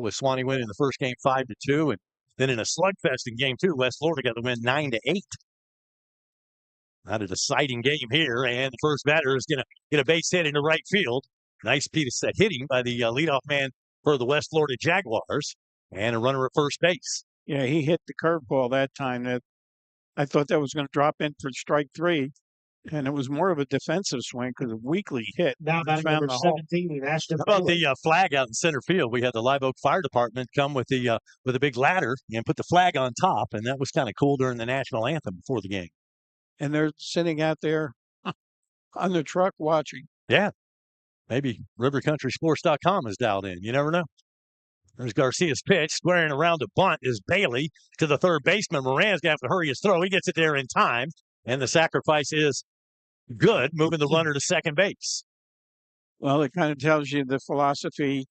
with Suwannee winning the first game 5-2, and then in a slugfest in game 2, West Florida got the win 9-8. Not a deciding game here, and the first batter is going to get a base hit into right field. Nice piece of hitting by the leadoff man for the West Florida Jaguars, and a runner at first base. Yeah, he hit the curveball that time. That I thought that was going to drop in for strike 3, and it was more of a defensive swing because a weakly hit. Now batting number 17, Ashton. How about the flag out in center field? We had the Live Oak Fire Department come with a big ladder and put the flag on top, and that was kind of cool during the national anthem before the game. And they're sitting out there on the truck watching. Yeah. Maybe RiverCountrySports.com is dialed in. You never know. There's Garcia's pitch. Squaring around to bunt is Bailey to the third baseman. Moran's going to have to hurry his throw. He gets it there in time, and the sacrifice is good, moving the runner to second base. Well, it kind of tells you the philosophy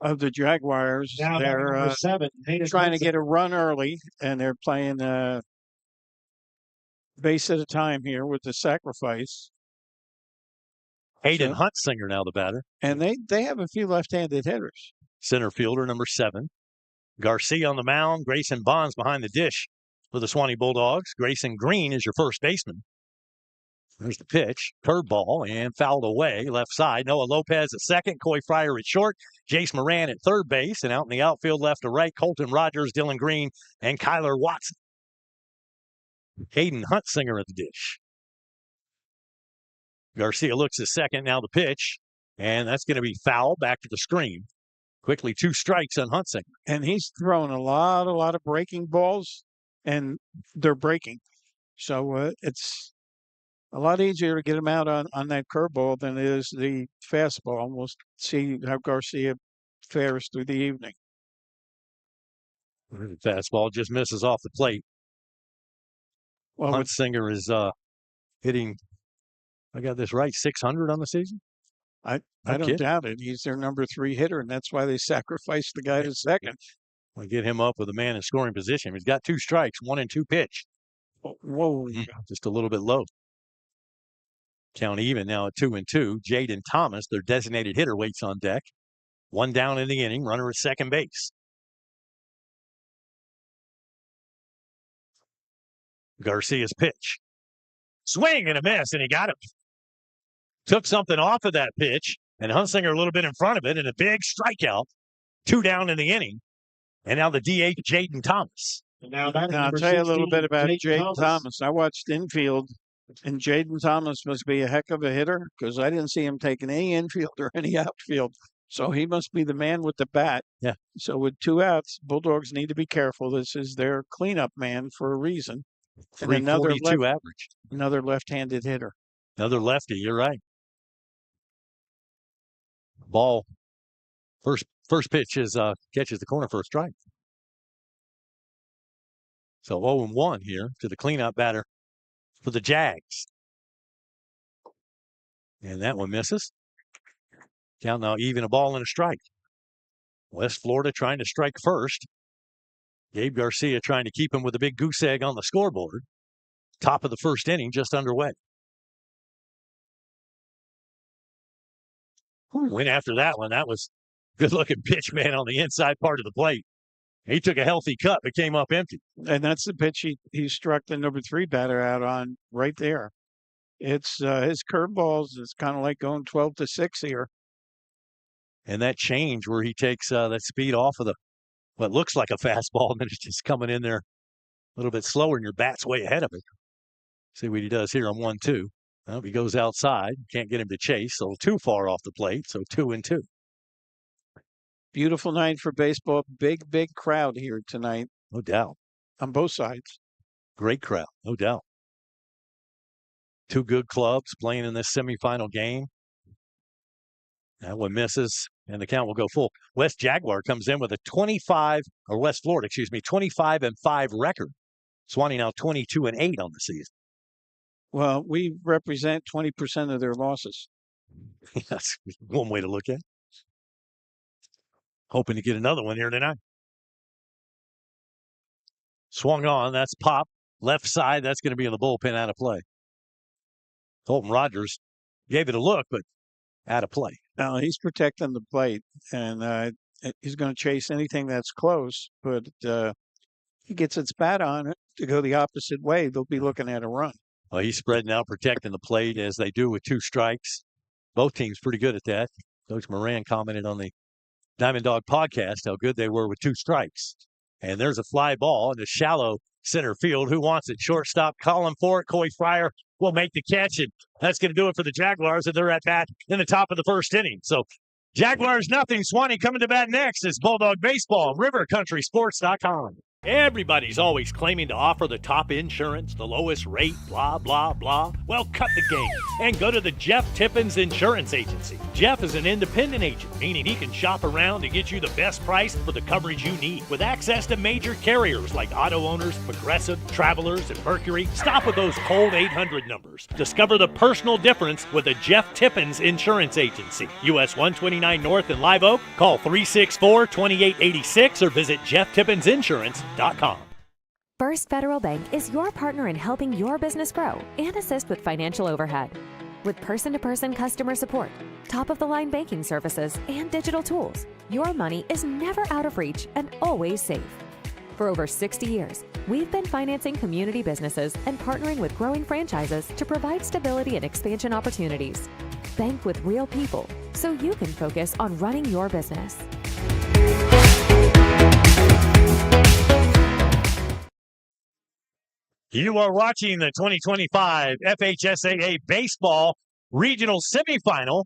of the Jaguars. Now they're 7, trying to get a run early, and they're playing base at a time here with the sacrifice. Hayden Huntsinger now the batter. And they have a few left-handed hitters. Center fielder number 7. Garcia on the mound. Grayson Bonds behind the dish for the Suwannee Bulldogs. Grayson Green is your first baseman. There's the pitch. Curveball and fouled away. Left side. Noah Lopez at second. Coy Fryer at short. Jace Moran at third base. And out in the outfield left to right, Colton Rogers, Dylan Green, and Kyler Watson. Hayden Huntsinger at the dish. Garcia looks at second. Now the pitch. And that's going to be foul. Back to the screen. Quickly 2 strikes on Huntsinger. And he's thrown a lot of breaking balls, and they're breaking. So it's a lot easier to get him out on that curveball than it is the fastball. We'll see how Garcia fares through the evening. The fastball just misses off the plate. Well, Huntsinger is hitting, I got this right, 600 on the season? I don't doubt it. He's their number 3 hitter, and that's why they sacrificed the guy to second. We get him up with a man in scoring position. He's got 2 strikes, 1 and 2 pitch. Whoa. Just a little bit low. Count even now at 2-2. Jaden Thomas, their designated hitter, waits on deck. 1 down in the inning, runner at second base. Garcia's pitch. Swing and a miss, and he got him. Took something off of that pitch, and Huntsinger a little bit in front of it, and a big strikeout. 2 down in the inning. And now the DH, Jaden Thomas. Now I'll tell you a little bit about Jaden Thomas. I watched infield, and Jaden Thomas must be a heck of a hitter because I didn't see him taking any infield or any outfield. So he must be the man with the bat. Yeah. So with 2 outs, Bulldogs need to be careful. This is their cleanup man for a reason. And another average. Another left-handed hitter. Another lefty, you're right. Ball. First pitch is catches the corner for a strike. So 0-1 here to the cleanup batter for the Jags. And that one misses. Count now even, a ball and a strike. West Florida trying to strike first. Gabe Garcia trying to keep him with a big goose egg on the scoreboard. Top of the first inning, just underway. Went after that one. That was good-looking pitch, man, on the inside part of the plate. He took a healthy cut, but came up empty. And that's the pitch he struck the number 3 batter out on right there. It's his curveballs. It's kind of like going 12-6 here. And that change where he takes that speed off of what looks like a fastball, and then it's just coming in there a little bit slower, and your bat's way ahead of it. See what he does here on 1-2. Well, he goes outside. Can't get him to chase, so too far off the plate, so 2-2. Beautiful night for baseball. Big crowd here tonight. No doubt. On both sides. Great crowd, no doubt. 2 good clubs playing in this semifinal game. That one misses, and the count will go full. West Florida comes in with a 25 and 5 record. Suwannee now 22 and 8 on the season. Well, we represent 20% of their losses. That's one way to look at it. Hoping to get another one here tonight. Swung on. That's pop. Left side. That's going to be in the bullpen, out of play. Colton Rogers gave it a look, but out of play. Now, he's protecting the plate, and he's going to chase anything that's close, but he gets its bat on it to go the opposite way, they'll be looking at a run. Well, he's spreading out, protecting the plate as they do with 2 strikes. Both teams pretty good at that. Coach Moran commented on the Diamond Dog podcast how good they were with 2 strikes. And there's a fly ball in the shallow center field. Who wants it? Shortstop calling for it. Coy Fryer will make the catch, and that's going to do it for the Jaguars, and they're at bat in the top of the first inning. So Jaguars nothing. Suwannee coming to bat next is Bulldog Baseball, RiverCountrySports.com. Everybody's always claiming to offer the top insurance, the lowest rate, blah, blah, blah. Well, cut the game and go to the Jeff Tippins Insurance Agency. Jeff is an independent agent, meaning he can shop around to get you the best price for the coverage you need. With access to major carriers like Auto Owners, Progressive, Travelers, and Mercury, stop with those cold 800 numbers. Discover the personal difference with the Jeff Tippins Insurance Agency. US 129 North in Live Oak. Call 364-2886 or visit JeffTippinsInsurance.com. First Federal Bank is your partner in helping your business grow and assist with financial overhead. With person-to-person customer support, top-of-the-line banking services, and digital tools, your money is never out of reach and always safe. For over 60 years, we've been financing community businesses and partnering with growing franchises to provide stability and expansion opportunities. Bank with real people so you can focus on running your business. You are watching the 2025 FHSAA Baseball Regional Semifinal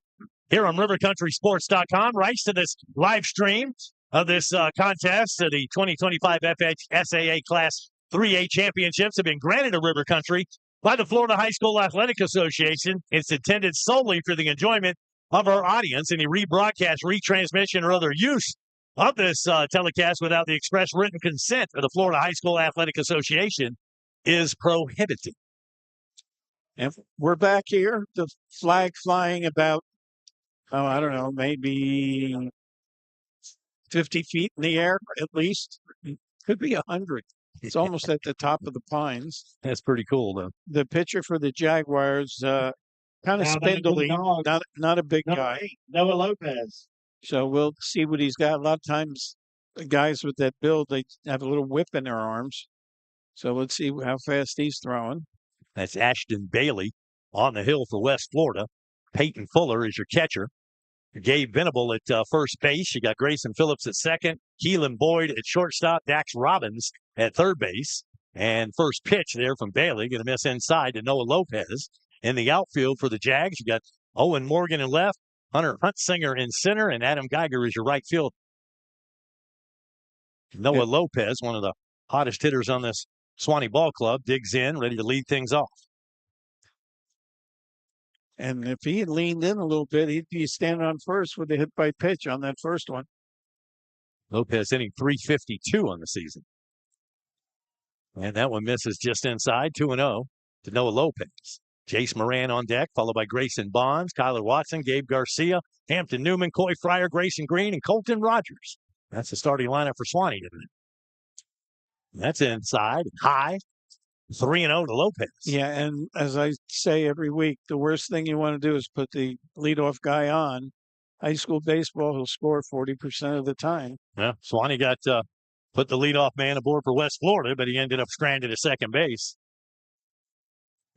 here on RiverCountrySports.com. Rights to this live stream of this contest, the 2025 FHSAA Class 3A Championships have been granted to River Country by the Florida High School Athletic Association. It's intended solely for the enjoyment of our audience. Any rebroadcast, retransmission, or other use of this telecast without the express written consent of the Florida High School Athletic Association is prohibited. And we're back here, the flag flying about, I don't know, maybe 50 feet in the air, at least. Could be 100. It's almost at the top of the pines. That's pretty cool, though. The pitcher for the Jaguars, kind of spindly, not a big guy. Noah Lopez. So we'll see what he's got. A lot of times, guys with that build, they have a little whip in their arms. So let's see how fast he's throwing. That's Ashton Bailey on the hill for West Florida. Peyton Fuller is your catcher. Gabe Venable at first base. You got Grayson Phillips at second. Keelan Boyd at shortstop. Dax Robbins at third base. And first pitch there from Bailey. Going to miss inside to Noah Lopez. In the outfield for the Jags, you got Owen Morgan in left. Hunter Huntsinger in center. And Adam Geiger is your right field. Noah Lopez, one of the hottest hitters on this Suwannee Ball Club, digs in, ready to lead things off. And if he had leaned in a little bit, he'd be standing on first with a hit by pitch on that first one. Lopez hitting .352 on the season. And that one misses just inside, 2-0 to Noah Lopez. Jace Moran on deck, followed by Grayson Bonds, Kyler Watson, Gabe Garcia, Hampton Newman, Coy Fryer, Grayson Green, and Colton Rogers. That's the starting lineup for Suwannee tonight. That's inside, high, 3-0 to Lopez. Yeah, and as I say every week, the worst thing you want to do is put the leadoff guy on. High school baseball, he'll score 40% of the time. Yeah, Suwannee got put the leadoff man aboard for West Florida, but he ended up stranded at second base.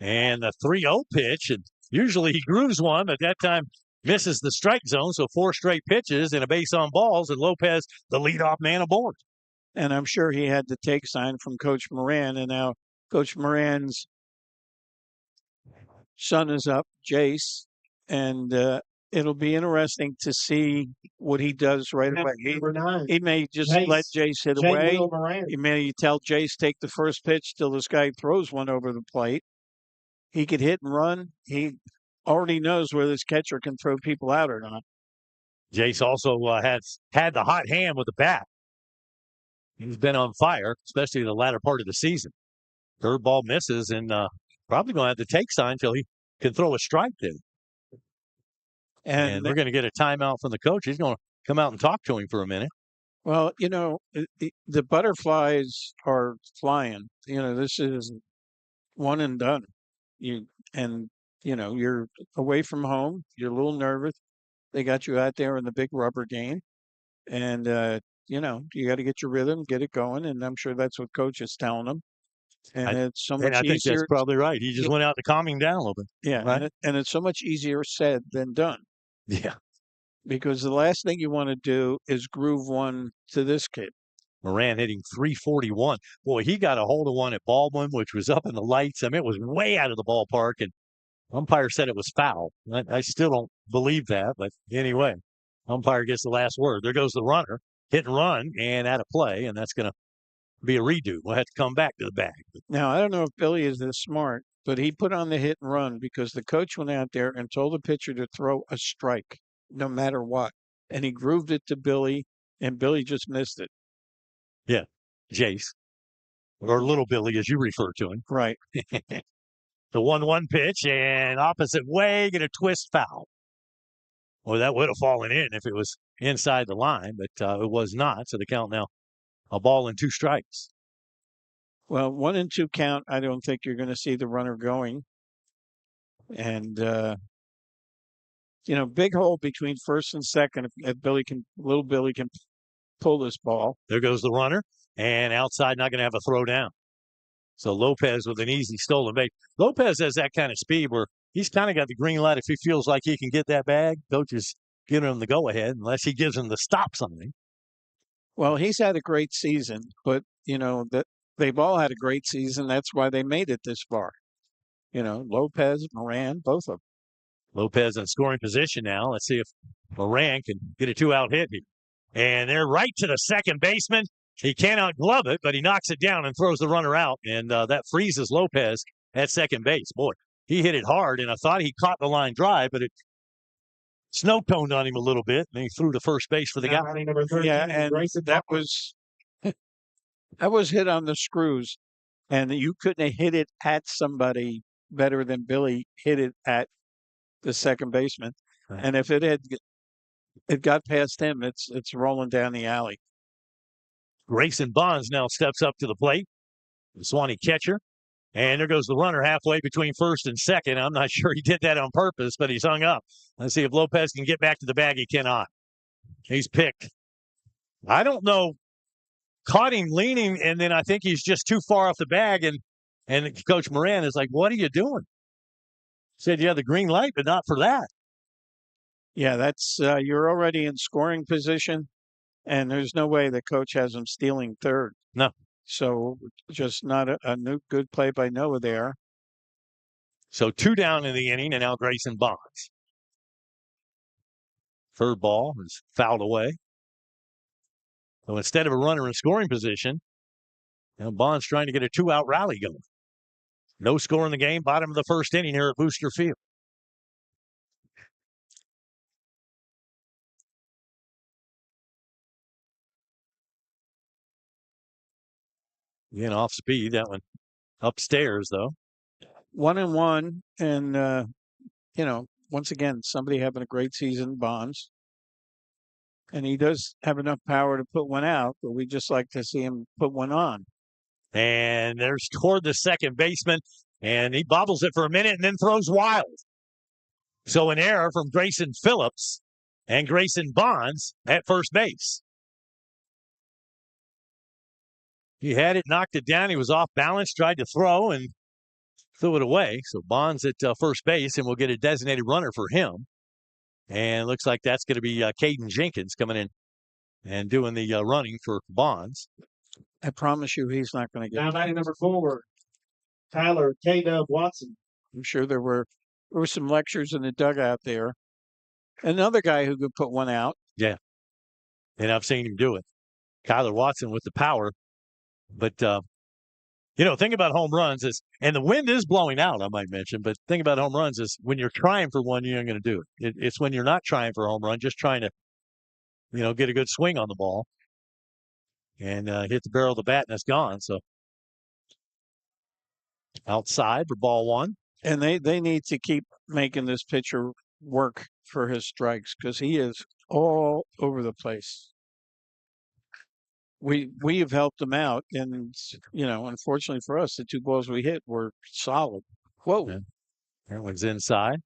And the 3-0 pitch, and usually he grooves one, but that time misses the strike zone, so 4 straight pitches and a base on balls, and Lopez, the leadoff man aboard. And I'm sure he had the take sign from Coach Moran, and now Coach Moran's son is up, Jace, and it'll be interesting to see what he does right away. He may just let Jace hit away. He may tell Jace take the first pitch till this guy throws one over the plate. He could hit and run. He already knows where this catcher can throw people out or not. Jace also has had the hot hand with the bat. He's been on fire, especially the latter part of the season. Curveball misses, and probably going to have to take sign until he can throw a strike there. And we're going to get a timeout from the coach. He's going to come out and talk to him for a minute. Well, you know, the butterflies are flying. You know, this is one and done. You're away from home. You're a little nervous. They got you out there in the big rubber game. And, you got to get your rhythm, get it going. And I'm sure that's what coach is telling them. And it's so much I think that's easier. probably right. He just went out to calm him down a little bit. Yeah. Right? And it's so much easier said than done. Yeah. Because the last thing you want to do is groove one to this kid. Moran hitting 341. Boy, he got a hold of one at Baldwin, which was up in the lights. I mean, it was way out of the ballpark, and umpire said it was foul. I still don't believe that, but anyway, umpire gets the last word. There goes the runner, hit and run, and out of play, and that's going to be a redo. We'll have to come back to the bag. Now, I don't know if Billy is this smart, but he put on the hit and run because the coach went out there and told the pitcher to throw a strike no matter what. And he grooved it to Billy, and Billy just missed it. Yeah, Jace, or Little Billy, as you refer to him. Right. The 1-1 pitch, and opposite way, get a twist foul. Well, that would have fallen in if it was inside the line, but it was not. So the count now, a ball and 2 strikes. Well, 1-2 count. I don't think you're going to see the runner going. And, big hole between first and second. If little Billy can pull this ball. There goes the runner, and outside, not going to have a throw down. So Lopez with an easy stolen base. Lopez has that kind of speed where he's kind of got the green light if he feels like he can get that bag. Coach is giving him the go-ahead unless he gives him the stop sign. Well, he's had a great season, but, that they've all had a great season. That's why they made it this far. Lopez, Moran, both of them. Lopez in scoring position now. Let's see if Moran can get a 2-out hit here. And they're right to the second baseman. He cannot glove it, but he knocks it down and throws the runner out. And that freezes Lopez at second base. Boy, he hit it hard, and I thought he caught the line drive, but it snow-coned on him a little bit, and he threw to first base for the guy. Yeah, and that was hit on the screws, and you couldn't have hit it at somebody better than Billy hit it at the second baseman. Right. And if it got past him, it's rolling down the alley. Grayson Bonds now steps up to the plate, the Suwannee catcher. And there goes the runner halfway between first and second. I'm not sure he did that on purpose, but he's hung up. Let's see if Lopez can get back to the bag. He cannot. He's picked. I don't know. Caught him leaning, and then I think he's just too far off the bag. And Coach Moran is like, what are you doing? Said you have the green light, but not for that. Yeah, that's you're already in scoring position, and there's no way the coach has him stealing third. No. So just not a new good play by Noah there. So 2 down in the inning, and now Grayson Bonds. Third ball is fouled away. So instead of a runner in scoring position, Bonds trying to get a 2-out rally going. No score in the game, bottom of the first inning here at Booster Field. Again, off speed. That one upstairs, though. 1-1, and once again, somebody having a great season, Bonds. And he does have enough power to put one out, but we just like to see him put one on. And there's toward the second baseman, and he bobbles it for a minute and then throws wild. So an error from Grayson Phillips and Grayson Bonds at first base. He had it, knocked it down. He was off balance, tried to throw, and threw it away. So Bonds at first base, and we'll get a designated runner for him. And it looks like that's going to be Caden Jenkins coming in and doing the running for Bonds. I promise you he's not going to get Now, number 4, Tyler K-Dub Watson. I'm sure there were some lectures in the dugout there. Another guy who could put one out. Yeah. And I've seen him do it. Kyler Watson with the power. But, think about home runs is, and the wind is blowing out, I might mention, but think about home runs is when you're trying for one, you ain't going to do it. It's when you're not trying for a home run, just trying to, get a good swing on the ball and hit the barrel of the bat and it's gone. So outside for ball 1. And they need to keep making this pitcher work for his strikes because he is all over the place. We have helped him out, and unfortunately for us, the 2 balls we hit were solid. Whoa! Yeah. That one's inside,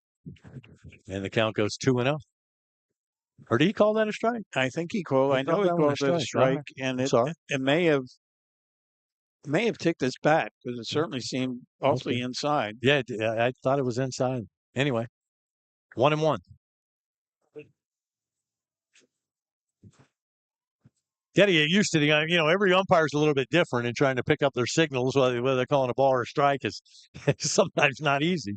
and the count goes 2-0. Or did he call that a strike? I think he called. I know he that one called it a strike, All right. and I'm it sorry. it may have ticked us back because it certainly seemed awfully inside. Yeah, I thought it was inside. Anyway, 1-1. Got to get used to the, every umpire's a little bit different in trying to pick up their signals, whether they're calling a ball or a strike is sometimes not easy.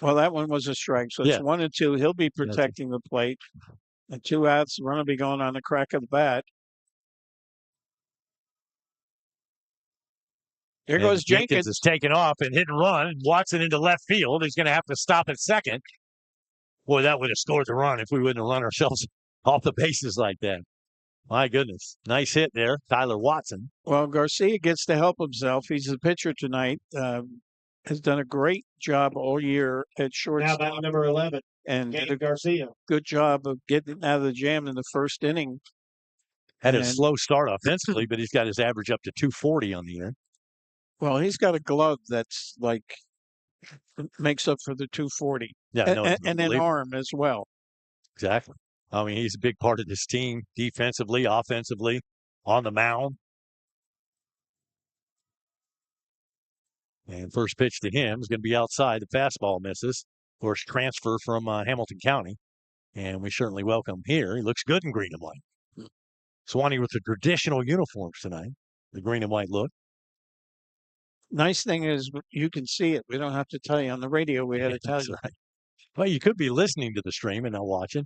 Well, that one was a strike, so it's 1-2. He'll be protecting the plate. And 2 outs, the run will be going on the crack of the bat. There goes Jenkins. Is taking off and hit and run. Watson into left field. He's going to have to stop at second. Boy, that would have scored the run if we wouldn't have run ourselves off the bases like that. My goodness. Nice hit there, Tyler Watson. Well, Garcia gets to help himself. He's the pitcher tonight. Has done a great job all year at shortstop. Now about number 11, and did a Garcia. good job of getting out of the jam in the first inning. Had a slow start offensively, but he's got his average up to 240 on the year. Well, he's got a glove that's like makes up for the 240. Yeah, no, and an arm as well. Exactly. I mean, he's a big part of this team defensively, offensively, on the mound. And first pitch to him is going to be outside. The fastball misses. Of course, transfer from Hamilton County. And we certainly welcome him here. He looks good in green and white. Suwannee with the traditional uniforms tonight, the green and white look. Nice thing is you can see it. We don't have to tell you on the radio. We had to tell you. Right. Well, you could be listening to the stream and not watching.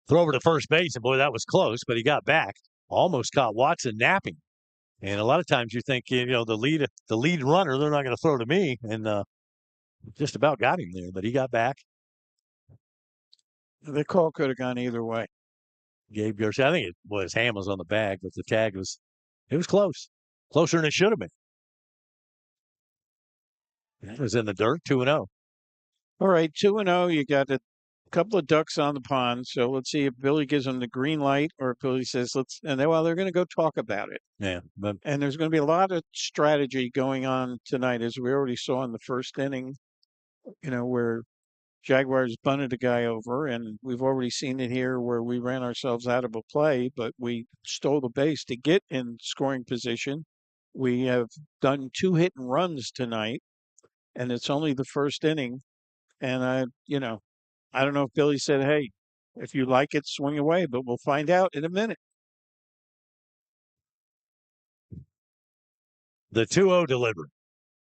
Throw over to first base, and boy, that was close, but he got back. Almost caught Watson napping. And a lot of times you think, the lead runner, they're not going to throw to me, and just about got him there, but he got back. The call could have gone either way. Gabe Garcia, I think it was hand was on the bag, but the tag was close, closer than it should have been. It was in the dirt, 2-0. All right, 2-0. You got a couple of ducks on the pond. So let's see if Billy gives them the green light or if Billy says, they're going to go talk about it. Yeah. And there's going to be a lot of strategy going on tonight, as we already saw in the first inning, where Jaguars bunted a guy over, and we've already seen it here where we ran ourselves out of a play, but we stole the base to get in scoring position. We have done 2 hit and runs tonight, and it's only the first inning. And I don't know if Billy said, hey, if you like it, swing away, but we'll find out in a minute. The 2-0 delivery.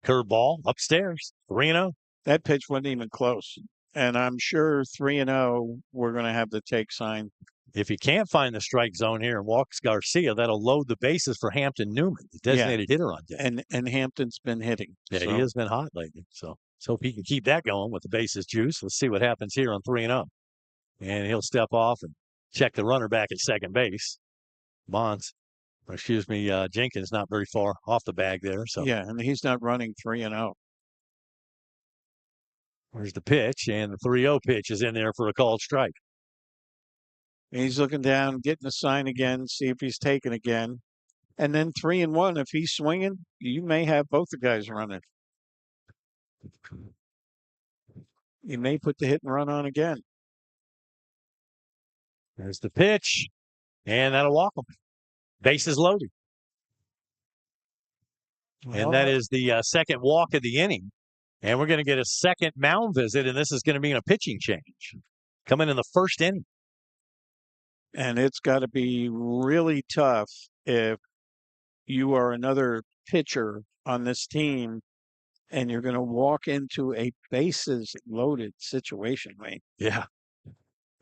Curveball upstairs, 3-0. That pitch wasn't even close. And I'm sure 3-0, we're going to have the take sign. If he can't find the strike zone here and walks Garcia, that'll load the bases for Hampton Newman, the designated hitter on deck. And Hampton's been hitting. Yeah, he has been hot lately. So let's hope he can keep that going with the bases juice. Let's see what happens here on 3-0. And he'll step off and check the runner back at second base. Jenkins not very far off the bag there. So yeah, and he's not running 3-0. There's the pitch, and the 3-0 pitch is in there for a called strike. And he's looking down, getting the sign again, see if he's taken again. And then 3-1, if he's swinging, you may have both the guys running. You may put the hit and run on again. There's the pitch, and that'll walk him. Bases loaded. And that is the second walk of the inning. And we're going to get a second mound visit, and this is going to be in a pitching change. Coming in the first inning. And it's got to be really tough if you are another pitcher on this team and you're going to walk into a bases loaded situation, Wayne. Yeah.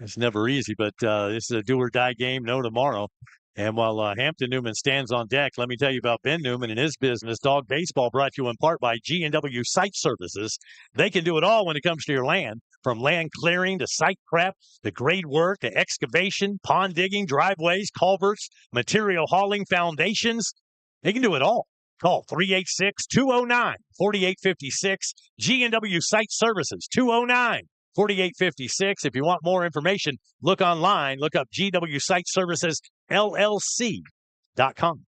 It's never easy, but this is a do or die game. No tomorrow. And while Hampton Newman stands on deck, let me tell you about Ben Newman and his business, Dog Baseball, brought to you in part by G&W Site Services. They can do it all when it comes to your land, from land clearing to site prep, to grade work, to excavation, pond digging, driveways, culverts, material hauling, foundations. They can do it all. Call 386-209-4856, G&W Site Services, 209-4856. If you want more information, look online. Look up GW Site Services LLC.com.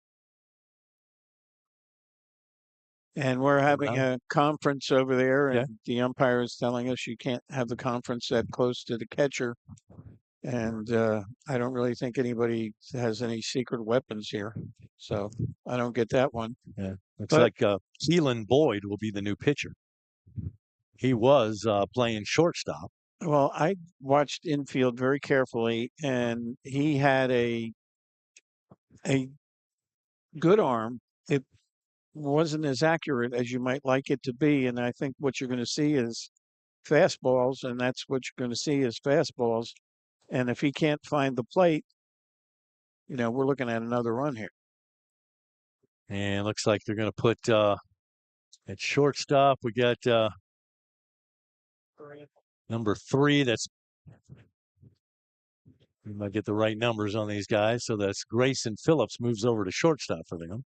And we're having a conference over there, and the umpire is telling us you can't have the conference that close to the catcher. And I don't really think anybody has any secret weapons here. So I don't get that one. Yeah. Looks But- like Keelan Boyd will be the new pitcher. He was playing shortstop. Well, I watched infield very carefully, and he had a good arm. It wasn't as accurate as you might like it to be, and I think what you're going to see is fastballs, and that's what you're going to see is fastballs. And if he can't find the plate, we're looking at another run here. And looks like they're going to put at shortstop. We got number 3. We might get the right numbers on these guys. So that's Grayson Phillips moves over to shortstop for them.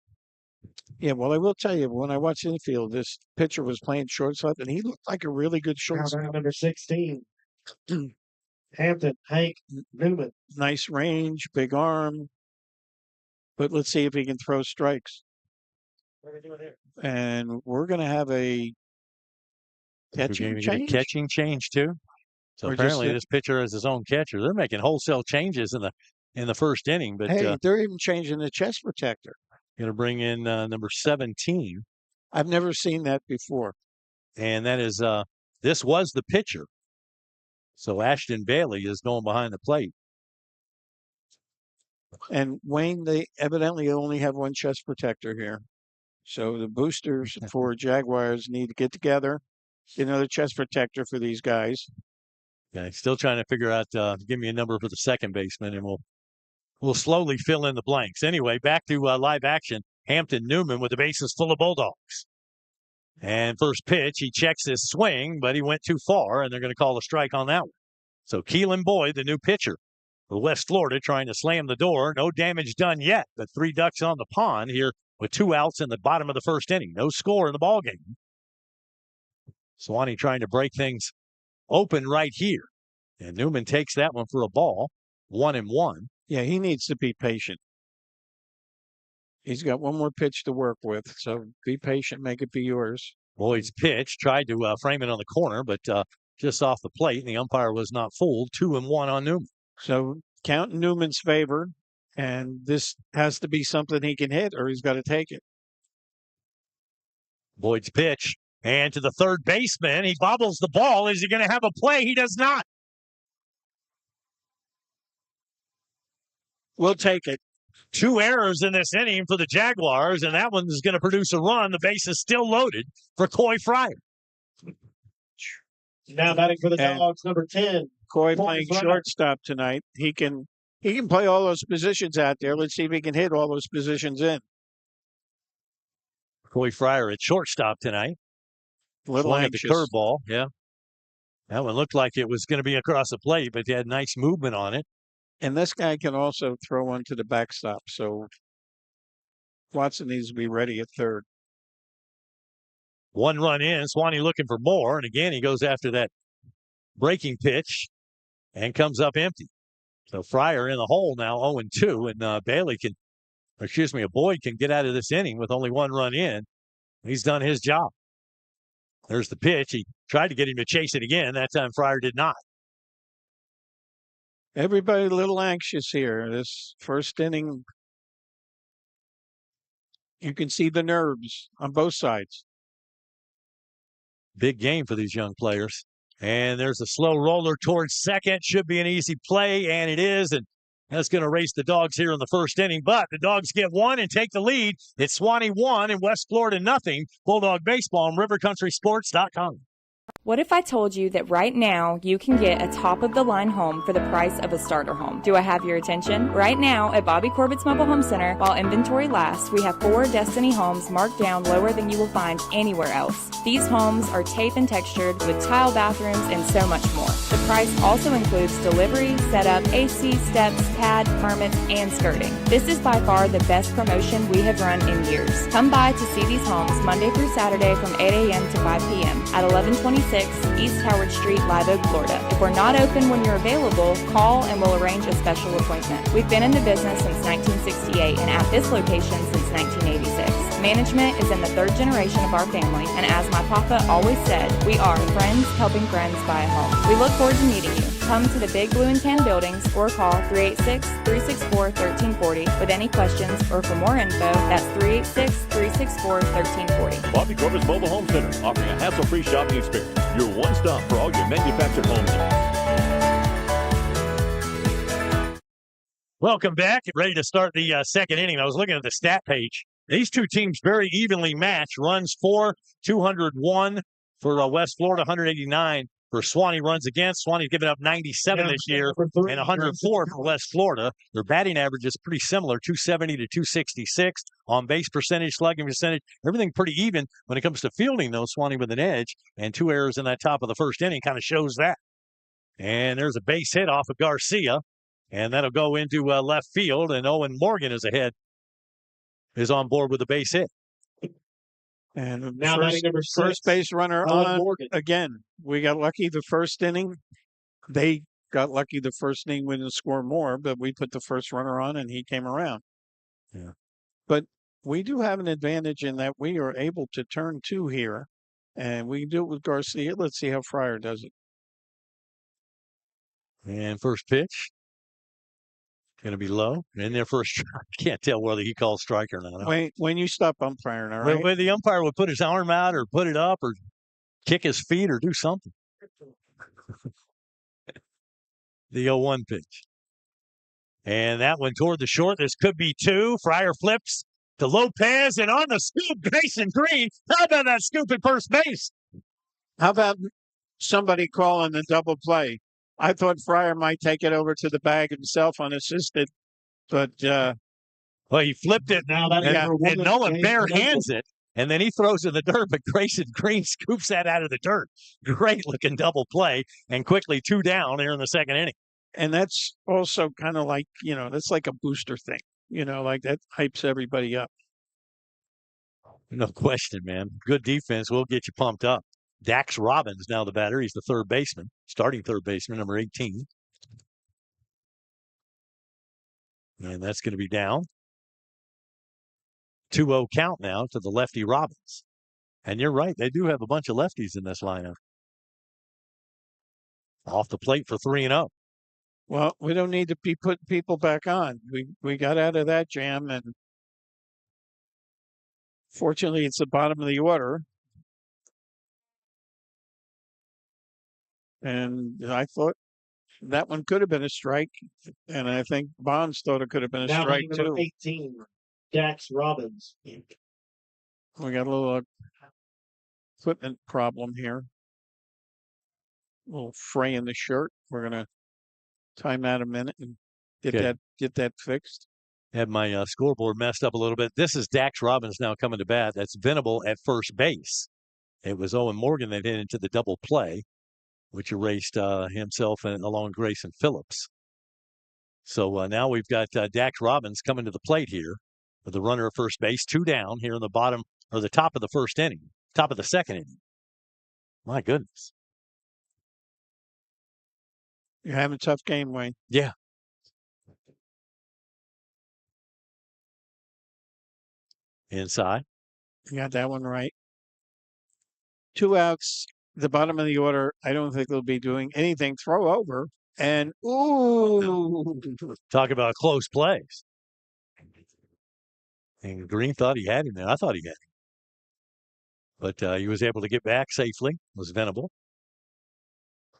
Yeah, well, I will tell you, when I watched infield, this pitcher was playing shortstop, and he looked like a really good Now shortstop. down number 16. Hampton, Hank Newman. Nice range, big arm. But let's see if he can throw strikes. What are we doing here? And we're going to have a We're catching going to get a change. catching change too. So Or just apparently the- this pitcher has his own catcher. They're making wholesale changes in the first inning, but Hey, they're even changing the chest protector. going to bring in number 17, I've never seen that before. and that is this was the pitcher. So Ashton Bailey is going behind the plate. And Wayne, they evidently only have one chest protector here. So the boosters for Jaguars need to get together, get another chest protector for these guys. Okay, still trying to figure out. Give me a number for the second baseman, and we'll slowly fill in the blanks. Anyway, back to live action. Hampton Newman with the bases full of Bulldogs. And first pitch, he checks his swing, but he went too far, and they're going to call a strike on that one. So Keelan Boyd, the new pitcher for West Florida, trying to slam the door. No damage done yet, but 3 ducks on the pond here with 2 outs in the bottom of the first inning. No score in the ballgame. Suwannee trying to break things open right here. And Newman takes that one for a ball. 1-1. Yeah, he needs to be patient. He's got one more pitch to work with. So be patient, make it be yours. Boyd's pitch tried to frame it on the corner, but just off the plate, and the umpire was not fooled. 2-1 on Newman. So count in Newman's favor, and this has to be something he can hit, or he's got to take it. Boyd's pitch, and to the third baseman. He bobbles the ball. Is he going to have a play? He does not. We'll take it. 2 errors in this inning for the Jaguars, and that one is going to produce a run. The base is still loaded for Coy Fryer. Now batting for the And- Dogs, number 10. Coy Coy playing Fryer. shortstop tonight. He can play all those positions out there. Let's see if he can hit all those positions in. Coy Fryer at shortstop tonight. A little Swung at the anxious. curveball. Yeah. That one looked like it was going to be across the plate, but he had nice movement on it. And this guy can also throw one to the backstop. So Watson needs to be ready at third. 1 run in. Suwannee looking for more. And again, he goes after that breaking pitch and comes up empty. So Fryer in the hole now, 0-2. And Boyd can get out of this inning with only 1 run in. He's done his job. There's the pitch. He tried to get him to chase it again. That time Fryer did not. Everybody a little anxious here. This first inning, you can see the nerves on both sides. Big game for these young players. And there's a slow roller towards second. Should be an easy play, and it is. And that's going to race the Dogs here in the first inning. But the Dogs get 1 and take the lead. It's Suwannee 1 and West Florida 0. Bulldog Baseball on RiverCountrySports.com. What if I told you that right now you can get a top-of-the-line home for the price of a starter home? Do I have your attention? Right now at Bobby Corbett's Mobile Home Center, while inventory lasts, we have 4 Destiny homes marked down lower than you will find anywhere else. These homes are tape and textured with tile bathrooms and so much more. The price also includes delivery, setup, AC, steps, pad, permits, and skirting. This is by far the best promotion we have run in years. Come by to see these homes Monday through Saturday from 8 a.m. to 5 p.m. at 1126 East Howard Street, Live Oak, Florida. If we're not open when you're available, call and we'll arrange a special appointment. We've been in the business since 1968 and at this location since 1986. Management is in the 3rd generation of our family, and as my papa always said, we are friends helping friends buy a home. We look forward to meeting you. Come to the Big Blue and Tan buildings or call 386-364-1340 with any questions, or for more info, that's 386-364-1340. Bobby Corbett's Mobile Home Center, offering a hassle-free shopping experience. Your one stop for all your manufactured home needs. Welcome back. Ready to start the second inning. I was looking at the stat page. These two teams very evenly matched. Runs for 201 for West Florida, 189 for Suwannee. Runs against. Swannee's given up 97 this year and 104 for West Florida. Their batting average is pretty similar, 270 to 266. On base percentage, slugging percentage, everything pretty even. When it comes to fielding, though, Suwannee with an edge, and 2 errors in that top of the first inning kind of shows that. And there's a base hit off of Garcia, and that'll go into left field, and Owen Morgan is on board with a base hit. And Now first base runner Owen on Morgan. again. We got lucky the first inning. They got lucky the first inning. We didn't score more, but we put the first runner on and he came around. Yeah. But we do have an advantage in that we are able to turn 2 here, and we can do it with Garcia. Let's see how Fryer does it. And first pitch. Going to be low. In there first strike. Can't tell whether he calls strike or not. Wait, when you stop umpiring, all right? Well, the umpire would put his arm out or put it up or kick his feet or do something. The 0-1 pitch. And that one toward the short. This could be 2. Fryer flips to Lopez, and on the scoop, Grayson Green. How about that scoop at first base? How about somebody calling the double play? I thought Fryer might take it over to the bag himself unassisted, but Well, he flipped it Now that and Nolan bare hands it, and then he throws it in the dirt, but Grayson Green scoops that out of the dirt. Great looking double play, and quickly 2 down here in the second inning. and that's also kind of like, that's like a booster thing, like that hypes everybody up. No question, man. Good defense will get you pumped up. Dax Robbins now the batter. He's the third baseman, starting third baseman, number 18. And that's going to be down. 2-0 count now to the lefty Robbins. And you're right, they do have a bunch of lefties in this lineup. Off the plate for 3-0. Well, we don't need to be putting people back on. We got out of that jam, and fortunately, it's the bottom of the order. And I thought that one could have been a strike, and I think Bonds thought it could have been a Now strike number too. 18, Dax Robbins. We got a little equipment problem here. A little fray in the shirt. We're gonna time out a minute and get Okay. that fixed. Had my scoreboard messed up a little bit. This is Dax Robbins now coming to bat. That's Venable at first base. It was Owen Morgan that hit into the double play, which erased himself and along Grayson Phillips. So now we've got Dax Robbins coming to the plate here with the runner at first base, 2 down here in the bottom or the top of the first inning, top of the second inning. My goodness. You're having a tough game, Wayne. Yeah. Inside. You got that one right. 2 outs, the bottom of the order. I don't think they'll be doing anything. Throw over. And, ooh. Talk about close plays. And Green thought he had him there. I thought he had him. But he was able to get back safely. Was Venable.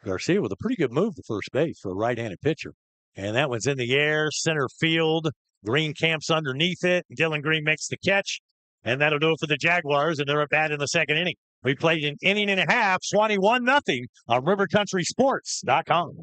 Garcia with a pretty good move to first base for a right-handed pitcher. And that one's in the air, center field. Green camps underneath it. Dylan Green makes the catch. And that'll do it for the Jaguars, and they're at bat in the second inning. We played an inning and a half. Suwannee 1-0 on RiverCountrySports.com.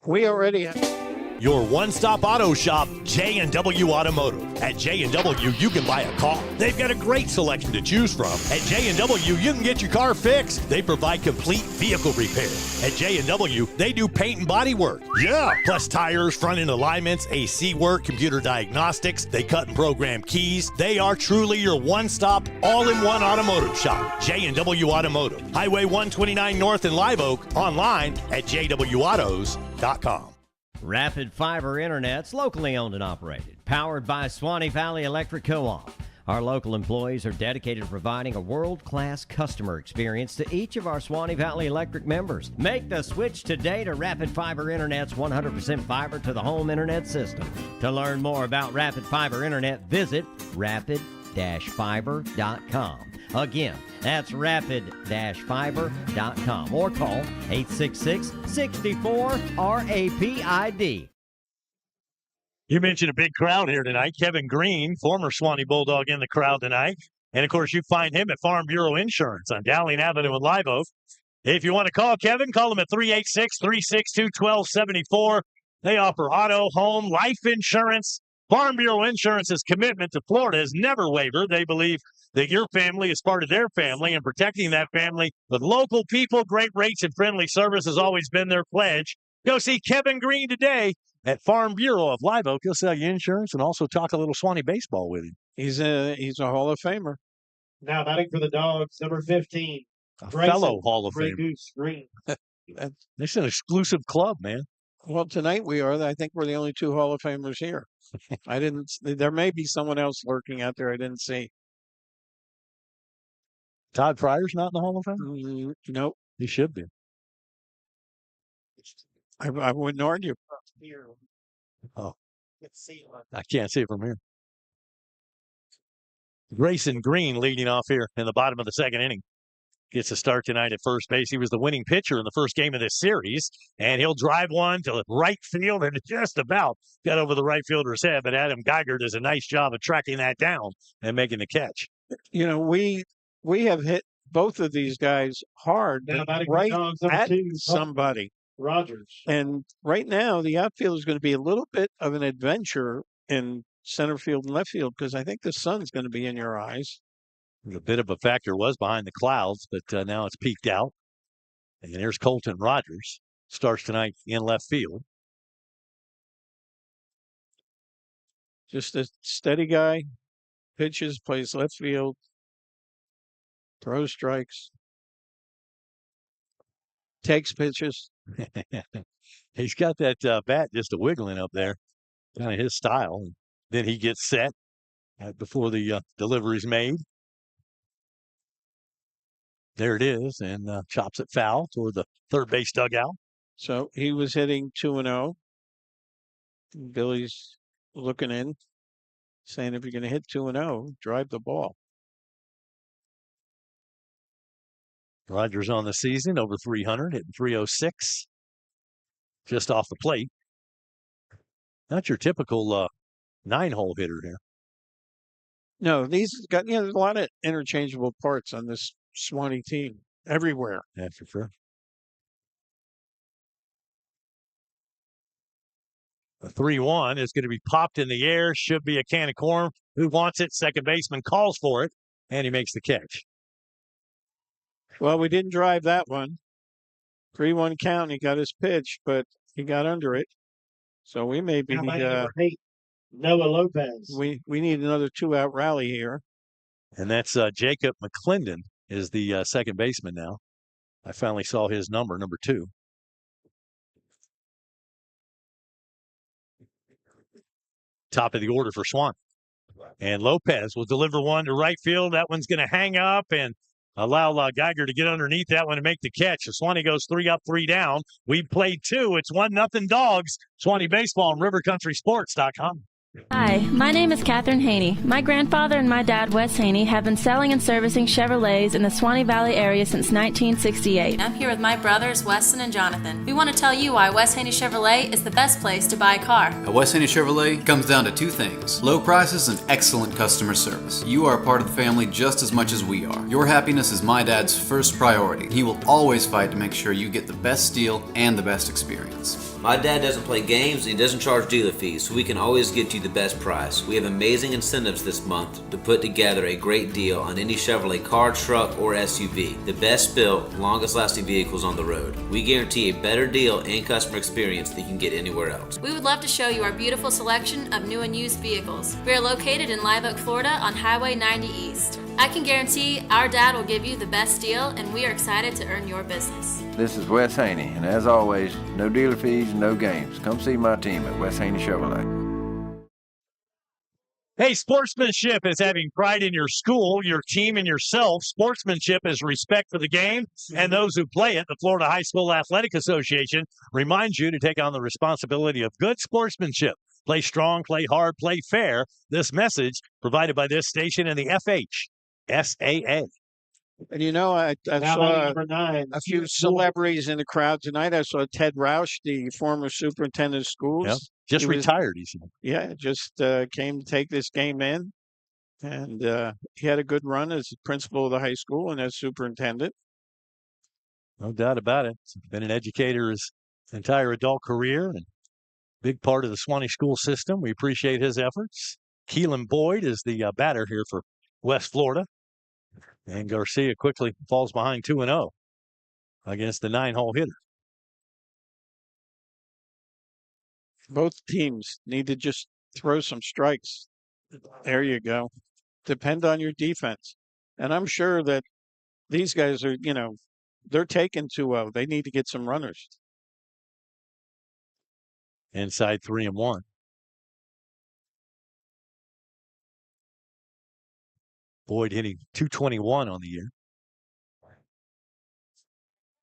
We already have. Your one-stop auto shop, J&W Automotive. At J&W, you can buy a car. They've got a great selection to choose from. At J&W, you can get your car fixed. They provide complete vehicle repair. At J&W, they do paint and body work. Yeah, plus tires, front-end alignments, AC work, computer diagnostics. They cut and program keys. They are truly your one-stop, all-in-one automotive shop. J&W Automotive. Highway 129 North in Live Oak. Online at jwautos.com. Rapid Fiber Internet's locally owned and operated, powered by Suwannee Valley Electric Co-op. Our local employees are dedicated to providing a world-class customer experience to each of our Suwannee Valley Electric members. Make the switch today to Rapid Fiber Internet's 100% fiber to the home internet system. To learn more about Rapid Fiber Internet, visit rapid-fiber.com. Again, that's rapid-fiber.com or call 866-64-RAPID. You mentioned a big crowd here tonight. Kevin Green, former Suwannee Bulldog, in the crowd tonight. And, of course, you find him at Farm Bureau Insurance on Dowling Avenue in Live Oak. If you want to call Kevin, call him at 386-362-1274. They offer auto, home, life insurance. Farm Bureau Insurance's commitment to Florida has never wavered. They believe that your family is part of their family, and protecting that family with local people, great rates, and friendly service has always been their pledge. Go see Kevin Green today at Farm Bureau of Live Oak. He'll sell you insurance and also talk a little Suwannee baseball with him. He's a Hall of Famer. Now batting for the Dogs, number 15. A fellow Hall of Grey Famer. Goose Green. This is an exclusive club, man. Well, tonight we are. I think we're the only two Hall of Famers here. There may be someone else lurking out there I didn't see. Todd Pryor's not in the Hall of Fame? Nope. He should be. I wouldn't argue. Oh, I can't see it from here. Grayson Green leading off here in the bottom of the second inning. Gets a start tonight at first base. He was the winning pitcher in the first game of this series, and he'll drive one to right field and just about got over the right fielder's head, but Adam Geiger does a nice job of tracking that down and making the catch. You know, we have hit both of these guys hard, Now batting for right Dogs, number at 2, somebody. Rogers. And right now, the outfield is going to be a little bit of an adventure in center field and left field because I think the sun's going to be in your eyes. A bit of a factor was behind the clouds, but now it's peaked out. And there's Colton Rogers. Starts tonight in left field. Just a steady guy. Pitches, plays left field. Throws strikes. Takes pitches. He's got that bat just a wiggling up there. Kind of his style. And then he gets set before the delivery's made. There it is, and chops it foul toward the third base dugout. So he was hitting 2-0. Billy's looking in, saying if you're going to hit 2-0, drive the ball. Rogers on the season, over 300, hitting 306. Just off the plate. Not your typical 9-hole hitter here. No, these got, there's a lot of interchangeable parts on this Suwannee team everywhere. That's for sure. A 3-1 is going to be popped in the air. Should be a can of corn. Who wants it? Second baseman calls for it, and he makes the catch. Well, we didn't drive that one. 3-1 count. He got his pitch, but he got under it. So we may be. Now batting number 8, Noah Lopez. We need another 2-out rally here. And that's Jacob McClendon is the second baseman now. I finally saw his number 2. Top of the order for Swan. And Lopez will deliver one to right field. That one's going to hang up and allow Geiger to get underneath that one and make the catch. So Suwannee goes 3 up, 3 down. We played 2. It's 1-0 Dogs. Suwannee Baseball on RiverCountrySports.com. Hi, my name is Katherine Haney. My grandfather and my dad, Wes Haney, have been selling and servicing Chevrolets in the Suwannee Valley area since 1968. I'm here with my brothers, Weston and Jonathan. We want to tell you why Wes Haney Chevrolet is the best place to buy a car. At Wes Haney Chevrolet comes down to 2 things: low prices and excellent customer service. You are a part of the family just as much as we are. Your happiness is my dad's first priority. He will always fight to make sure you get the best deal and the best experience. My dad doesn't play games and he doesn't charge dealer fees, so we can always get you the best price. We have amazing incentives this month to put together a great deal on any Chevrolet car, truck, or SUV. The best built, longest lasting vehicles on the road. We guarantee a better deal and customer experience than you can get anywhere else. We would love to show you our beautiful selection of new and used vehicles. We are located in Live Oak, Florida on Highway 90 East. I can guarantee our dad will give you the best deal, and we are excited to earn your business. This is Wes Haney, and as always, no dealer fees, no games. Come see my team at Wes Haney Chevrolet. Hey, sportsmanship is having pride in your school, your team, and yourself. Sportsmanship is respect for the game and those who play it. The Florida High School Athletic Association reminds you to take on the responsibility of good sportsmanship. Play strong, play hard, play fair. This message provided by this station and the FHSAA. And you know, I Now saw number 9. a few celebrities in the crowd tonight. I saw Ted Roush, the former superintendent of schools. Yep. Just He was- retired, he said. Yeah, just came to take this game in. And he had a good run as principal of the high school and as superintendent. No doubt about it. He's been an educator his entire adult career and big part of the Suwannee school system. We appreciate his efforts. Keelan Boyd is the batter here for West Florida. And Garcia quickly falls behind 2-0 against the 9-hole hitter. Both teams need to just throw some strikes. There you go. Depend on your defense. And I'm sure that these guys are, they're taking 2-0. They need to get some runners. Inside 3-1. Boyd hitting .221 on the year.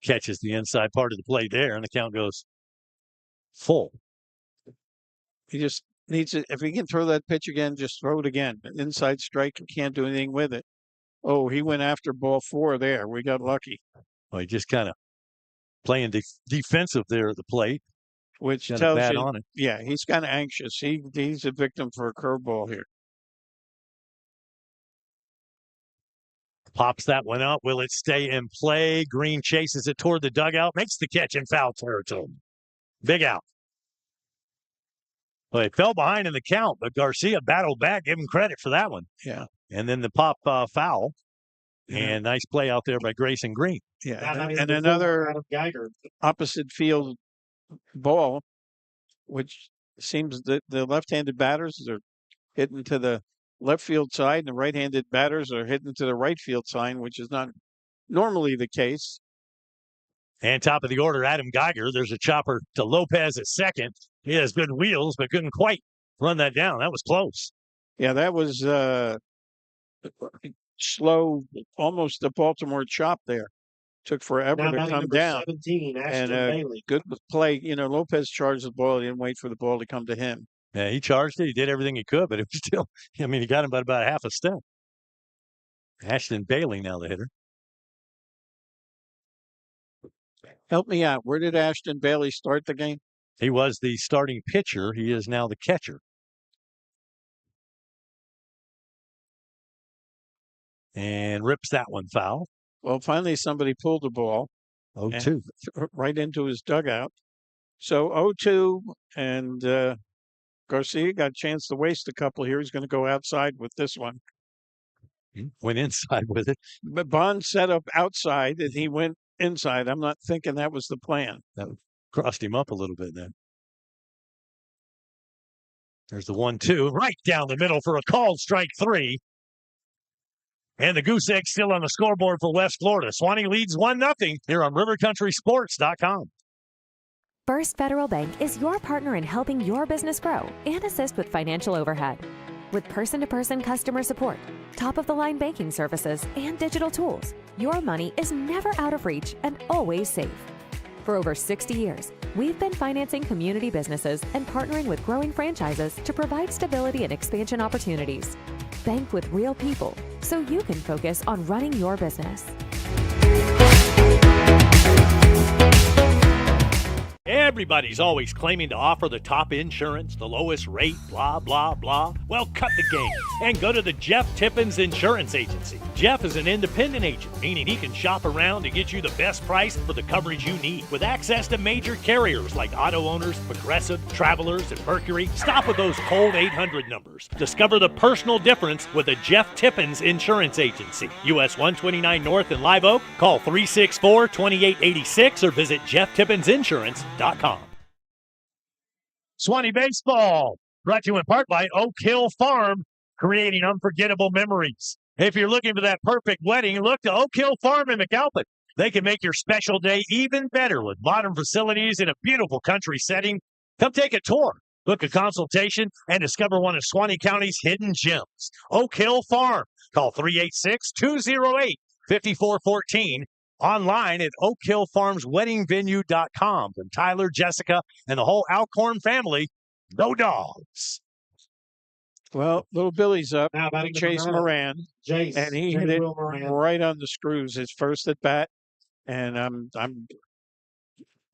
Catches the inside part of the plate there, and the count goes full. He just needs to, if he can throw that pitch again, just throw it again. An inside strike, you can't do anything with it. Oh, he went after ball 4 there. We got lucky. Well, he just kind of playing defensive there at the plate. Which Got a tells bat you, on it. yeah, he's kind of anxious. He's a victim for a curveball here. Pops that one up. Will it stay in play? Green chases it toward the dugout, makes the catch in foul territory. Big out. Well, he fell behind in the count, but Garcia battled back. Give him credit for that one. Yeah. And then the pop foul. And nice play out there by Grayson Green. Yeah. And another opposite field ball, which seems that the left-handed batters are hitting to the left field side and the right-handed batters are hitting to the right field side, which is not normally the case. And top of the order, Adam Geiger. There's a chopper to Lopez at second. He has good wheels, but couldn't quite run that down. That was close. Yeah, that was slow, almost a Baltimore chop there. Took forever to come down. 17, and Bailey. good play. Lopez charged the ball. He didn't wait for the ball to come to him. Yeah, he charged it. He did everything he could, but it was still, he got him by about half a step. Ashton Bailey now the hitter. Help me out. Where did Ashton Bailey start the game? He was the starting pitcher. He is now the catcher. And rips that one foul. Well, finally somebody pulled the ball. 0-2. Right into his dugout. So 0-2, and Garcia got a chance to waste a couple here. He's going to go outside with this one. Went inside with it. But Bond set up outside, and he went inside. I'm not thinking that was the plan. That crossed him up a little bit then. There's the 1-2 right down the middle for a called strike 3. And the goose egg still on the scoreboard for West Florida. Suwannee leads 1-0 here on RiverCountrySports.com. First Federal Bank is your partner in helping your business grow and assist with financial overhead. With person-to-person customer support, top-of-the-line banking services, and digital tools, your money is never out of reach and always safe. For over 60 years, we've been financing community businesses and partnering with growing franchises to provide stability and expansion opportunities. Bank with real people so you can focus on running your business. Everybody's always claiming to offer the top insurance, the lowest rate, blah, blah, blah. Well, cut the game and go to the Jeff Tippins Insurance Agency. Jeff is an independent agent, meaning he can shop around to get you the best price for the coverage you need. With access to major carriers like Auto Owners, Progressive, Travelers, and Mercury, stop with those cold 800 numbers. Discover the personal difference with a Jeff Tippins Insurance Agency. US 129 North in Live Oak. Call 364-2886 or visit JeffTippinsInsurance.com. Suwannee Baseball, brought to you in part by Oak Hill Farm, creating unforgettable memories. If you're looking for that perfect wedding, look to Oak Hill Farm in McAlpin. They can make your special day even better with modern facilities in a beautiful country setting. Come take a tour. Book a consultation and discover one of Suwannee County's hidden gems. Oak Hill Farm. Call 386-208-5414. Online at oakhillfarmsweddingvenue.com. From Tyler, Jessica, and the whole Alcorn family, go Dogs. Well, little Billy's up. Now batting number Chase 9, Moran, Jace. and he J. hit it Will Moran. right on the screws. His first at bat, and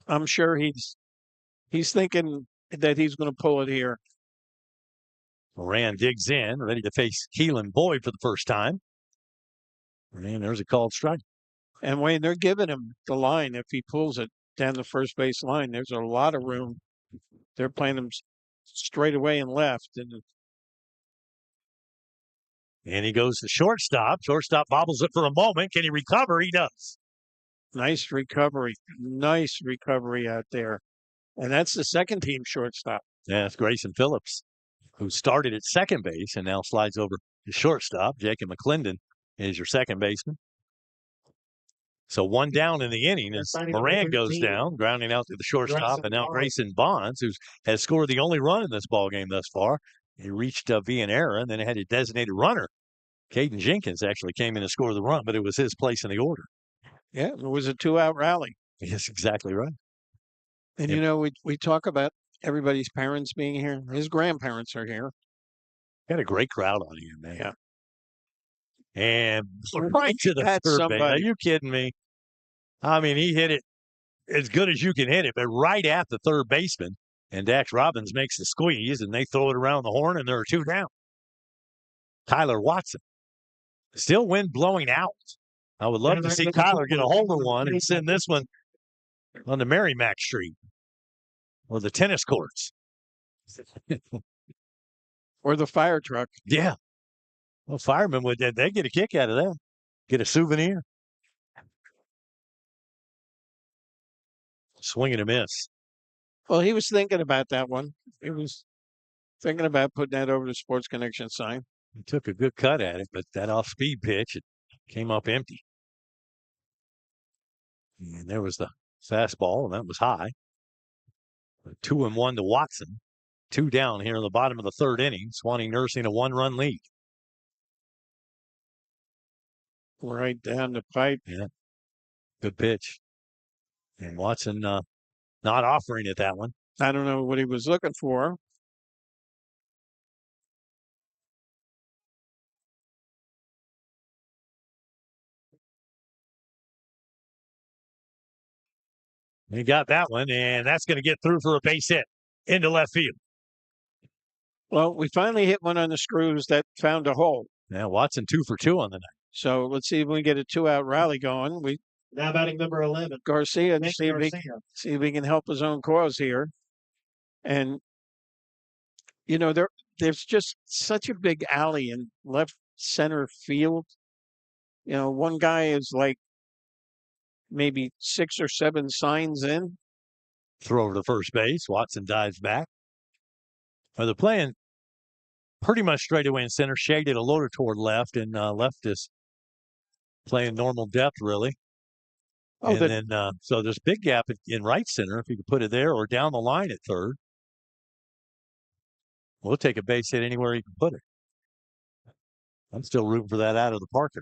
I'm sure he's thinking that he's going to pull it here. Moran digs in, ready to face Keelan Boyd for the first time. And there's a called strike. And Wayne, they're giving him the line if he pulls it down the first base line. There's a lot of room. They're playing him straight away and left, and he goes to shortstop. Shortstop bobbles it for a moment. Can he recover? He does. Nice recovery out there. And that's the second team shortstop. Yeah, it's Grayson Phillips, who started at second base and now slides over to shortstop. Jacob McClendon is your second baseman. So one down in the inning as Moran goes down, grounding out to the shortstop, and now Grayson Bonds, who has scored the only run in this ballgame thus far. He reached via an error and then had a designated runner. Caden Jenkins actually came in and scored the run, but it was his place in the order. Yeah, it was a 2-out rally. Yes, exactly right. And, you know, we talk about everybody's parents being here. His grandparents are here. Got a great crowd on here, man. Yeah. And right to the third base. Are you kidding me? I mean, he hit it as good as you can hit it, but right at the third baseman. And Dax Robbins makes the squeeze, and they throw it around the horn, and there are two down. Tyler Watson. Still wind blowing out. I would love to see Kyler get a hold of one and send this one on the Merrimack Street or the tennis courts. Or the fire truck. Yeah. Well, firemen would, they get a kick out of that. Get a souvenir. Swing and a miss. Well, he was thinking about that one. He was thinking about putting that over the Sports Connection sign. He took a good cut at it, but that off-speed pitch, it came up empty. And there was the fastball, and that was high. 2-1 to Watson. 2 down here in the bottom of the third inning. Suwannee nursing a 1-run lead. Right down the pipe. Yeah. Good pitch. And Watson not offering it that one. I don't know what he was looking for. He got that one, and that's going to get through for a base hit into left field. Well, we finally hit one on the screws that found a hole. Yeah, Watson 2 for 2 on the night. So let's see if we can get a 2-out rally going. Now batting number 11. Garcia, Nick see if he can help his own cause here. And, you know, there's just such a big alley in left center field. You know, one guy is like maybe 6 or 7 signs in. Throw over to first base. Watson dives back. Well, they're playing pretty much straight away in center, shaded a little toward left, and left is playing normal depth, really. Oh, and then so there's a big gap in right center if you could put it there or down the line at third. We'll take a base hit anywhere you can put it. I'm still rooting for that out of the Parker.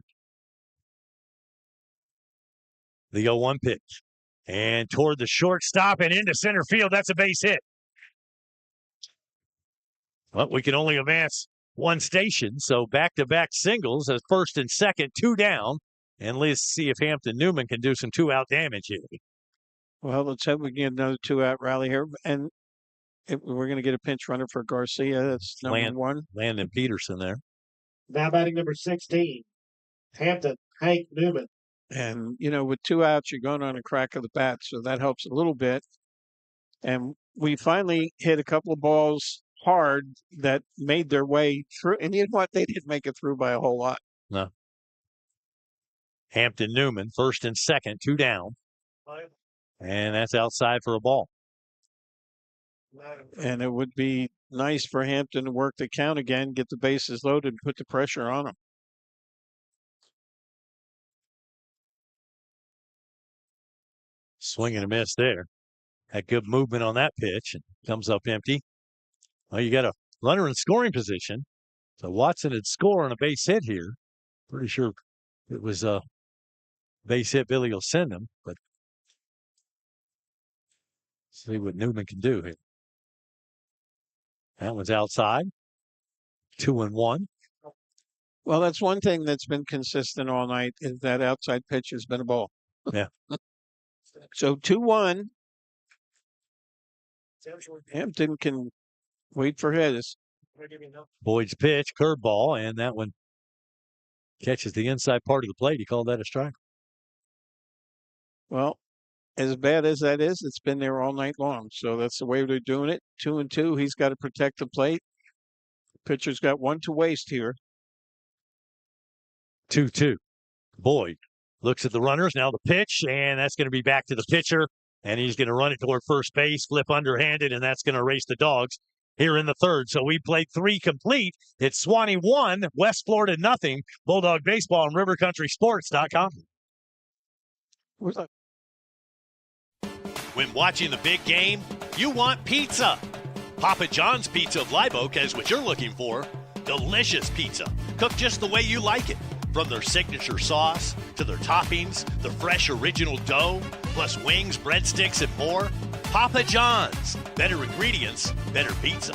The 0-1 pitch. And toward the shortstop and into center field. That's a base hit. Well, we can only advance one station, so back-to-back singles as first and second, 2 down. And let's see if Hampton Newman can do some 2-out damage here. Well, let's hope we can get another 2-out rally here. And we're going to get a pinch runner for Garcia. That's number 1. Landon Peterson there. Now batting number 16, Hampton, Hank Newman. And, you know, with 2 outs, you're going on a crack of the bat, so that helps a little bit. And we finally hit a couple of balls hard that made their way through. And you know what? They didn't make it through by a whole lot. No. Hampton Newman, first and second, 2 down. And that's outside for a ball. And it would be nice for Hampton to work the count again, get the bases loaded, and put the pressure on them. Swing and a miss there. Had good movement on that pitch and comes up empty. Well, you got a runner in scoring position. So Watson had scored on a base hit here. Pretty sure it was a base hit Billy will send him, but see what Newman can do here. That one's outside. 2-1. Well, that's one thing that's been consistent all night is that outside pitch has been a ball. Yeah. So 2-1. Hampton can wait for his. Boyd's pitch, curveball, and that one catches the inside part of the plate. He called that a strike. Well, as bad as that is, it's been there all night long. So that's the way they're doing it. 2-2. He's got to protect the plate. Pitcher's got one to waste here. 2-2. Boyd looks at the runners. Now the pitch, and that's going to be back to the pitcher. And he's going to run it toward first base, flip underhanded, and that's going to erase the Dogs here in the third. So we played 3 complete. It's Suwannee 1, West Florida nothing. Bulldog Baseball on RiverCountrySports.com. When watching the big game, you want pizza. Papa John's Pizza of Live Oak has what you're looking for. Delicious pizza, cooked just the way you like it. From their signature sauce to their toppings, the fresh original dough, plus wings, breadsticks, and more. Papa John's. Better ingredients, better pizza.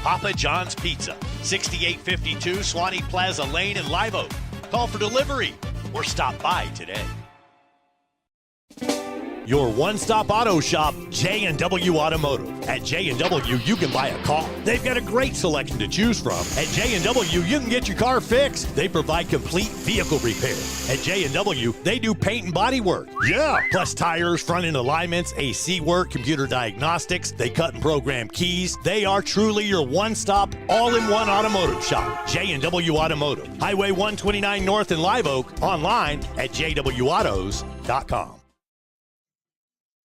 Papa John's Pizza, 6852 Suwannee Plaza Lane in Live Oak. Call for delivery or stop by today. Your one-stop auto shop, J&W Automotive. At J&W, you can buy a car. They've got a great selection to choose from. At J&W, you can get your car fixed. They provide complete vehicle repair. At J&W, they do paint and body work. Yeah! Plus tires, front-end alignments, AC work, computer diagnostics. They cut and program keys. They are truly your one-stop, all-in-one automotive shop. J&W Automotive. Highway 129 North in Live Oak. Online at jwautos.com.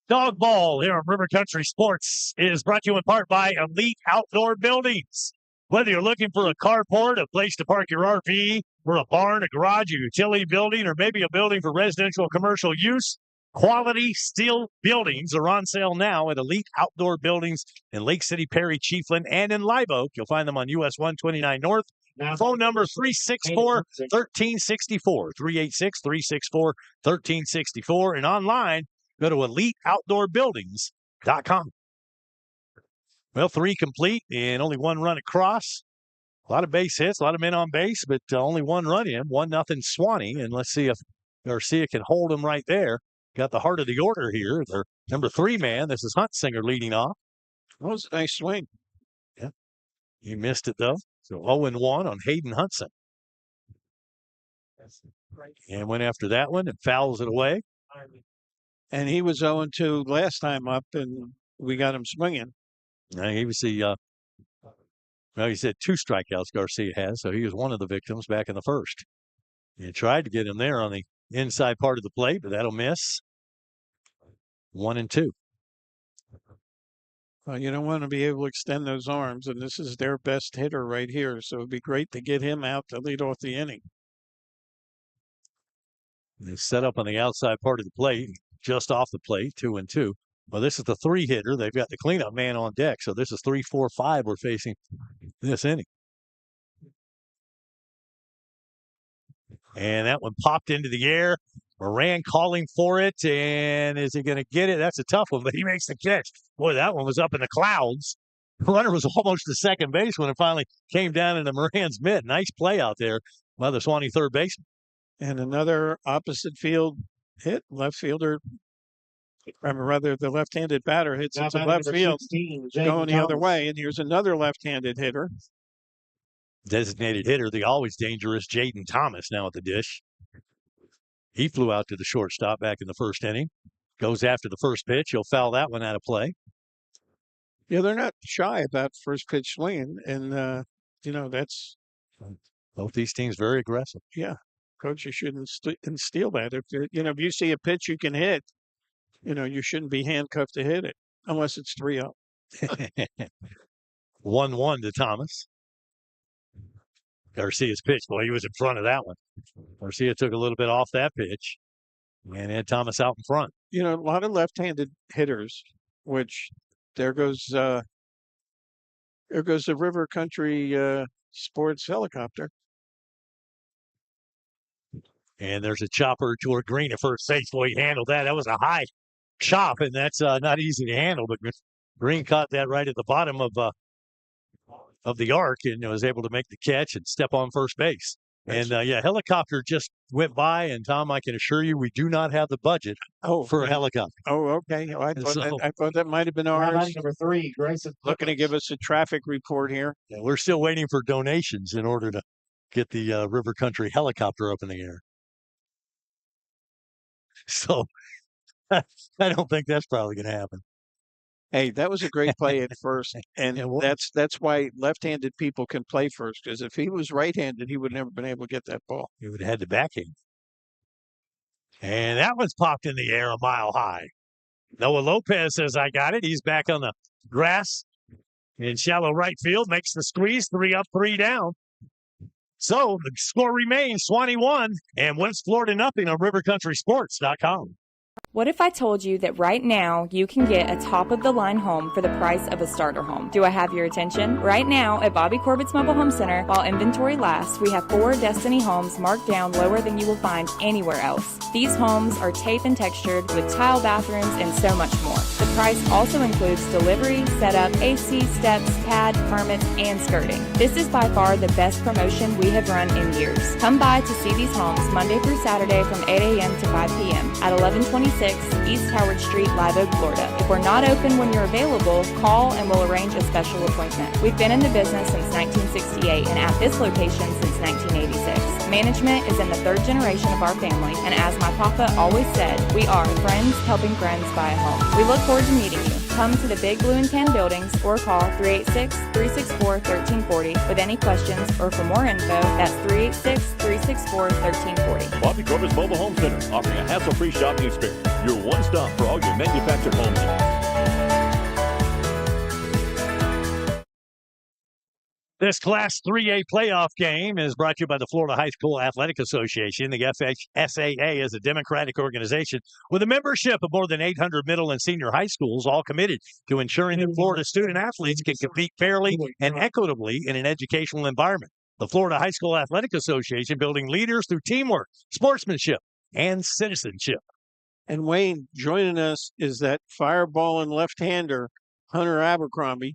Dog Ball here on River Country Sports is brought to you in part by Elite Outdoor Buildings. Whether you're looking for a carport, a place to park your RV, or a barn, a garage, a utility building, or maybe a building for residential or commercial use, quality steel buildings are on sale now at Elite Outdoor Buildings in Lake City, Perry, Chiefland, and in Live Oak. You'll find them on US 129 North. Phone number 364-1364, 386-364-1364, and online, go to EliteOutdoorBuildings.com. Well, 3 complete and only 1 run across. A lot of base hits, a lot of men on base, but only 1 run in. 1-0 Suwannee. And let's see if Garcia can hold him right there. Got the heart of the order here. Their number 3 man. This is Huntsinger leading off. That was a nice swing. Yeah. He missed it, though. So 0-1 on Hayden Hudson. And went after that one and fouls it away. And he was 0-2 last time up, and we got him swinging. He was the, well, he said 2 strikeouts Garcia has, so he was one of the victims back in the first. He tried to get him there on the inside part of the plate, but that'll miss. 1-2. Well, you don't want to be able to extend those arms, and this is their best hitter right here, so it'd be great to get him out to lead off the inning. They set up on the outside part of the plate, just off the plate, 2-2. Well, this is the 3-hitter. They've got the cleanup man on deck, so this is 3, 4, 5 we're facing this inning. And that one popped into the air. Moran calling for it, and is he going to get it? That's a tough one, but he makes the catch. Boy, that one was up in the clouds. The runner was almost to second base when it finally came down into Moran's mitt. Nice play out there by the Suwannee third baseman. And another opposite field hit. Left fielder, or rather, the left-handed batter hits into left field, going the other way. And here's another left-handed hitter. Designated hitter, the always dangerous Jaden Thomas now at the dish. He flew out to the shortstop back in the first inning. Goes after the first pitch. He'll foul that one out of play. Yeah, they're not shy about first pitch swinging. And, that's... Both these teams very aggressive. Yeah. Coach, you shouldn't steal that. If you see a pitch you can hit, you shouldn't be handcuffed to hit it unless it's 3-0. 1-1 to Thomas. Garcia's pitch. Boy, he was in front of that one. Garcia took a little bit off that pitch and had Thomas out in front. A lot of left-handed hitters, which there goes There goes the River Country Sports helicopter. And there's a chopper toward Green at first base. Boy, he handled that. That was a high chop, and that's not easy to handle. But Green caught that right at the bottom of the arc and was able to make the catch and step on first base. And helicopter just went by. And Tom, I can assure you, we do not have the budget for a helicopter. Oh, okay. I thought that might have been ours. Number 3, Grayson. Looking to give us a traffic report here. Yeah, we're still waiting for donations in order to get the River Country helicopter up in the air. So I don't think that's probably going to happen. Hey, that was a great play at first, and that's why left-handed people can play first. Because if he was right-handed, he would never been able to get that ball. He would have had to back him. And that one's popped in the air a mile high. Noah Lopez says, "I got it." He's back on the grass in shallow right field, makes the squeeze, 3 up, 3 down. So the score remains Suwannee 1 and West Florida 0 on rivercountrysports.com. What if I told you that right now you can get a top-of-the-line home for the price of a starter home? Do I have your attention? Right now at Bobby Corbett's Mobile Home Center, while inventory lasts, we have 4 Destiny homes marked down lower than you will find anywhere else. These homes are tape and textured with tile bathrooms and so much more. The price also includes delivery, setup, AC, steps, CAD, permits, and skirting. This is by far the best promotion we have run in years. Come by to see these homes Monday through Saturday from 8 a.m. to 5 p.m. at 1126 East Howard Street, Live Oak, Florida. If we're not open when you're available, call and we'll arrange a special appointment. We've been in the business since 1968 and at this location since 1986. Management is in the 3rd generation of our family, and as my papa always said, we are friends helping friends buy a home. We look forward to meeting you. Come to the Big Blue and Tan buildings or call 386-364-1340 with any questions, or for more info, that's 386-364-1340. Bobby Corbett's Mobile Home Center, offering a hassle-free shopping experience. Your one stop for all your manufactured home needs. This Class 3A playoff game is brought to you by the Florida High School Athletic Association. The FHSAA is a democratic organization with a membership of more than 800 middle and senior high schools, all committed to ensuring that Florida student athletes can compete fairly and equitably in an educational environment. The Florida High School Athletic Association, building leaders through teamwork, sportsmanship, and citizenship. And Wayne, joining us is that fireball and left-hander, Hunter Abercrombie.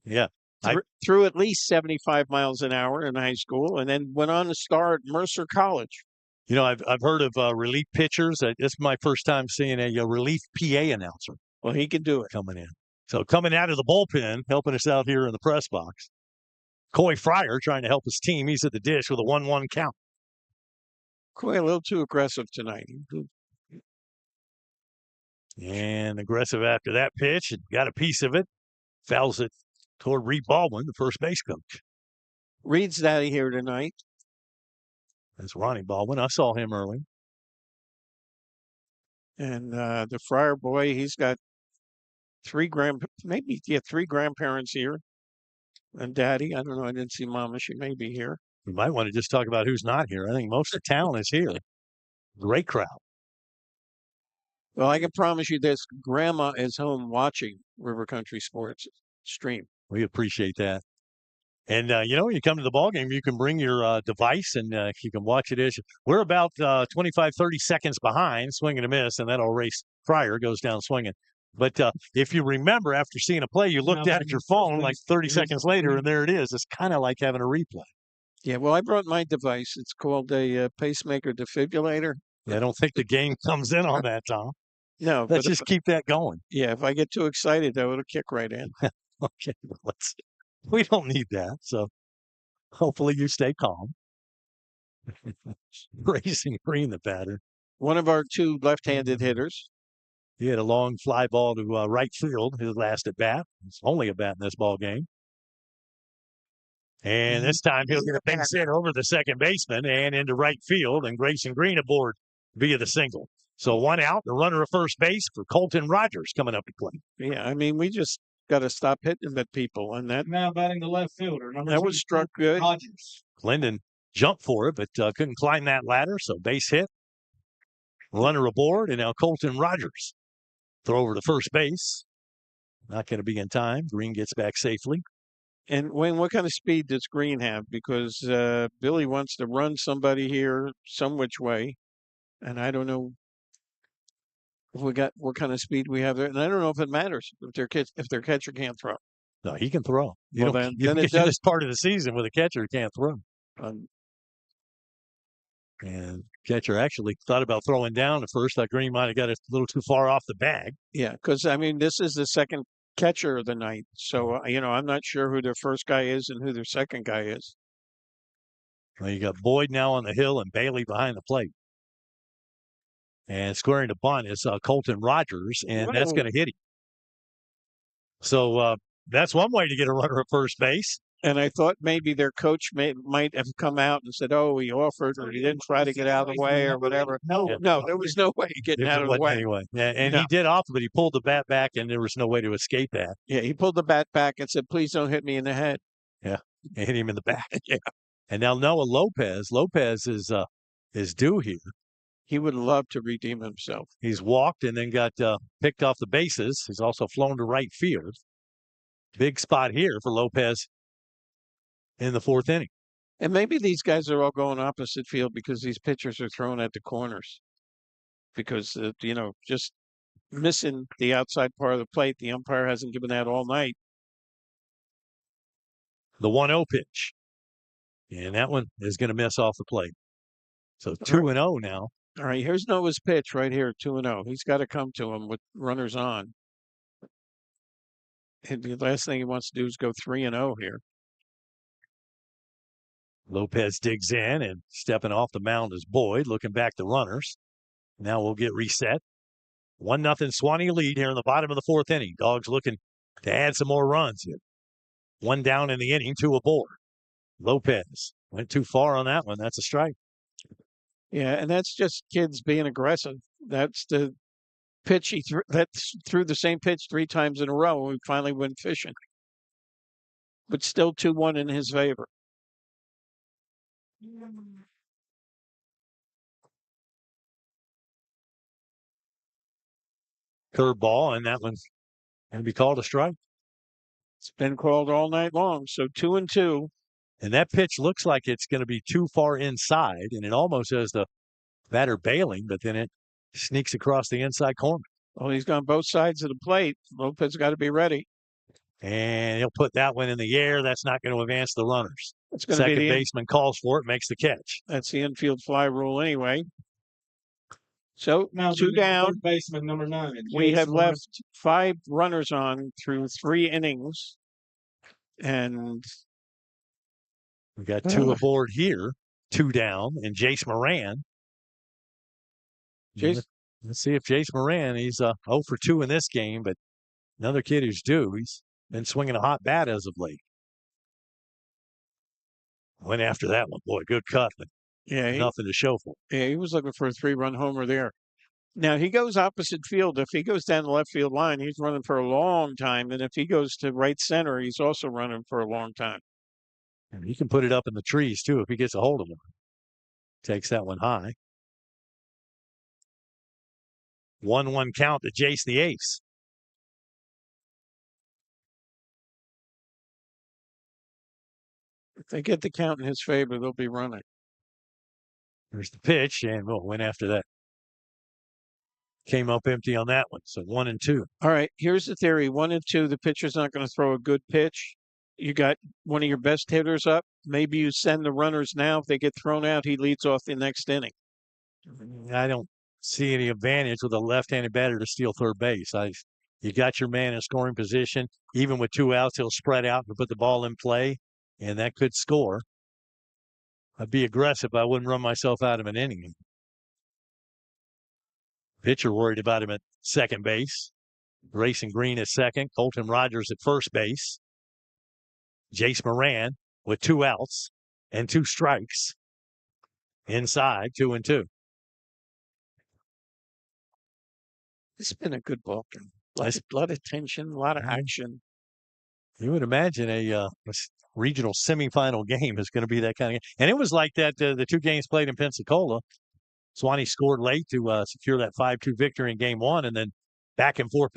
Yeah. Threw at least 75 miles an hour in high school and then went on to star at Mercer College. You know, I've heard of relief pitchers. This is my first time seeing a relief PA announcer. Well, he can do it. Coming in. So coming out of the bullpen, helping us out here in the press box. Coy Fryer trying to help his team. He's at the dish with a 1-1 count. Coy a little too aggressive tonight. And aggressive after that pitch, and got a piece of it. Fouls it toward Reed Baldwin, the first base coach. Reed's out of here tonight. That's Ronnie Baldwin. I saw him early. And the Fryer boy, he's got 3 grandparents here. And Daddy, I don't know. I didn't see Mama. She may be here. We might want to just talk about who's not here. I think most of the town is here. Great crowd. Well, I can promise you this. Grandma is home watching River Country Sports stream. We appreciate that. And, you come to the ballgame, you can bring your device and you can watch it. We're about 25, 30 seconds behind, swing and a miss, and that'll race Fryer, goes down swinging. But if you remember, after seeing a play, you looked at your phone like 30 seconds later, and there it is. It's kind of like having a replay. Yeah, well, I brought my device. It's called a pacemaker defibrillator. Yeah, I don't think the game comes in on that, Tom. No. Let's just keep that going. Yeah, if I get too excited, though, it'll kick right in. Okay, we don't need that. So hopefully you stay calm. Racing Green, the batter. One of our 2 left-handed hitters. He had a long fly ball to right field, his last at bat. It's only a bat in this ball game. And this time he'll get a big hit over the second baseman and into right field, and Grayson Green aboard via the single. So 1 out, the runner at first base for Colton Rogers coming up to play. Yeah, I mean, we just got to stop hitting at people. And that now batting the left fielder. That was struck good. Rogers. Glendon jumped for it, but couldn't climb that ladder, so base hit. Runner aboard, and now Colton Rogers. Throw over to first base. Not going to be in time. Green gets back safely. And Wayne, what kind of speed does Green have? Because Billy wants to run somebody here some which way, and I don't know if we got what kind of speed we have there, and I don't know if it matters if their catcher can't throw. No, he can throw. You Well, don't then get it to does. this part of the season with a catcher who can't throw. Um, And catcher actually thought about throwing down at first. Thought Green might have got a little too far off the bag. yeah, because I mean, this is the second catcher of the night, so I'm not sure who their first guy is and who their second guy is. Well, you got Boyd now on the hill and Bailey behind the plate. And squaring the bunt is Colton Rogers, and that's going to hit him. So that's one way to get a runner at first base. And I thought maybe their coach might have come out and said, "Oh, he offered, or he didn't try to get out of the way, or whatever." No, there was no way getting out of the way. Anyway, and he did offer, but he pulled the bat back, and there was no way to escape that. Yeah, he pulled the bat back and said, "Please don't hit me in the head." Yeah, and hit him in the back. Yeah, and now Noah Lopez is due here. He would love to redeem himself. He's walked and then got picked off the bases. He's also flown to right field. Big spot here for Lopez in the fourth inning. And maybe these guys are all going opposite field because these pitchers are thrown at the corners. Because, just missing the outside part of the plate, the umpire hasn't given that all night. The 1-0 pitch. And that one is going to miss off the plate. So 2-0 now. All right, here's Noah's pitch right here, 2-0. He's got to come to him with runners on. And the last thing he wants to do is go 3-0 here. Lopez digs in, and stepping off the mound is Boyd, looking back to runners. Now we'll get reset. 1-0 Suwannee lead here in the bottom of the fourth inning. Dogs looking to add some more runs here. One down in the inning, 2 aboard. Lopez went too far on that one. That's a strike. Yeah, and that's just kids being aggressive. That's the pitch he threw the same pitch 3 times in a row, and we finally went fishing. But still 2-1 in his favor. Curveball, and that one's going to be called a strike. It's been called all night long, so 2-2. And that pitch looks like it's going to be too far inside, and it almost has the batter bailing, but then it sneaks across the inside corner. Well, he's gone both sides of the plate. Lopez got to be ready. And he'll put that one in the air. That's not going to advance the runners. It's going to be second baseman calls for it, makes the catch. That's the infield fly rule anyway. So now 2 down. Baseman number 9. We have left 5 runners on through 3 innings. And we got 2 aboard here, 2 down, and Jace Moran. Let's see if Jace Moran, he's 0 for 2 in this game, but another kid who's due. He's been swinging a hot bat as of late. Went after that one. Boy, good cut, but nothing to show for it. Yeah, he was looking for a 3-run homer there. Now, he goes opposite field. If he goes down the left field line, he's running for a long time. And if he goes to right center, he's also running for a long time. And he can put it up in the trees, too, if he gets a hold of one. Takes that one high. 1-1 count to Jace the Ace. If they get the count in his favor, they'll be running. There's the pitch, and we'll win after that. Came up empty on that one, so 1-2. All right, here's the theory. 1-2, the pitcher's not going to throw a good pitch. You got one of your best hitters up. Maybe you send the runners now. If they get thrown out, he leads off the next inning. I don't see any advantage with a left-handed batter to steal third base. You got your man in scoring position. Even with 2 outs, he'll spread out and put the ball in play, and that could score. I'd be aggressive. I wouldn't run myself out of an inning. Pitcher worried about him at second base. Grayson Green at second. Colton Rogers at first base. Jace Moran with 2 outs and 2 strikes. Inside, 2-2. It's been a good ball game. A lot of tension, a lot of action. You would imagine a regional semifinal game is going to be that kind of game. And it was like that the 2 games played in Pensacola. Suwannee scored late to secure that 5-2 victory in game 1, and then back and forth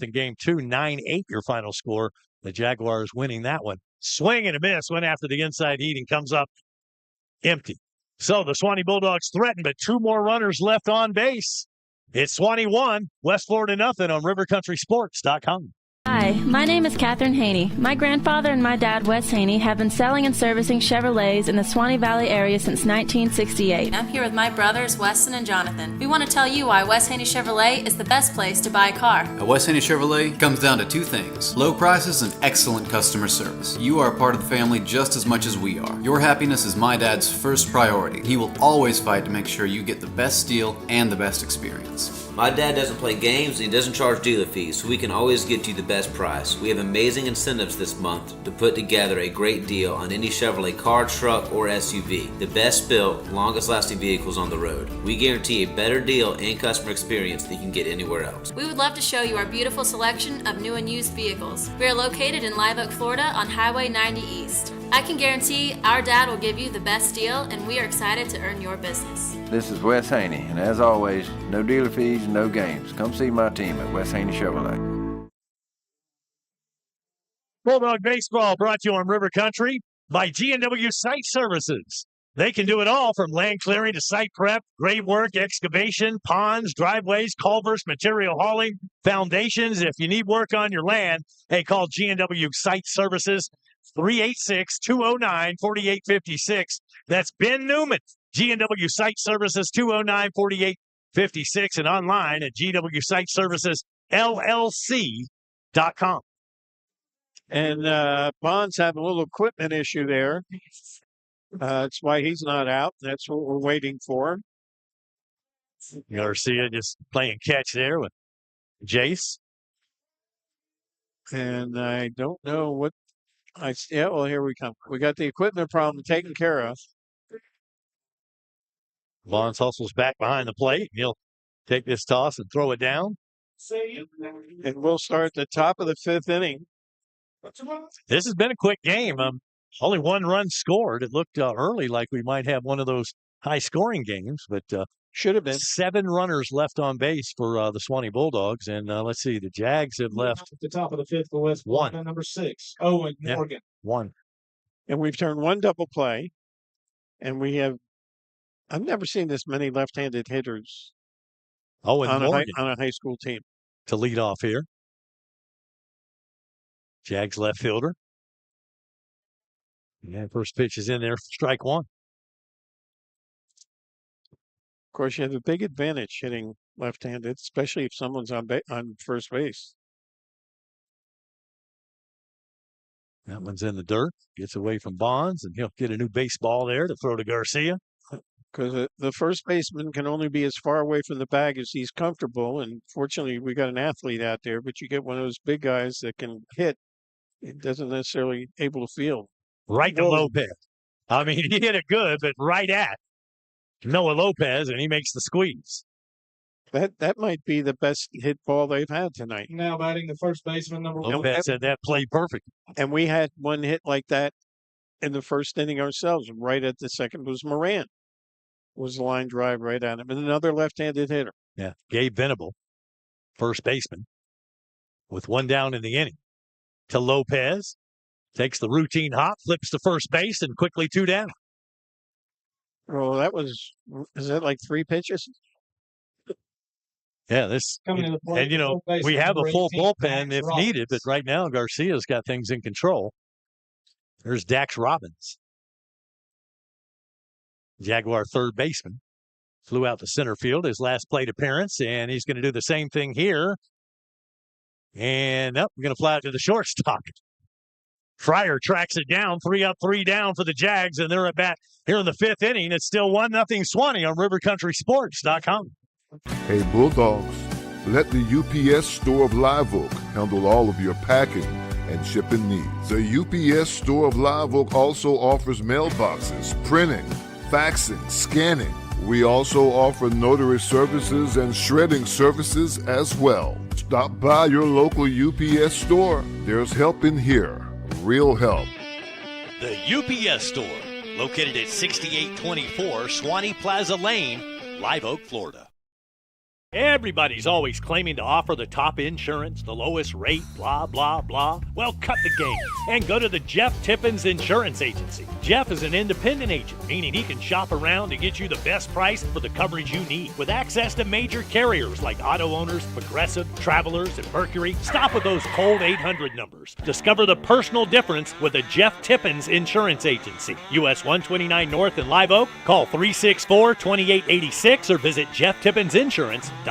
in game 2, 9-8 your final score. The Jaguars winning that one Swing and a miss. Went after the inside heat and comes up empty. So the Suwannee Bulldogs threaten, but 2 more runners left on base. It's Suwannee 1, West Florida nothing on rivercountrysports.com. Hi, my name is Catherine Haney. My grandfather and my dad, Wes Haney, have been selling and servicing Chevrolets in the Suwannee Valley area since 1968. I'm here with my brothers, Weston and Jonathan. We want to tell you why Wes Haney Chevrolet is the best place to buy a car. At Wes Haney Chevrolet comes down to 2 things: low prices and excellent customer service. You are a part of the family just as much as we are. Your happiness is my dad's first priority. He will always fight to make sure you get the best deal and the best experience. My dad doesn't play games and he doesn't charge dealer fees, so we can always get you the best price. We have amazing incentives this month to put together a great deal on any Chevrolet car, truck, or SUV. The best built, longest lasting vehicles on the road. We guarantee a better deal and customer experience than you can get anywhere else. We would love to show you our beautiful selection of new and used vehicles. We are located in Live Oak, Florida on Highway 90 East. I can guarantee our dad will give you the best deal, and we are excited to earn your business. This is Wes Haney, and as always, no dealer fees, no games. Come see my team at Wes Haney Chevrolet. Bulldog Baseball brought to you on River Country by G&W Site Services. They can do it all from land clearing to site prep, grade work, excavation, ponds, driveways, culverts, material hauling, foundations. If you need work on your land, hey, call G&W Site Services, 386-209-4856. That's Ben Newman, G&W Site Services, 209-4856, and online at gwsiteservicesllc.com. And Bond's having a little equipment issue there. That's why he's not out. That's what we're waiting for. Garcia just playing catch there with Jace. And I don't know what yeah, well, here we come. We got the equipment problem taken care of. Bonds hustles back behind the plate. He'll take this toss and throw it down. And we'll start the top of the 5th inning. This has been a quick game. Only 1 run scored. It looked early like we might have one of those high-scoring games, but should have been 7 runners left on base for the Suwannee Bulldogs. And let's see, the Jags have left at the top of the 5th for West Florida, number 6, Owen Morgan. 1. And we've turned 1 double play. And we have, I've never seen this many left-handed hitters on a high school team to lead off here. Jags left fielder. Yeah, first pitch is in there for strike 1. Of course, you have a big advantage hitting left-handed, especially if someone's on first base. That one's in the dirt. Gets away from Bonds, and he'll get a new baseball there to throw to Garcia. Because the first baseman can only be as far away from the bag as he's comfortable. And fortunately, we got an athlete out there, but you get one of those big guys that can hit. It doesn't necessarily able to field. Right to Lopez. I mean, he hit it good, but right at Noah Lopez, and he makes the squeeze. That might be the best hit ball they've had tonight. Now batting the first baseman, number 1. Lopez said that played perfect. And we had one hit like that in the first inning ourselves. Right at the second was Moran. Was a line drive right at him. And another left-handed hitter. Yeah, Gabe Venable, first baseman, with 1 down in the inning. To Lopez. Takes the routine hop, flips to first base, and quickly 2 down. Oh, is that like 3 pitches? Yeah, and we have a full bullpen if needed, but right now Garcia's got things in control. There's Dax Robbins. Jaguar third baseman. Flew out to center field, his last plate appearance, and he's going to do the same thing here. And we're going to fly out to the shortstop. Fryer tracks it down, 3 up, 3 down for the Jags, and they're at bat here in the 5th inning. It's still 1-0 Suwannee on rivercountrysports.com. Hey, Bulldogs, let the UPS store of Live Oak handle all of your packing and shipping needs. The UPS store of Live Oak also offers mailboxes, printing, faxing, scanning. We also offer notary services and shredding services as well. Stop by your local UPS store. There's help in here. Real help. The UPS store, located at 6824 Suwannee Plaza Lane, Live Oak, Florida. Everybody's always claiming to offer the top insurance, the lowest rate, blah, blah, blah. Well, cut the game and go to the Jeff Tippins Insurance Agency. Jeff is an independent agent, meaning he can shop around to get you the best price for the coverage you need. With access to major carriers like Auto Owners, Progressive, Travelers, and Mercury, stop with those cold 800 numbers. Discover the personal difference with the Jeff Tippins Insurance Agency. US 129 North in Live Oak. Call 364-2886 or visit jefftippensinsurance.com.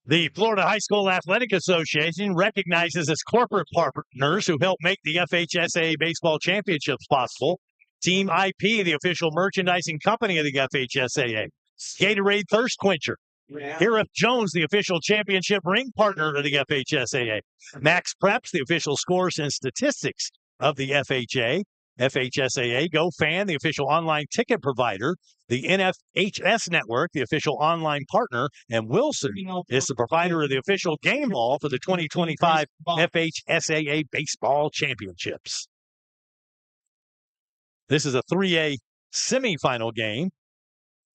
The Florida High School Athletic Association recognizes its corporate partners who help make the FHSAA baseball championships possible. Team IP, the official merchandising company of the FHSAA. Gatorade Thirst Quencher. Harif Jones, the official championship ring partner of the FHSAA. Max Preps, the official scores and statistics of the FHSAA. Go Fan, the official online ticket provider. The NFHS Network, the official online partner. And Wilson is the provider of the official game ball for the 2025 FHSAA Baseball Championships. This is a 3A semifinal game.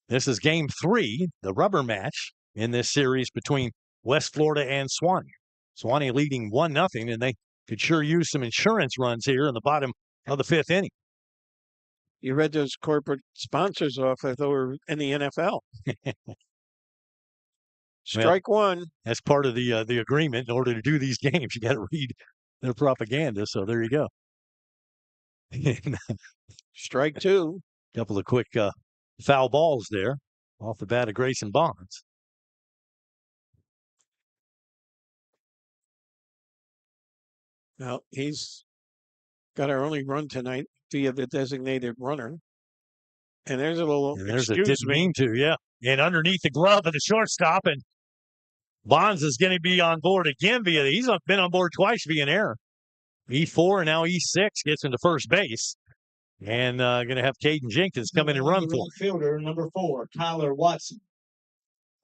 This is game 3, the rubber match in this series between West Florida and Suwannee. Suwannee leading 1-0, and they could sure use some insurance runs here in the bottom of the 5th inning. You read those corporate sponsors off. I thought we were in the NFL. Strike one. That's part of the agreement. In order to do these games, you got to read their propaganda. So there you go. Strike two. Couple of quick foul balls there off the bat of Grayson Bonds. Well, he's got our only run tonight via the designated runner. And there's a little, there's a didn't mean to, yeah. And underneath the glove of the shortstop, and Bonds is going to be on board again he's been on board twice via an error. E4 and now E6 gets into first base. And going to have Caden Jenkins come in and run for him. Fielder number 4, Tyler Watson.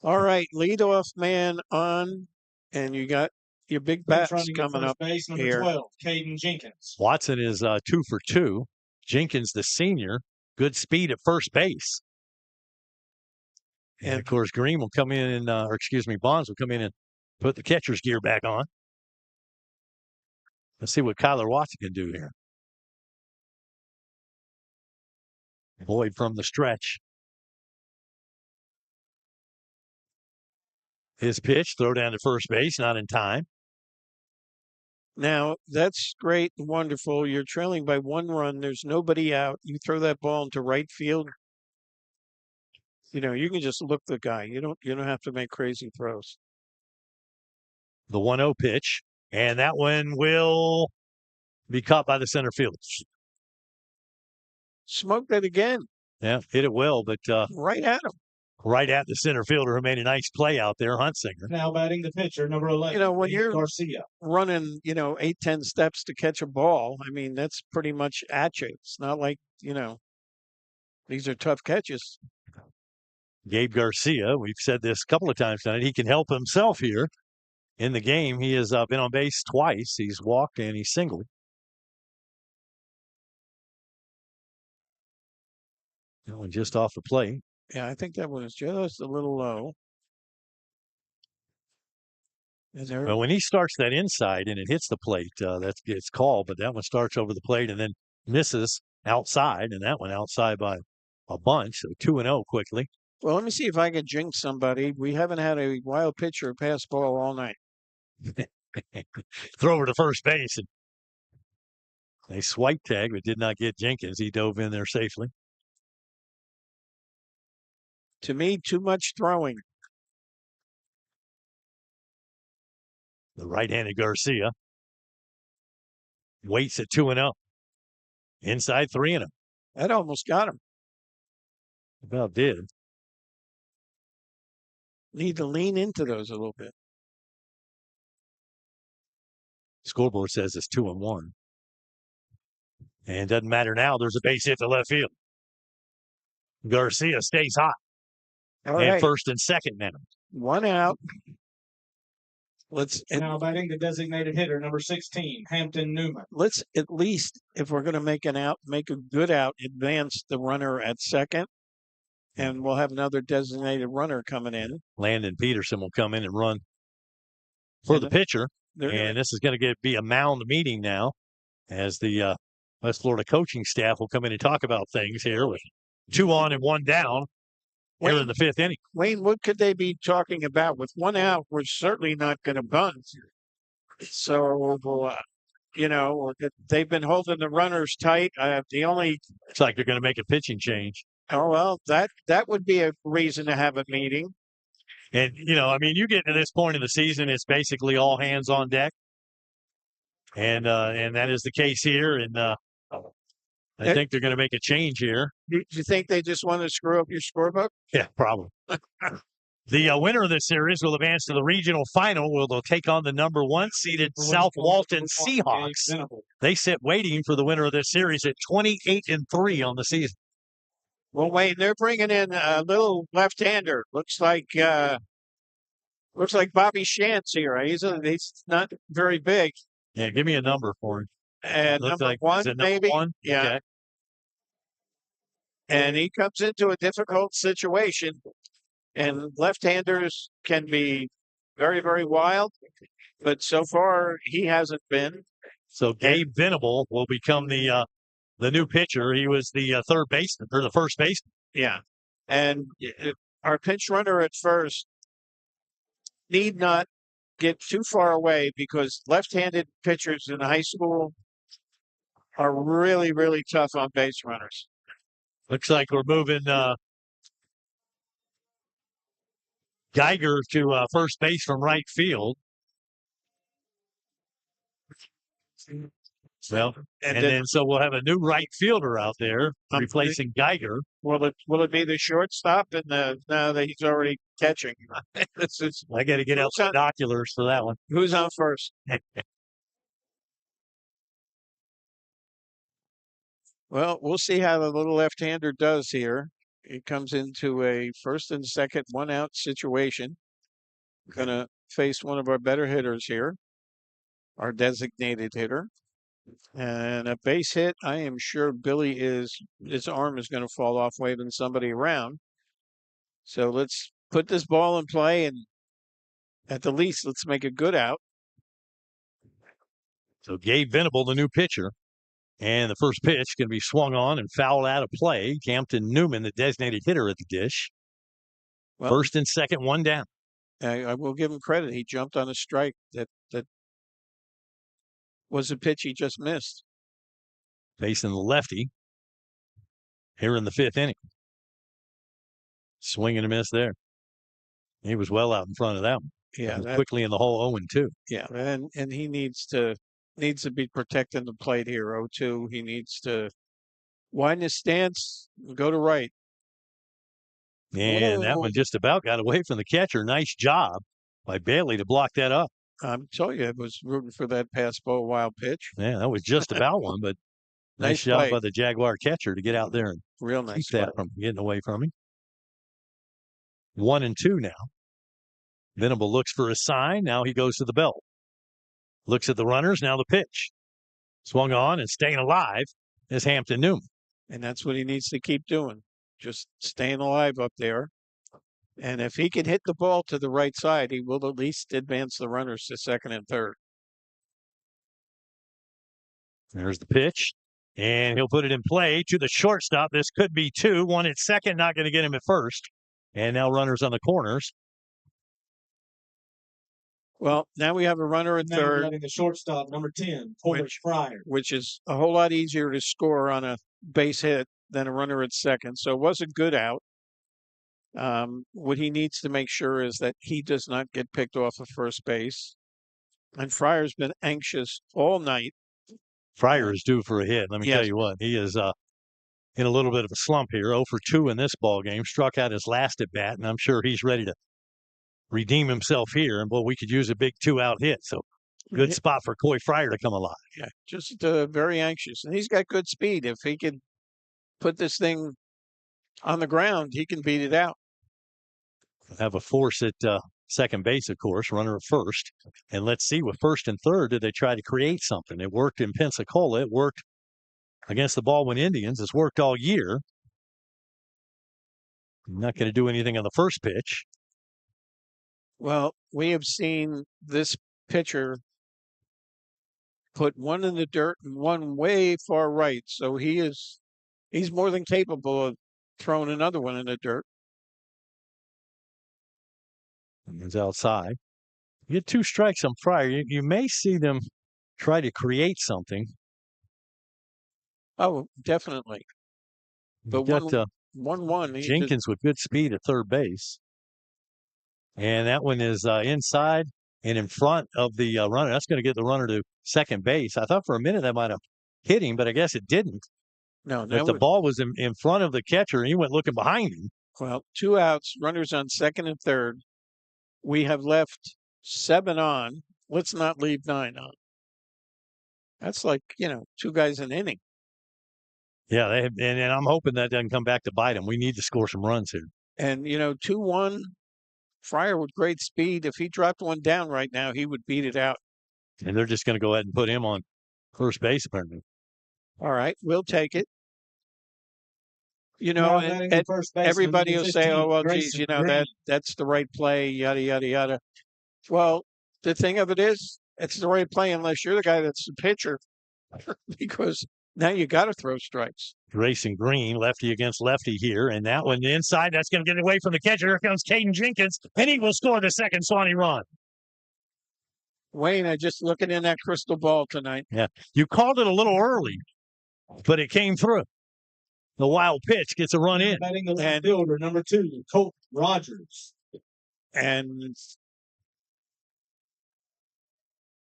All right, leadoff man on, and you got your big bats coming up base, number here. 12, Caden Jenkins. Watson is 2 for 2. Jenkins, the senior, good speed at first base. And of course, Green will come in, Bonds will come in and put the catcher's gear back on. Let's see what Kyler Watson can do here. Boyd from the stretch. His pitch, throw down to first base, not in time. Now, that's great and wonderful. You're trailing by 1 run. There's nobody out. You throw that ball into right field. You know, you can just look the guy. You don't have to make crazy throws. The 1-0 pitch, and that one will be caught by the center fielder. Smoked it again. Yeah, hit it well, but right at him. Right at the center fielder who made a nice play out there, Huntsinger. Now batting the pitcher, number 11. You know, when you're Garcia. running, 8-10 steps to catch a ball, I mean, that's pretty much at you. It's not like, these are tough catches. Gabe Garcia, we've said this a couple of times tonight, he can help himself here in the game. He has been on base twice. He's walked and he's singled. Just off the plate. Yeah, I think that was just a little low. Well, when he starts that inside and it hits the plate, it's called, but that one starts over the plate and then misses outside, and that one outside by a bunch. So 2-0 quickly. Well, let me see if I can jinx somebody. We haven't had a wild pitch or a pass ball all night. Throw over to first base, and they swipe tag, but did not get Jenkins. He dove in there safely. To me, too much throwing. The right-handed Garcia waits at 2-0. Inside 3-0. That almost got him. About did. Need to lean into those a little bit. Scoreboard says it's 2-1. And it doesn't matter now. There's a base hit to left field. Garcia stays hot. All and right. First and second now. 1 out. Now batting the designated hitter, number 16, Hampton Newman. Let's at least, if we're going to make an out, make a good out, advance the runner at second. and we'll have another designated runner coming in. Landon Peterson will come in and run for the pitcher. And this is going to be a mound meeting now as the West Florida coaching staff will come in and talk about things here with 2 on and 1 down here in the 5th inning. Wayne, what could they be talking about? With 1 out, we're certainly not going to bunt. So, they've been holding the runners tight. It's like they're going to make a pitching change. Oh, well, that would be a reason to have a meeting. And, you get to this point in the season, it's basically all hands on deck. And that is the case here. And I think they're going to make a change here. Do you think they just want to screw up your scorebook? Yeah, probably. The winner of this series will advance to the regional final, where they'll take on the number 1 seeded South Walton Seahawks. They sit waiting for the winner of this series at 28-3 on the season. Well, Wayne, they're bringing in a little left-hander. Looks like Bobby Shantz here. He's not very big. Yeah, give me a number for him. And number 1, maybe. 1? Yeah. Okay. And he comes into a difficult situation. And left-handers can be very, very wild, but so far he hasn't been. So Gabe Venable will become the new pitcher. He was the third baseman or the first baseman. Yeah, and our pinch runner at first need not get too far away because left-handed pitchers in high school are really, really tough on base runners. Looks like we're moving Geiger to first base from right field. Well, and then so we'll have a new right fielder out there replacing Geiger. Will it be the shortstop? And now that he's already catching, I got to get out some binoculars for that one. Who's on first? Well, we'll see how the little left-hander does here. He comes into a first and second 1 out situation. Going to face one of our better hitters here, our designated hitter. And a base hit, I am sure his arm is going to fall off waving somebody around. So let's put this ball in play, and at the least, let's make a good out. So Gabe Venable, the new pitcher. And the first pitch going to be swung on and fouled out of play. Campton Newman, the designated hitter at the dish. Well, first and second, 1 down. I will give him credit. He jumped on a strike that was a pitch he just missed. Facing the lefty here in the 5th inning. Swing and a miss there. He was well out in front of that one. Yeah, quickly in the hole 0-2. Yeah, and he needs to be protecting the plate here. 0-2. He needs to widen his stance, go to right. And that one just about got away from the catcher. Nice job by Bailey to block that up. I'm telling you, I was rooting for that pass ball wild pitch. Yeah, that was just about one, but nice job by the Jaguar catcher to get out there and real nice keep that from getting away from him. 1-2 now. Venable looks for a sign. Now he goes to the belt. Looks at the runners. Now the pitch. Swung on and staying alive is Hampton Newman. And that's what he needs to keep doing. Just staying alive up there. And if he can hit the ball to the right side, he will at least advance the runners to second and third. There's the pitch. And he'll put it in play to the shortstop. This could be 2. 1 at second, not going to get him at first. And now runners on the corners. Well, now we have a runner at third. Running the shortstop, number 10, Porter Fryer. Which is a whole lot easier to score on a base hit than a runner at second. So it was a good out. What he needs to make sure is that he does not get picked off of first base. And Fryer's been anxious all night. Fryer is due for a hit. Let me tell you what. He is in a little bit of a slump here. 0 for 2 in this ball game. Struck out his last at bat, and I'm sure he's ready to redeem himself here. And, we could use a big 2-out hit. So good spot for Coy Fryer to come alive. Yeah, just very anxious. And he's got good speed. If he can put this thing on the ground, he can beat it out. Have a force at second base, of course, runner at first. And let's see, with first and third, did they try to create something? It worked in Pensacola. It worked against the Baldwin Indians. It's worked all year. Not going to do anything on the first pitch. Well, we have seen this pitcher put one in the dirt and one way far right. So he's more than capable of throwing another one in the dirt. He's outside. You get 2 strikes on Fryer. You may see them try to create something. Oh, definitely. But You got 1-1. Jenkins with good speed at third base. And that one is inside and in front of the runner. That's going to get the runner to second base. I thought for a minute that might have hit him, but I guess it didn't. No, but the ball was in front of the catcher, and he went looking behind him. Well, 2 outs, runners on second and third. We have left 7 on. Let's not leave 9 on. That's like, 2 guys an inning. Yeah, and I'm hoping that doesn't come back to bite him. We need to score some runs here. And, 2-1, Fryer with great speed. If he dropped one down right now, he would beat it out. And they're just going to go ahead and put him on first base, apparently. All right, we'll take it. And everybody will say, oh, well, geez, that's the right play, yada, yada, yada. Well, the thing of it is, it's the right play unless you're the guy that's the pitcher, because now you got to throw strikes. Grayson Green, lefty against lefty here, and that one inside, that's going to get away from the catcher. Here comes Caden Jenkins, and he will score the second Suwannee run. Wayne, I just looking in that crystal ball tonight. Yeah, you called it a little early, but it came through. The wild pitch gets a run in. Batting the left fielder, number 2, Colt Rogers. And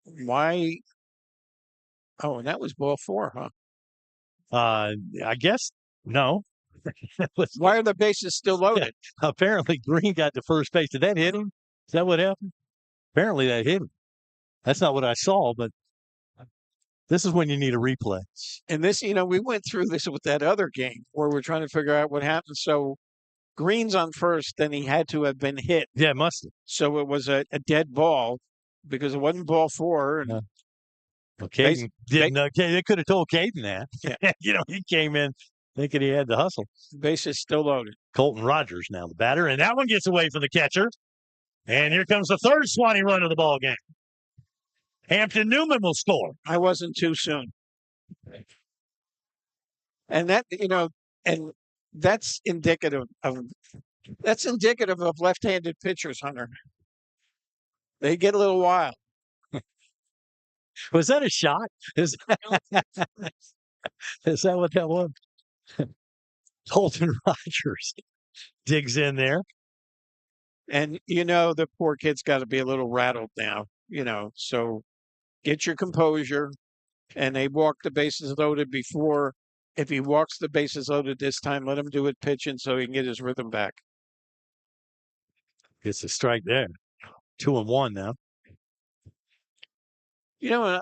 why? Oh, and that was ball 4, huh? I guess no. Why are the bases still loaded? Yeah, apparently, Green got to first base. Did that hit him? Is that what happened? Apparently, that hit him. That's not what I saw, but this is when you need a replay. And this, we went through this with that other game where we're trying to figure out what happened. So Green's on first, then he had to have been hit. Yeah, it must have. So it was a dead ball because it wasn't ball 4. And well, Caden they could have told Caden that. Yeah. He came in thinking he had to hustle. Bases still loaded. Colton Rogers now the batter, and that one gets away from the catcher. And here comes the third Suwannee run of the ball game. Hampton Newman will score. I wasn't too soon. And that, and that's indicative of left-handed pitchers, Hunter. They get a little wild. Was that a shot? Is that what that was? Colton Rogers digs in there. And, the poor kid's got to be a little rattled now, so get your composure. And they walk the bases loaded before. If he walks the bases loaded this time, let him do it pitching so he can get his rhythm back. Gets a strike there. 2-1 now.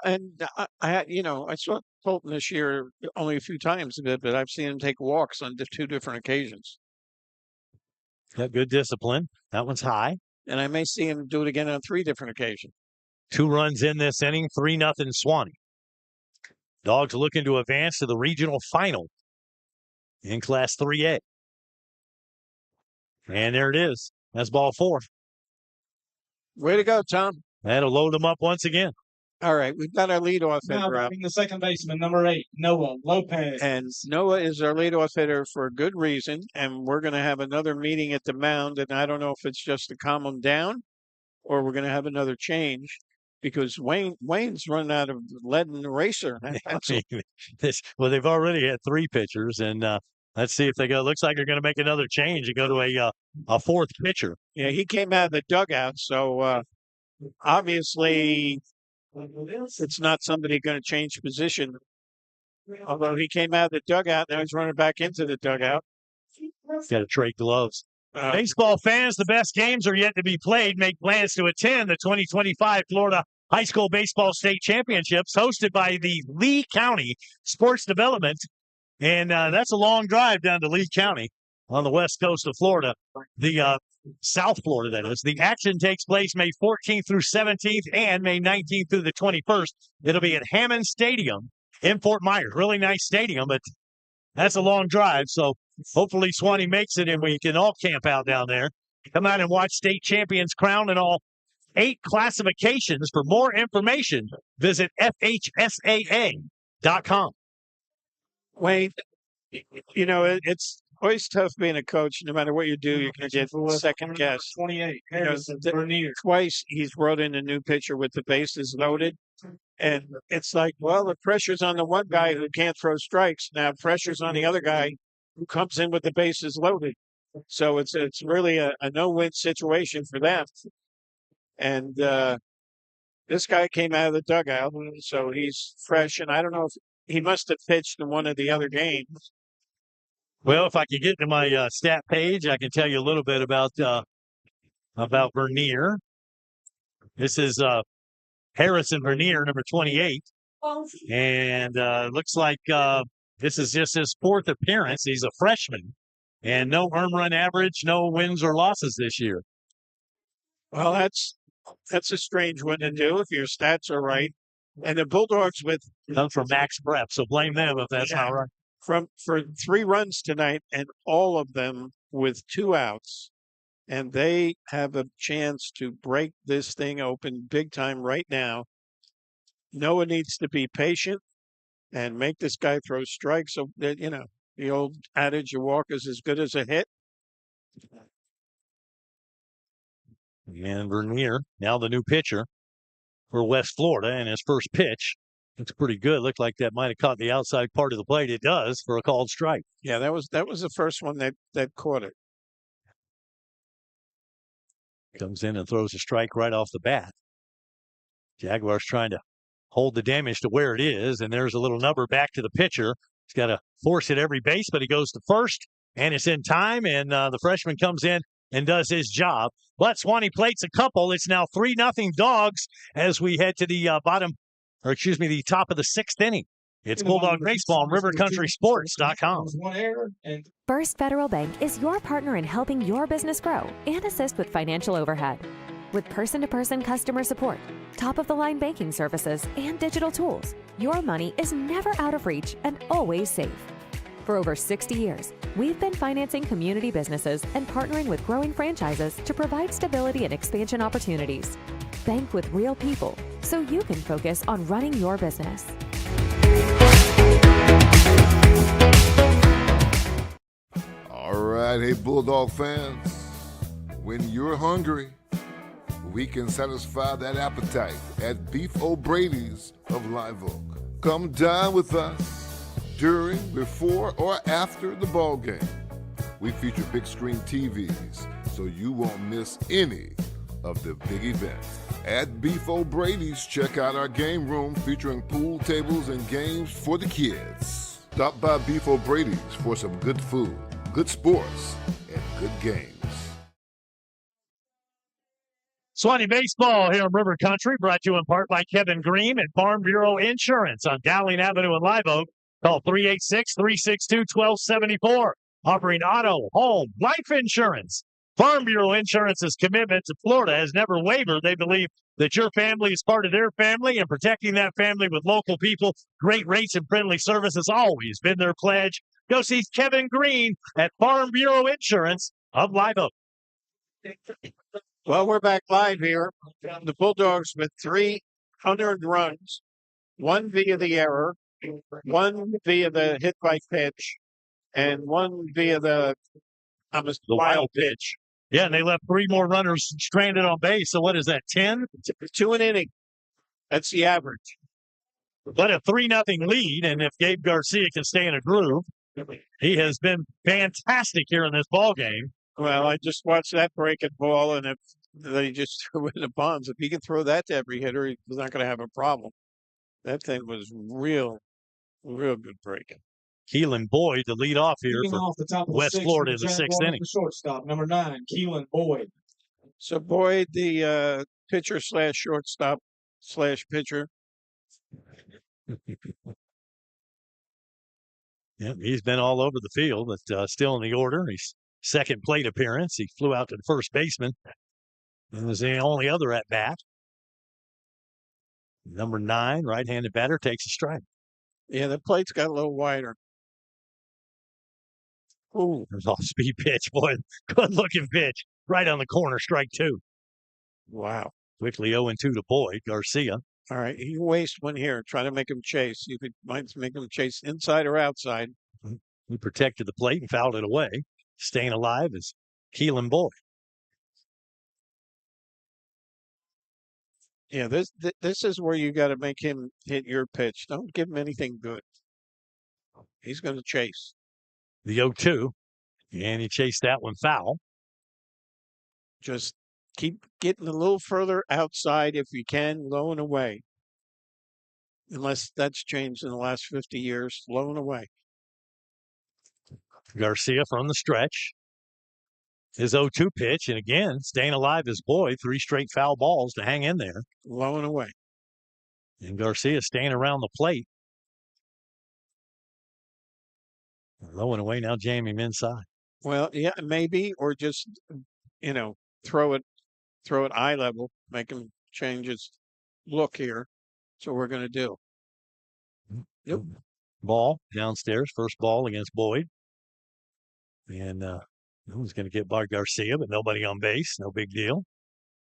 And I saw Colton this year only a few times, but I've seen him take walks on 2 different occasions. Got good discipline. That one's high. And I may see him do it again on 3 different occasions. 2 runs in this inning, 3-0 Suwannee. Dogs looking to advance to the regional final in Class 3A. And there it is. That's ball 4. Way to go, Tom. That'll load them up once again. All right, we've got our leadoff hitter out. The second baseman, number 8, Noah Lopez. And Noah is our leadoff hitter for a good reason. And we're going to have another meeting at the mound. And I don't know if it's just to calm him down or we're going to have another change because Wayne's run out of lead in the eraser. Well, they've already had 3 pitchers. And let's see if looks like they're going to make another change and go to a 4th pitcher. Yeah, he came out of the dugout. So obviously it's not somebody going to change position. Although he came out of the dugout, now he's running back into the dugout. Got to trade gloves. Baseball fans, the best games are yet to be played. Make plans to attend the 2025 Florida High School Baseball State Championships hosted by the Lee County Sports Development. And that's a long drive down to Lee County on the west coast of Florida. The South Florida, that is. The action takes place May 14th through 17th and May 19th through the 21st. It'll be at Hammond Stadium in Fort Myers. Really nice stadium, but that's a long drive. So Hopefully Suwannee makes it and we can all camp out down there. Come out and watch state champions crowned in all 8 classifications. For more information, visit FHSAA.com. Wayne, you know, it's always tough being a coach. No matter what you do, you're going to get second guess. 28. You know, twice he's brought in a new pitcher with the bases loaded. And it's like, well, the pressure's on the one guy who can't throw strikes. Now pressure's on the other guy who comes in with the bases loaded. So it's really a no-win situation for them. And this guy came out of the dugout, so he's fresh. And I don't know if he must have pitched in one of the other games. Well, if I could get to my stat page, I can tell you a little bit about Vernier. This is Harrison Vernier, number 28. And looks like this is just his 4th appearance. He's a freshman. And no earned run average, no wins or losses this year. Well, that's a strange one to do if your stats are right. And the Bulldogs comes from Max Prep, so blame them if that's not right. For 3 runs tonight, and all of them with 2 outs. And they have a chance to break this thing open big time right now. Noah needs to be patient and make this guy throw strikes. So that, you know, the old adage, a walk is as good as a hit. And Vernier, now the new pitcher for West Florida, and his first pitch looks pretty good. Looked like that might have caught the outside part of the plate. It does for a called strike. Yeah, that was the first one that caught it. Comes in and throws a strike right off the bat. Jaguars trying to hold the damage to where it is, and there's a little number back to the pitcher. He's got to force it every base, but he goes to first, and it's in time, and the freshman comes in and does his job. But Suwannee plates a couple. It's now 3-0 Dogs as we head to the the top of the 6th inning. It's Bulldog Baseball on RiverCountrySports.com. First Federal Bank is your partner in helping your business grow and assist with financial overhead. With person-to-person customer support, top-of-the-line banking services, and digital tools, your money is never out of reach and always safe. For over 60 years, we've been financing community businesses and partnering with growing franchises to provide stability and expansion opportunities. Bank with real people so you can focus on running your business. All right, hey Bulldog fans, when you're hungry, we can satisfy that appetite at Beef O'Brady's of Live Oak. Come dine with us during, before, or after the ball game. We feature big screen TVs, so you won't miss any of the big events. At Beef O'Brady's, check out our game room featuring pool tables and games for the kids. Stop by Beef O'Brady's for some good food, good sports, and good games. Suwannee Baseball here on River Country, brought to you in part by Kevin Green at Farm Bureau Insurance on Dowling Avenue in Live Oak. Call 386-362-1274. Offering auto, home, life insurance. Farm Bureau Insurance's commitment to Florida has never wavered. They believe that your family is part of their family, and protecting that family with local people, great rates, and friendly service has always been their pledge. Go see Kevin Green at Farm Bureau Insurance of Live Oak. Well, we're back live here. The Bulldogs with 3 unearned runs, 1 via the error, 1 via the hit by pitch, and 1 via the wild pitch. Yeah, and they left 3 more runners stranded on base. So what is that, 10? 2 an inning. That's the average. But a 3-0 lead, and if Gabe Garcia can stay in a groove, he has been fantastic here in this ball game. Well, I just watched that breaking ball, and if they just threw in the bonds, if he can throw that to every hitter, he's not going to have a problem. That thing was real good breaking. Keelan Boyd to lead off here for off the top of West Florida in the 6th inning. Shortstop, number 9, Keelan Boyd. So Boyd, the pitcher / shortstop / pitcher. Yeah, he's been all over the field, but still in the order. He's second plate appearance. He flew out to the first baseman. And was the only other at bat. Number 9, right-handed batter, takes a strike. Yeah, the plate's got a little wider. Ooh. There's off-speed pitch. Boy, good-looking pitch. Right on the corner, strike 2. Wow. Quickly 0-2 to Boyd. Garcia. All right, you waste one here. Try to make him chase. You might make him chase inside or outside. He protected the plate and fouled it away. Staying alive is Keelan Boyd. Yeah, this is where you got to make him hit your pitch. Don't give him anything good. He's going to chase. The 0-2, and he chased that one foul. Just keep getting a little further outside if you can, low and away. Unless that's changed in the last 50 years, low and away. Garcia from the stretch. His 0-2 pitch, and again, staying alive is Boyd. 3 straight foul balls to hang in there. Low and away. And Garcia staying around the plate. Low and away, now jam him inside. Well, yeah, maybe, or just, throw it eye level, make him change his look here. That's what we're going to do. Yep. Ball downstairs, first ball against Boyd. And who's going to get Bart Garcia, but nobody on base. No big deal.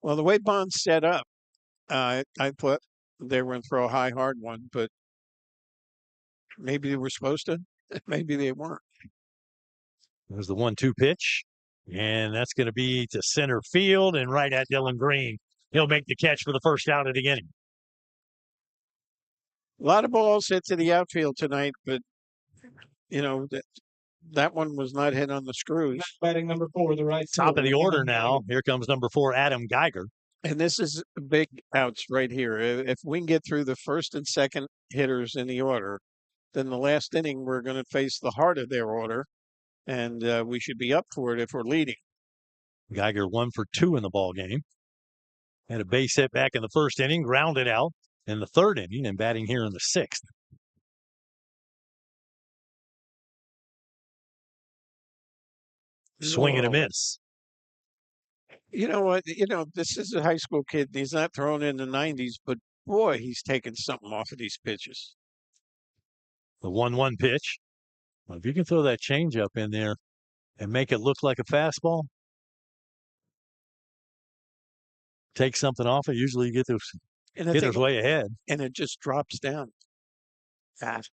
Well, the way Bond's set up, I thought they were going to throw a high, hard one, but maybe they were supposed to. Maybe they weren't. There's the 1-2 pitch, and that's going to be to center field and right at Dylan Green. He'll make the catch for the first out of the inning. A lot of balls hit to the outfield tonight, but, that one was not hit on the screws. Batting number 4, the right Top fielder. of the order now. Here comes number 4, Adam Geiger. And this is big outs right here. If we can get through the first and second hitters in the order, then the last inning we're going to face the heart of their order, and we should be up for it if we're leading. Geiger 1 for 2 in the ball game. Had a base hit back in the first inning, grounded out in the third inning, and batting here in the 6th. Swing and a miss. You know what? This is a high school kid. He's not thrown in the 90s, but boy, he's taking something off of these pitches. The 1-1 pitch. Well, if you can throw that changeup in there and make it look like a fastball, take something off it, usually you get those hitters way ahead. And it just drops down fast.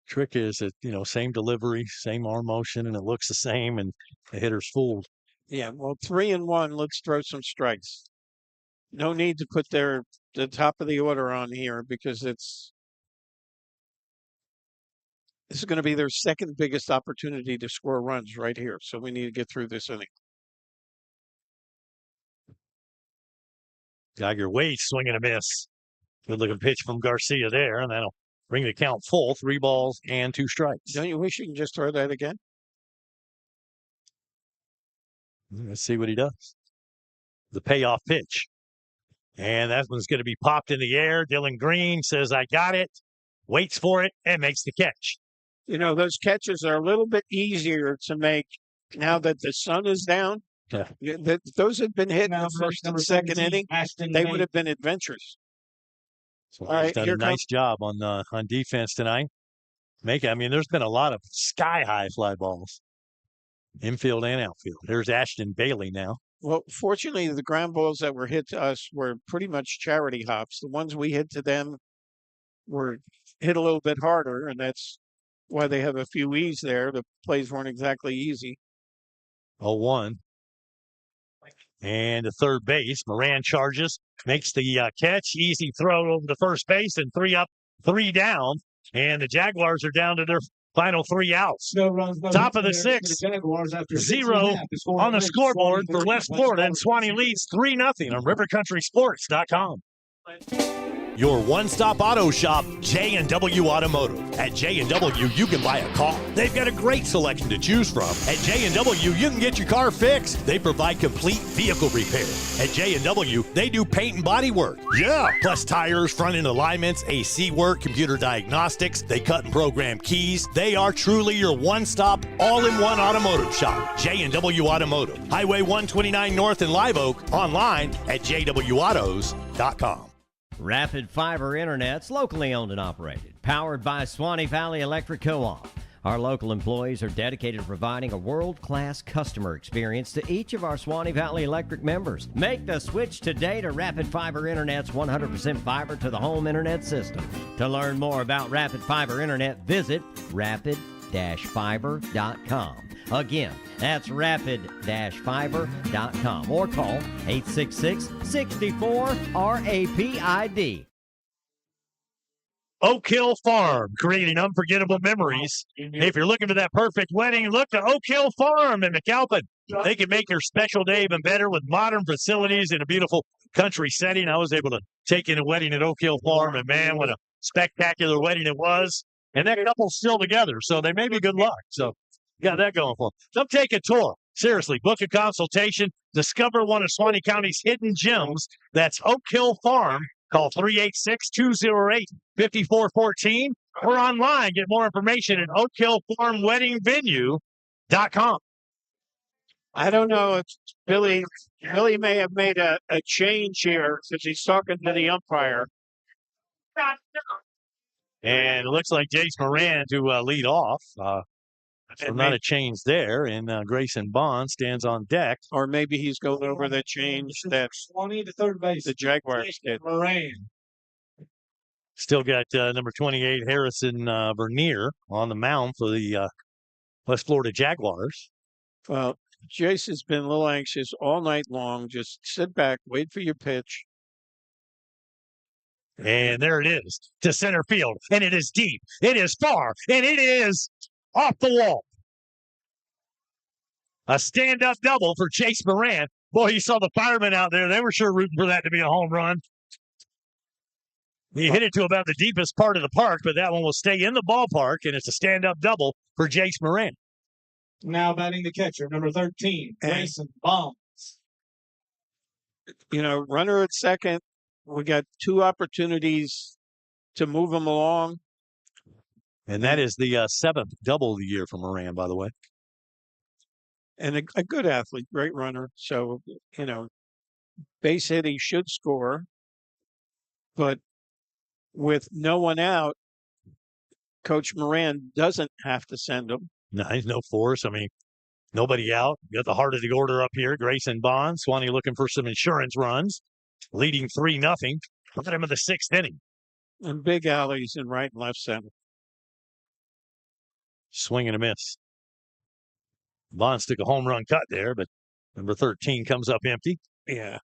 Trick is that, same delivery, same arm motion, and it looks the same, and the hitter's fooled. Yeah, well, 3-1. Let's throw some strikes. No need to put the top of the order on here because this is going to be their second biggest opportunity to score runs right here. So we need to get through this inning. Geiger waits, swing and a miss. Good looking pitch from Garcia there, and that'll bring the count full. 3 balls and 2 strikes. Don't you wish you can just throw that again? Let's see what he does. The payoff pitch. And that one's going to be popped in the air. Dylan Green says, I got it, waits for it, and makes the catch. Those catches are a little bit easier to make now that the sun is down. Yeah. Those had been hit in the first and second inning. They would have been adventures. So he's done a nice job on defense tonight. There's been a lot of sky-high fly balls. Infield and outfield. There's Ashton Bailey now. Well, fortunately, the ground balls that were hit to us were pretty much charity hops. The ones we hit to them were hit a little bit harder, and that's why they have a few E's there. The plays weren't exactly easy. 0-1. And to third base, Moran charges, makes the catch, easy throw over to first base, and 3 up, 3 down. And the Jaguars are down to their final 3 outs. Top of the 6th, 0 on the scoreboard for West Florida, and Suwannee leads 3-0 on rivercountrysports.com. Your one-stop auto shop, J&W Automotive. At J&W, you can buy a car. They've got a great selection to choose from. At J&W, you can get your car fixed. They provide complete vehicle repair. At J&W, they do paint and body work. Yeah! Plus tires, front-end alignments, AC work, computer diagnostics. They cut and program keys. They are truly your one-stop, all-in-one automotive shop. J&W Automotive. Highway 129 North in Live Oak. Online at jwautos.com. Rapid Fiber Internet's locally owned and operated, powered by Suwannee Valley Electric Co-op. Our local employees are dedicated to providing a world-class customer experience to each of our Suwannee Valley Electric members. Make the switch today to Rapid Fiber Internet's 100% fiber to the home internet system. To learn more about Rapid Fiber Internet, visit rapid-fiber.com. Again, that's rapid-fiber.com or call 866-64-RAPID. Oak Hill Farm, creating unforgettable memories. If you're looking for that perfect wedding, look to Oak Hill Farm in McAlpin. They can make your special day even better with modern facilities in a beautiful country setting. I was able to take in a wedding at Oak Hill Farm, and man, what a spectacular wedding it was. And that couple's still together, so they may be good luck. So got that going for them. Come take a tour. Seriously, book a consultation. Discover one of Suwannee County's hidden gems. That's Oak Hill Farm. Call 386-208-5414 or online. Get more information at oakhillfarmweddingvenue.com. I don't know if Billy may have made a change here because he's talking to the umpire. And it looks like Jace Moran to lead off. So not a change there. And Grayson Bond stands on deck. Or maybe he's going over the change that Suwannee to third base. the Jaguars did. Moran. Still got number 28, Harrison Vernier, on the mound for the West Florida Jaguars. Well, Jace has been a little anxious all night long. Just sit back, wait for your pitch. And there it is to center field. And it is deep. It is far. And it is off the wall. A stand-up double for Chase Moran. Boy, you saw the firemen out there. They were sure rooting for that to be a home run. He hit it to about the deepest part of the park, but that one will stay in the ballpark, and it's a stand-up double for Jace Moran. Now batting the catcher, number 13, Grayson Bonds. You know, runner at second. We got two opportunities to move him along. And that is the seventh double of the year for Moran, by the way. And a good athlete, great runner. So, you know, base hit, he should score. But with no one out, Coach Moran doesn't have to send him. No, he's no force. I mean, nobody out. Got the heart of the order up here. Grayson Bond. Suwannee looking for some insurance runs. Leading 3-0. Look at him in the sixth inning. And big alleys in right and left center. Swing and a miss. Bonds took a home run cut there, but number 13 comes up empty. Yeah.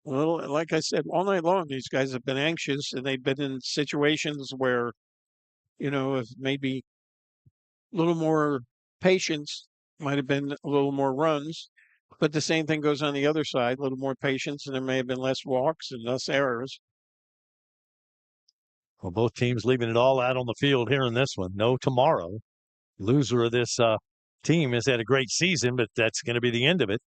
Well, like I said, all night long, these guys have been anxious, and they've been in situations where, you know, if maybe a little more patience might have been a little more runs. But the same thing goes on the other side, a little more patience, and there may have been less walks and less errors. Well, both teams leaving it all out on the field here in this one. No tomorrow. Loser of this team has had a great season, but that's going to be the end of it.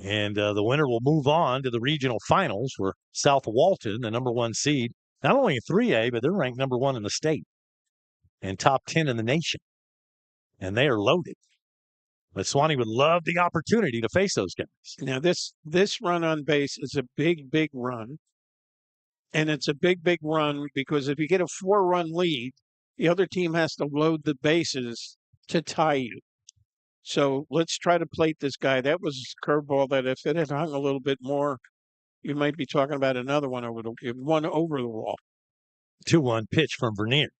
And the winner will move on to the regional finals where South Walton, the number 1 seed, not only in 3A, but they're ranked number 1 in the state and top 10 in the nation. And they are loaded. But Suwannee would love the opportunity to face those guys. Now, this run on base is a big, big run. And it's a big, big run because if you get a 4-run lead, the other team has to load the bases to tie you. So let's try to plate this guy. That was a curveball that if it had hung a little bit more, you might be talking about another one over the wall. 2-1 pitch from Vernier.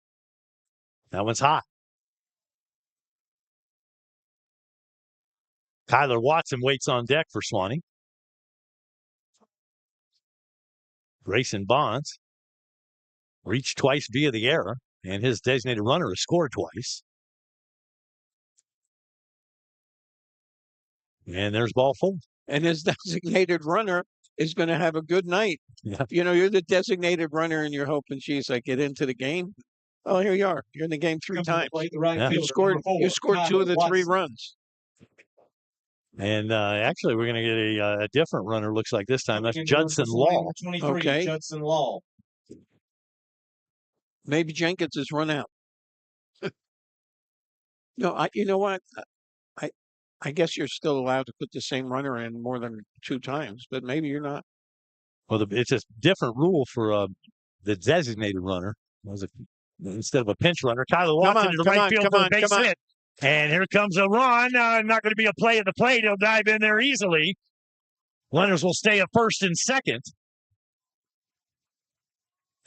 That one's hot. Kyler Watson waits on deck for Suwannee. Grayson Bonds reached twice via the error, and his designated runner has scored twice. And there's ball 4. And his designated runner is going to have a good night. Yeah. You know, you're the designated runner and you're hoping, geez, I get into the game. Oh, here you are. You're in the game 3 times. You scored 2 of the 3 runs. And actually, we're going to get a different runner, looks like this time. That's Judson Law. Okay. Judson Law. Maybe Jenkins has run out. No, you know what? I guess you're still allowed to put the same runner in more than 2 times, but maybe you're not. Well, it's a different rule for the designated runner. instead of a pinch runner. Kyler Watson to the right field for a base hit. And here comes a run. Not going to be a play at the plate. He'll dive in there easily. Runners will stay at first and second.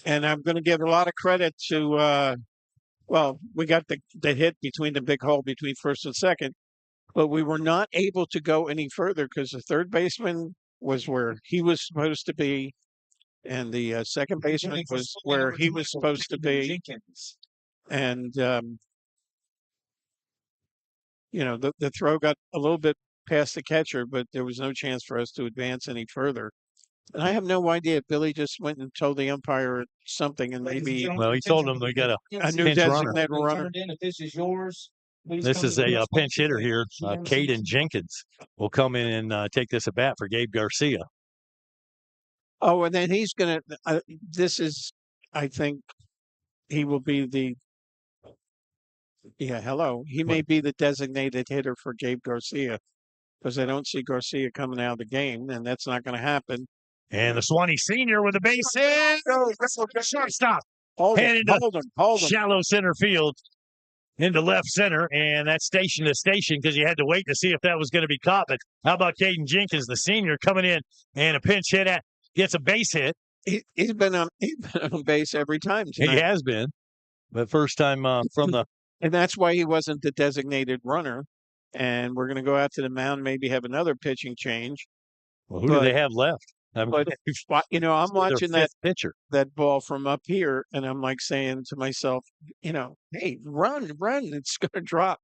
And I'm going to give a lot of credit to, we got the hit between the big hole between first and second, but we were not able to go any further because the third baseman was where he was supposed to be, and the second baseman was where he was supposed to be. And, the throw got a little bit past the catcher, but there was no chance for us to advance any further. And I have no idea if Billy just went and told the umpire something, and maybe he told him they got a new designated runner. If this is yours, this is a pinch hitter here. Caden Jenkins will come in and take this at bat for Gabe Garcia. Oh, and then he's going to. I think he will be the. Yeah, hello. He may be the designated hitter for Gabe Garcia, because I don't see Garcia coming out of the game, and that's not going to happen. And the Suwannee senior with a base hit. Shortstop. Hold him. Shallow center field into left center, and that's station to station because you had to wait to see if that was going to be caught. But how about Caden Jenkins, the senior, coming in and a pinch hit gets a base hit. He's been on base every time tonight. He has been, but first time from the. And that's why he wasn't the designated runner. And we're going to go out to the mound, maybe have another pitching change. Well, who do they have left? I'm watching that pitcher, that ball from up here, and I'm like saying to myself, hey, run, it's going to drop.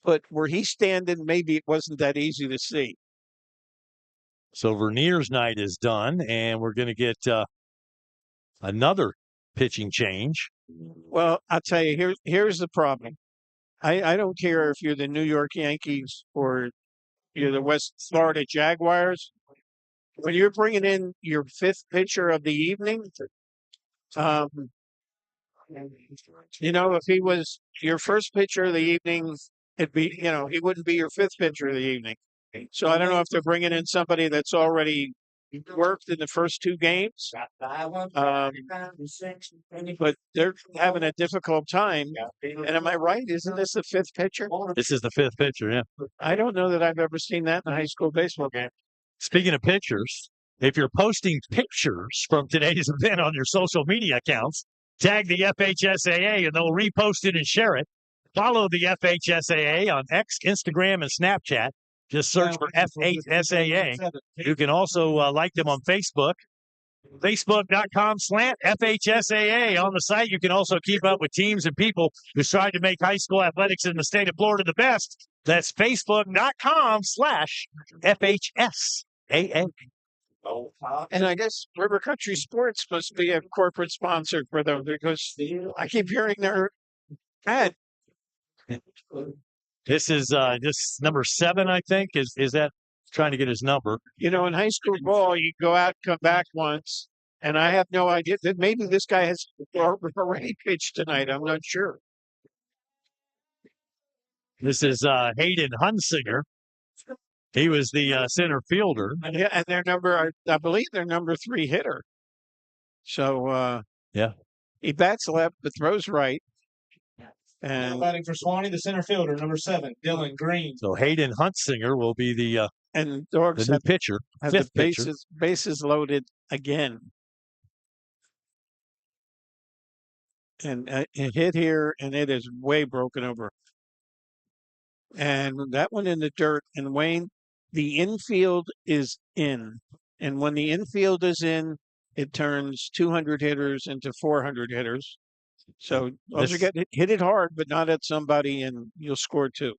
But where he's standing, maybe it wasn't that easy to see. So Vernier's night is done, and we're going to get another pitching change. Well, I'll tell you, here's the problem. I don't care if you're the New York Yankees or you're the West Florida Jaguars. When you're bringing in your fifth pitcher of the evening, if he was your first pitcher of the evening, it'd be, he wouldn't be your fifth pitcher of the evening. So I don't know if they're bringing in somebody that's already worked in the first two games, but they're having a difficult time. And am I right? Isn't this the fifth pitcher? This is the fifth pitcher, yeah. I don't know that I've ever seen that in a high school baseball game. Speaking of pitchers, if you're posting pictures from today's event on your social media accounts, tag the FHSAA and they'll repost it and share it. Follow the FHSAA on X, Instagram, and Snapchat. Just search for FHSAA. You can also like them on Facebook. Facebook.com/FHSAA. On the site, you can also keep up with teams and people who tried to make high school athletics in the state of Florida the best. That's Facebook.com/FHSAA. And I guess River Country Sports must be a corporate sponsor for them because I keep hearing their ad. This is just number 7, I think. Is that trying to get his number? In high school ball, you go out and come back once, and I have no idea that maybe this guy has already pitched tonight. I'm not sure. This is Hayden Hunsinger. He was the center fielder. Yeah, and I believe their number 3 hitter. So yeah, he bats left but throws right. And batting for Suwannee, the center fielder, number 7, Dylan Green. So Hayden Hunsinger will be the Dogs the new pitcher, have fifth the pitcher. bases loaded again. And it hit here, and it is way broken over. And that one in the dirt. And Wayne, the infield is in. And when the infield is in, it turns 200 hitters into 400 hitters. So those are hit it hard, but not at somebody, and you'll score 2.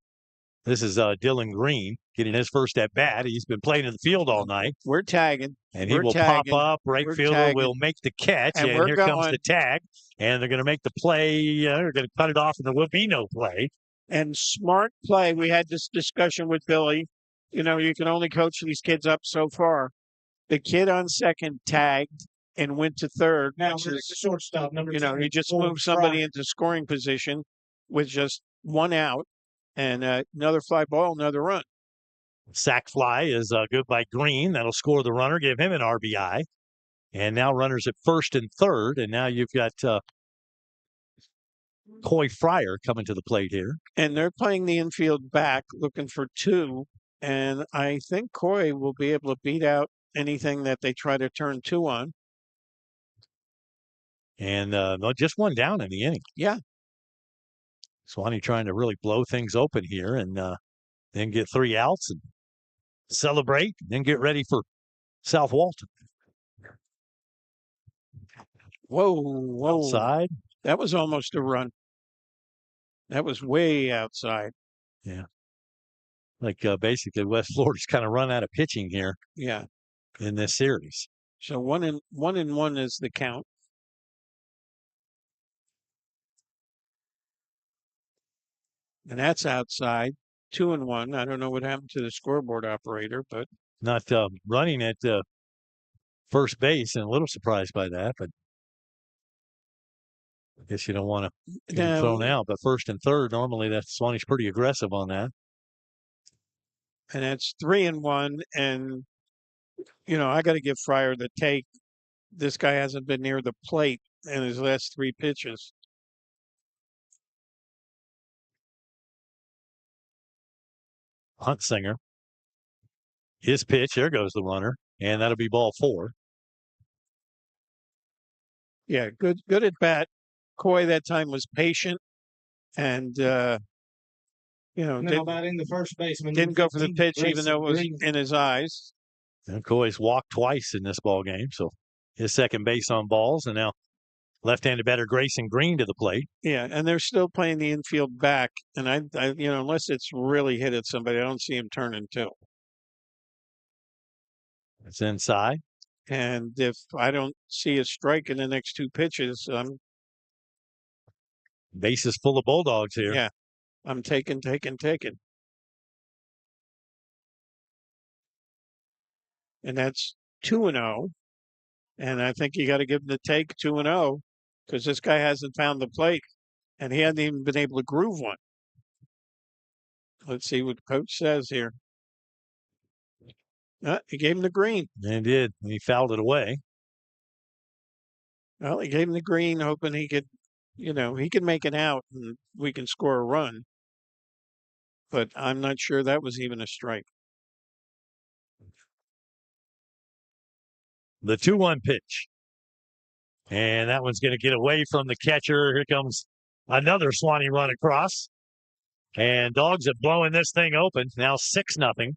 This is Dylan Green getting his first at bat. He's been playing in the field all night. We're tagging. And he will pop up. Right fielder will make the catch. And here comes the tag. And they're going to make the play. They're going to cut it off, and there will be no play. And smart play. We had this discussion with Billy. You can only coach these kids up so far. The kid on second tagged and went to third. Now it's the shortstop, number 2. You just moved somebody into scoring position with just 1 out. And another fly ball, another run. Sack fly is good by Green. That'll score the runner, give him an RBI. And now runners at first and third. And now you've got Coy Fryer coming to the plate here. And they're playing the infield back, looking for 2. And I think Coy will be able to beat out anything that they try to turn 2 on. And just one down in the inning. Yeah. Suwannee trying to really blow things open here and then get 3 outs and celebrate, and then get ready for South Walton. Whoa. Outside. That was almost a run. That was way outside. Yeah. Like basically West Florida's kind of run out of pitching here. Yeah. In this series. So 1-1 is the count. And that's outside. 2-1. I don't know what happened to the scoreboard operator, but not running at first base, and a little surprised by that, but I guess you don't want to get him thrown out. But first and third, normally that's Swanee's pretty aggressive on that. And that's 3-1. And, I got to give Fryer the take. This guy hasn't been near the plate in his last 3 pitches. Huntsinger. His pitch, there goes the runner, and that'll be ball 4. Yeah, good at bat. Coy that time was patient and, Now batting the first baseman. didn't go for the pitch even though it was in his eyes. And Coy's walked twice in this ball game, so his second base on balls, and now left-handed batter Grayson Green to the plate. Yeah, and they're still playing the infield back, and I unless it's really hit at somebody, I don't see him turning 2. It's inside. And if I don't see a strike in the next 2 pitches, Bases full of Bulldogs here. Yeah, I'm taking. And that's 2-0. And I think you got to give him the take 2-0 because this guy hasn't found the plate and he hasn't even been able to groove one. Let's see what coach says here. He gave him the green. And he did. And he fouled it away. Well, he gave him the green, hoping he could, he could make it out and we can score a run. But I'm not sure that was even a strike. The 2-1 pitch. And that one's going to get away from the catcher. Here comes another Suwannee run across. And Dogs are blowing this thing open. Now 6-0.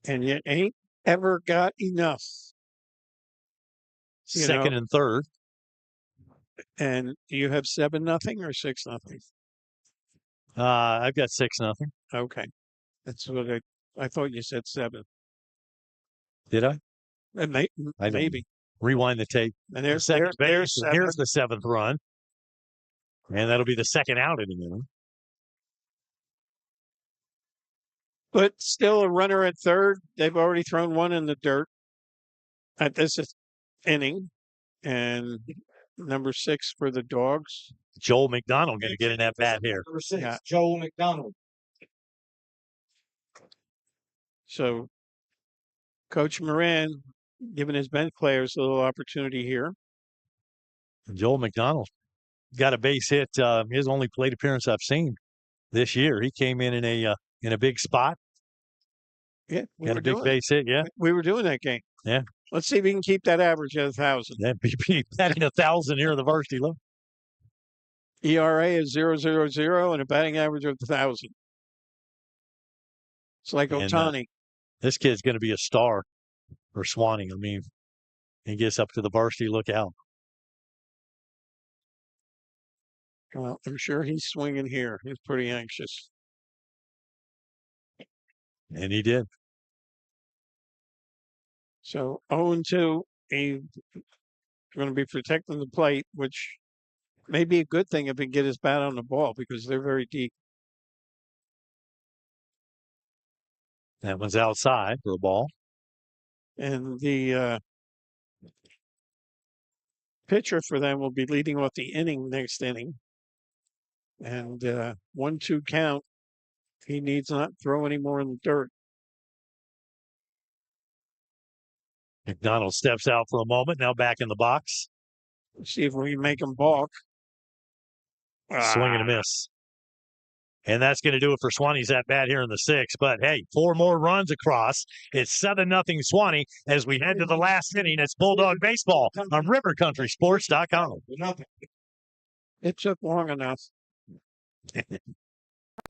And you ain't ever got enough. Second and third. And you have 7-0 or 6-0? I've got 6-0. Okay. That's what I thought you said 7. Did I? Maybe. Rewind the tape. And there's here's the 7th run. And that'll be the second out in the inning. But still a runner at third. They've already thrown one in the dirt at this inning. And number 6 for the Dogs. Joel McDonald going to get in that bat here. Number 6, Joel McDonald. So Coach Moran giving his bench players a little opportunity here. Joel McDonald got a base hit. His only plate appearance I've seen this year. He came in a big spot. Yeah, got a big base hit. Yeah, we were doing that game. Yeah, let's see if we can keep that average at 1,000. Yeah, be batting 1,000 here in the varsity. Look, ERA is 0.00 and a batting average of 1,000. It's like Ohtani. This kid's going to be a star for Suwannee. I mean, he gets up to the varsity. Look out. Well, I'm sure he's swinging here. He's pretty anxious. And he did. So 0-2, he's going to be protecting the plate, which may be a good thing if he can get his bat on the ball because they're very deep. That one's outside for a ball. And the pitcher for them will be leading off the inning next inning. And 1-2 count. He needs not throw any more in the dirt. McDonald steps out for a moment. Now back in the box. Let's see if we can make him balk. Swing and a miss. And that's going to do it for Suwannee's at bat here in the sixth. But hey, 4 more runs across. It's 7-0 Suwannee as we head to the last inning. It's Bulldog Baseball on RiverCountrySports.com. It took long enough.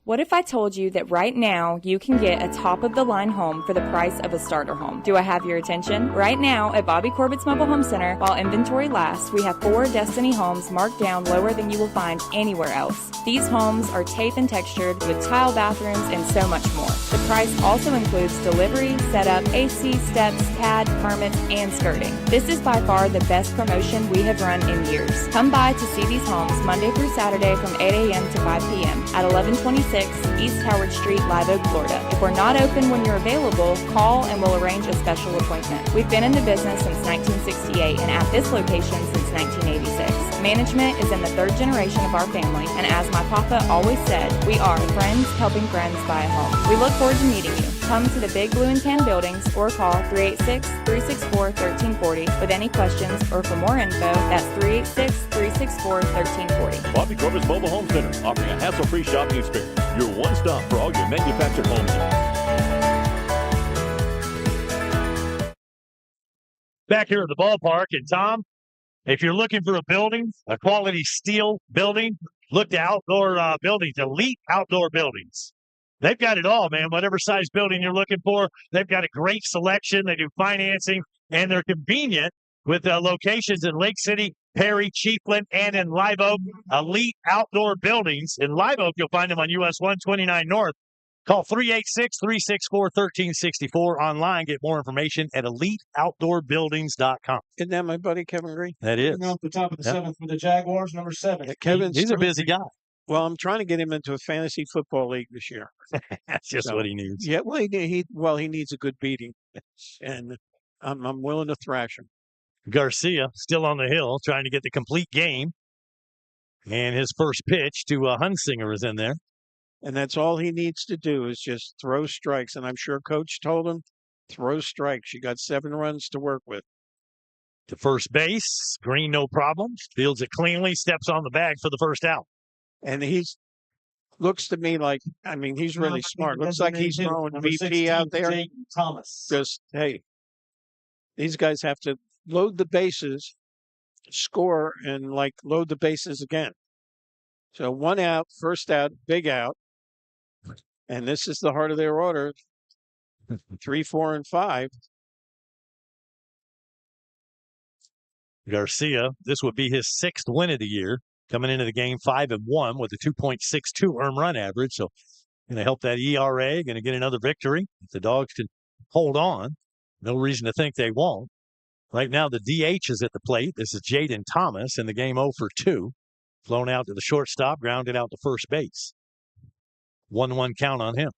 What if I told you that right now you can get a top-of-the-line home for the price of a starter home? Do I have your attention? Right now at Bobby Corbett's Mobile Home Center, while inventory lasts, we have 4 Destiny homes marked down lower than you will find anywhere else. These homes are tape and textured with tile bathrooms and so much more. The price also includes delivery, setup, AC, steps, CAD, permits, and skirting. This is by far the best promotion we have run in years. Come by to see these homes Monday through Saturday from 8 a.m. to 5 p.m. at 1126 East Howard Street, Live Oak, Florida. If we're not open when you're available, call and we'll arrange a special appointment. We've been in the business since 1968 and at this location since 1986. Management is in the 3rd generation of our family, and as my papa always said, we are friends helping friends buy a home. We look forward to meeting you. Come to the Big Blue and Tan buildings or call 386-364-1340 with any questions, or for more info, that's 386-364-1340. Bobby Corbett's Mobile Home Center, offering a hassle-free shopping experience. Your one stop for all your manufactured home needs. Back here at the ballpark, and Tom, if you're looking for a building, a quality steel building, look to outdoor buildings, elite outdoor buildings. They've got it all, man. Whatever size building you're looking for, they've got a great selection. They do financing, and they're convenient with locations in Lake City, Perry, Chiefland, and in Live Oak. Elite outdoor buildings. In Live Oak, you'll find them on US 129 North. Call 386-364-1364. Online, get more information at eliteoutdoorbuildings.com. Isn't that my buddy Kevin Green? That is. Off the top of the 7th for the Jaguars, number 7. He's a busy guy. Well, I'm trying to get him into a fantasy football league this year. That's just what he needs. Yeah, well, he needs a good beating, and I'm willing to thrash him. Garcia still on the hill, trying to get the complete game. And his first pitch to Hunsinger is in there. And that's all he needs to do is just throw strikes. And I'm sure Coach told him, throw strikes. You got 7 runs to work with. To first base, Green no problem. Fields it cleanly, steps on the bag for the first out. And looks to me like, I mean, he's really smart. Looks like he's throwing VP out there. Thomas. Just, hey, these guys have to load the bases, score, and load the bases again. So 1 out, first out, big out. And this is the heart of their order. 3, 4, and 5. Garcia, this would be his 6th win of the year. Coming into the game 5-1 with a 2.62 earned run average. So going to help that ERA, going to get another victory. If the Dogs can hold on, no reason to think they won't. Right now, the DH is at the plate. This is Jaden Thomas in the game 0 for 2. Flown out to the shortstop, grounded out to first base. 1-1 count on him.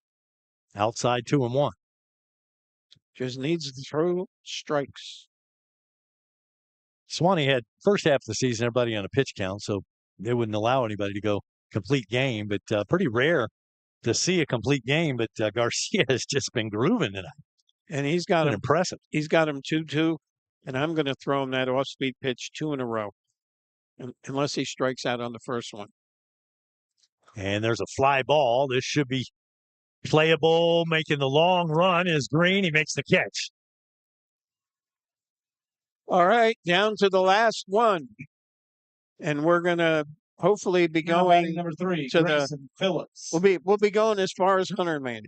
Outside 2-1. Just needs to throw strikes. Suwannee had first half of the season, everybody on a pitch count, so they wouldn't allow anybody to go complete game, but pretty rare to see a complete game. But Garcia has just been grooving tonight. And he's got him impressive. He's got him 2-2, and I'm going to throw him that off-speed pitch 2 in a row, unless he strikes out on the first one. And there's a fly ball. This should be playable. Making the long run is Green. He makes the catch. All right, down to the last one. And we're going to hopefully be going number 3 to Grayson Phillips. We'll be going as far as Hunter, man.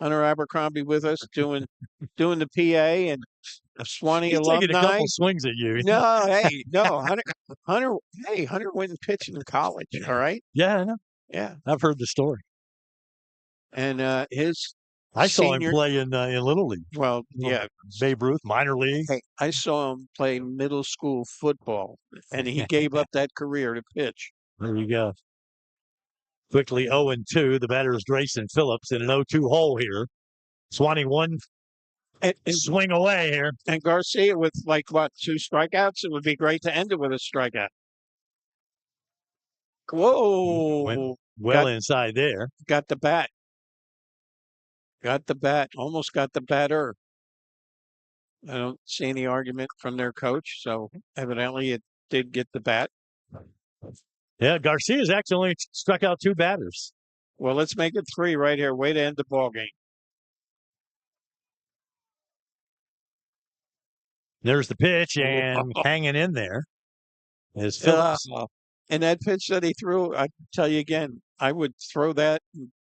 Hunter Abercrombie with us doing the PA and Suwannee He's alumni. taking a couple swings at you. No, Hunter went and pitched in college. All right. Yeah, I know. Yeah, I've heard the story. And I saw him play in Little League. Well, yeah, Babe Ruth, minor league. Hey, I saw him play middle school football, and he gave up that career to pitch. There you go. Quickly 0-2. The batter is Grayson Phillips in an 0-2 hole here. Suwannee one swing away here. And Garcia with 2 strikeouts. It would be great to end it with a strikeout. Whoa! Well inside there. Got the bat. Got the bat. Almost got the batter. I don't see any argument from their coach, so evidently it did get the bat. Yeah, Garcia's actually only struck out 2 batters. Well, let's make it 3 right here. Way to end the ball game. There's the pitch and hanging in there is Phillips. And that pitch that he threw, I tell you again, I would throw that